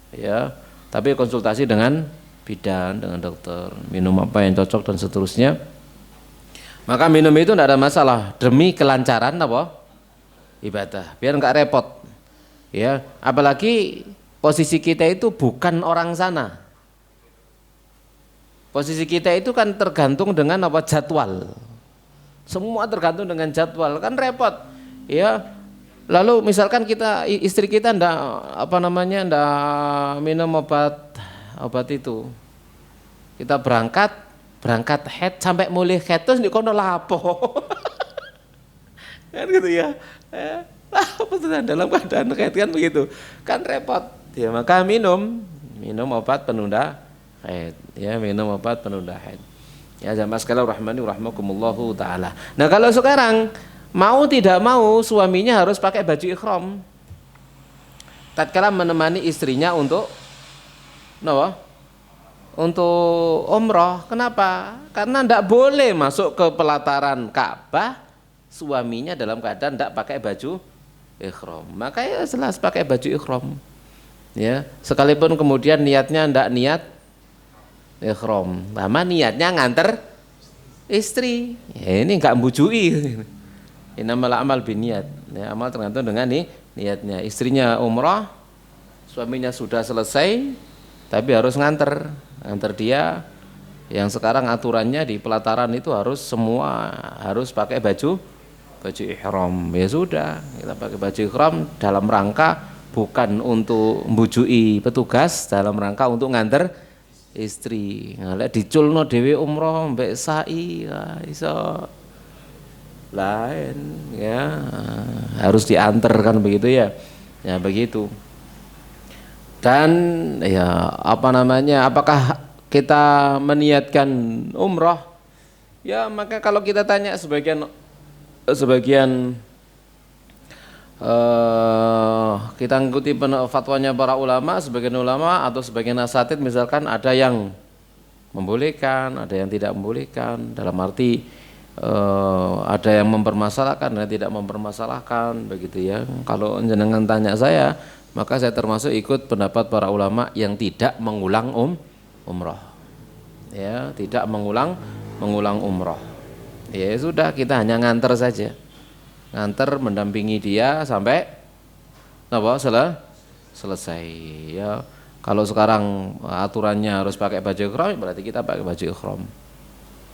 Ya, tapi konsultasi dengan bidan, dengan dokter, minum apa yang cocok dan seterusnya. Maka minum itu tidak ada masalah demi kelancaran apa? Ibadah, biar enggak repot. Ya, apalagi posisi kita itu bukan orang sana. Posisi kita itu kan tergantung dengan apa? Jadwal. Semua tergantung dengan jadwal, kan repot. Ya. Lalu misalkan istri kita ndak minum obat itu. Kita berangkat haid sampai mulai haid terus di kono lapo. Kan gitu ya. Apa tuh dalam keadaan haid kan begitu. Kan repot. Ya, maka minum obat penunda haid. Ya, minum obat penunda haid. Ya, jamaah sekalian rahmani rahmakumullahu taala. Nah, kalau sekarang mau tidak mau suaminya harus pakai baju ihram. Tatkala menemani istrinya untuk untuk umroh. Kenapa? Karena tidak boleh masuk ke pelataran Ka'bah suaminya dalam keadaan tidak pakai baju ihram. Maka ya jelas pakai baju ihram. Ya, sekalipun kemudian niatnya tidak niat ihram, lama niatnya nganter istri. Ya, ini enggak mbujui. Innamal a'mal binniyat. Ya, amal tergantung dengan niatnya. Istrinya umrah, suaminya sudah selesai, tapi harus nganter dia. Yang sekarang aturannya di pelataran itu semua harus pakai baju ihram. Ya sudah, kita pakai baju ihram dalam rangka bukan untuk mbujui petugas, dalam rangka untuk nganter istri. Lek diculno dhewe umroh mbek sa'i iso lain ya, harus diantar kan begitu ya. Ya begitu. Dan ya apakah kita meniatkan umroh? Ya, maka kalau kita tanya sebagian kita ngikuti fatwanya para ulama, sebagian ulama atau sebagian asatid misalkan ada yang membolehkan, ada yang tidak membolehkan, dalam arti ada yang mempermasalahkan dan tidak mempermasalahkan begitu ya. Kalau jenengan tanya saya, maka saya termasuk ikut pendapat para ulama yang tidak mengulang umroh. Ya, tidak mengulang umroh. Ya sudah, kita hanya nganter saja. Nganter mendampingi dia sampai selesai ya. Kalau sekarang aturannya harus pakai baju ihram, berarti kita pakai baju ihram.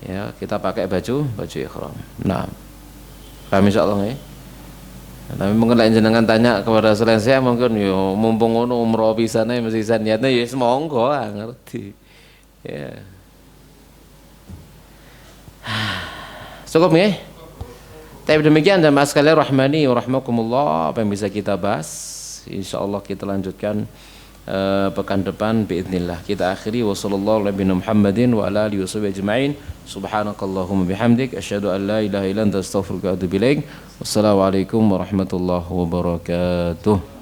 Ya, kita pakai baju ihram. Nah, paham insyaallah ya. Tapi mungkin lain jenengan tanya kepada selain saya, mungkin yo mumpung ngono umroh pisane mesti niatnya ya semonggo ngerti. Ya. Cukup ya? Tapi demikian jamaah sekalian rahmani wa rahmakumullah, apa yang bisa kita bahas insyaallah kita lanjutkan pekan depan biidznillah. Kita akhiri wa sallallahu ala nabiyina Muhammadin wa ala alihi washabihi ajmain. Subhanakallahumma bihamdik asyhadu an la ilaha illa anta astaghfiruka wa atubu ilaik. Wassalamualaikum warahmatullahi wabarakatuh.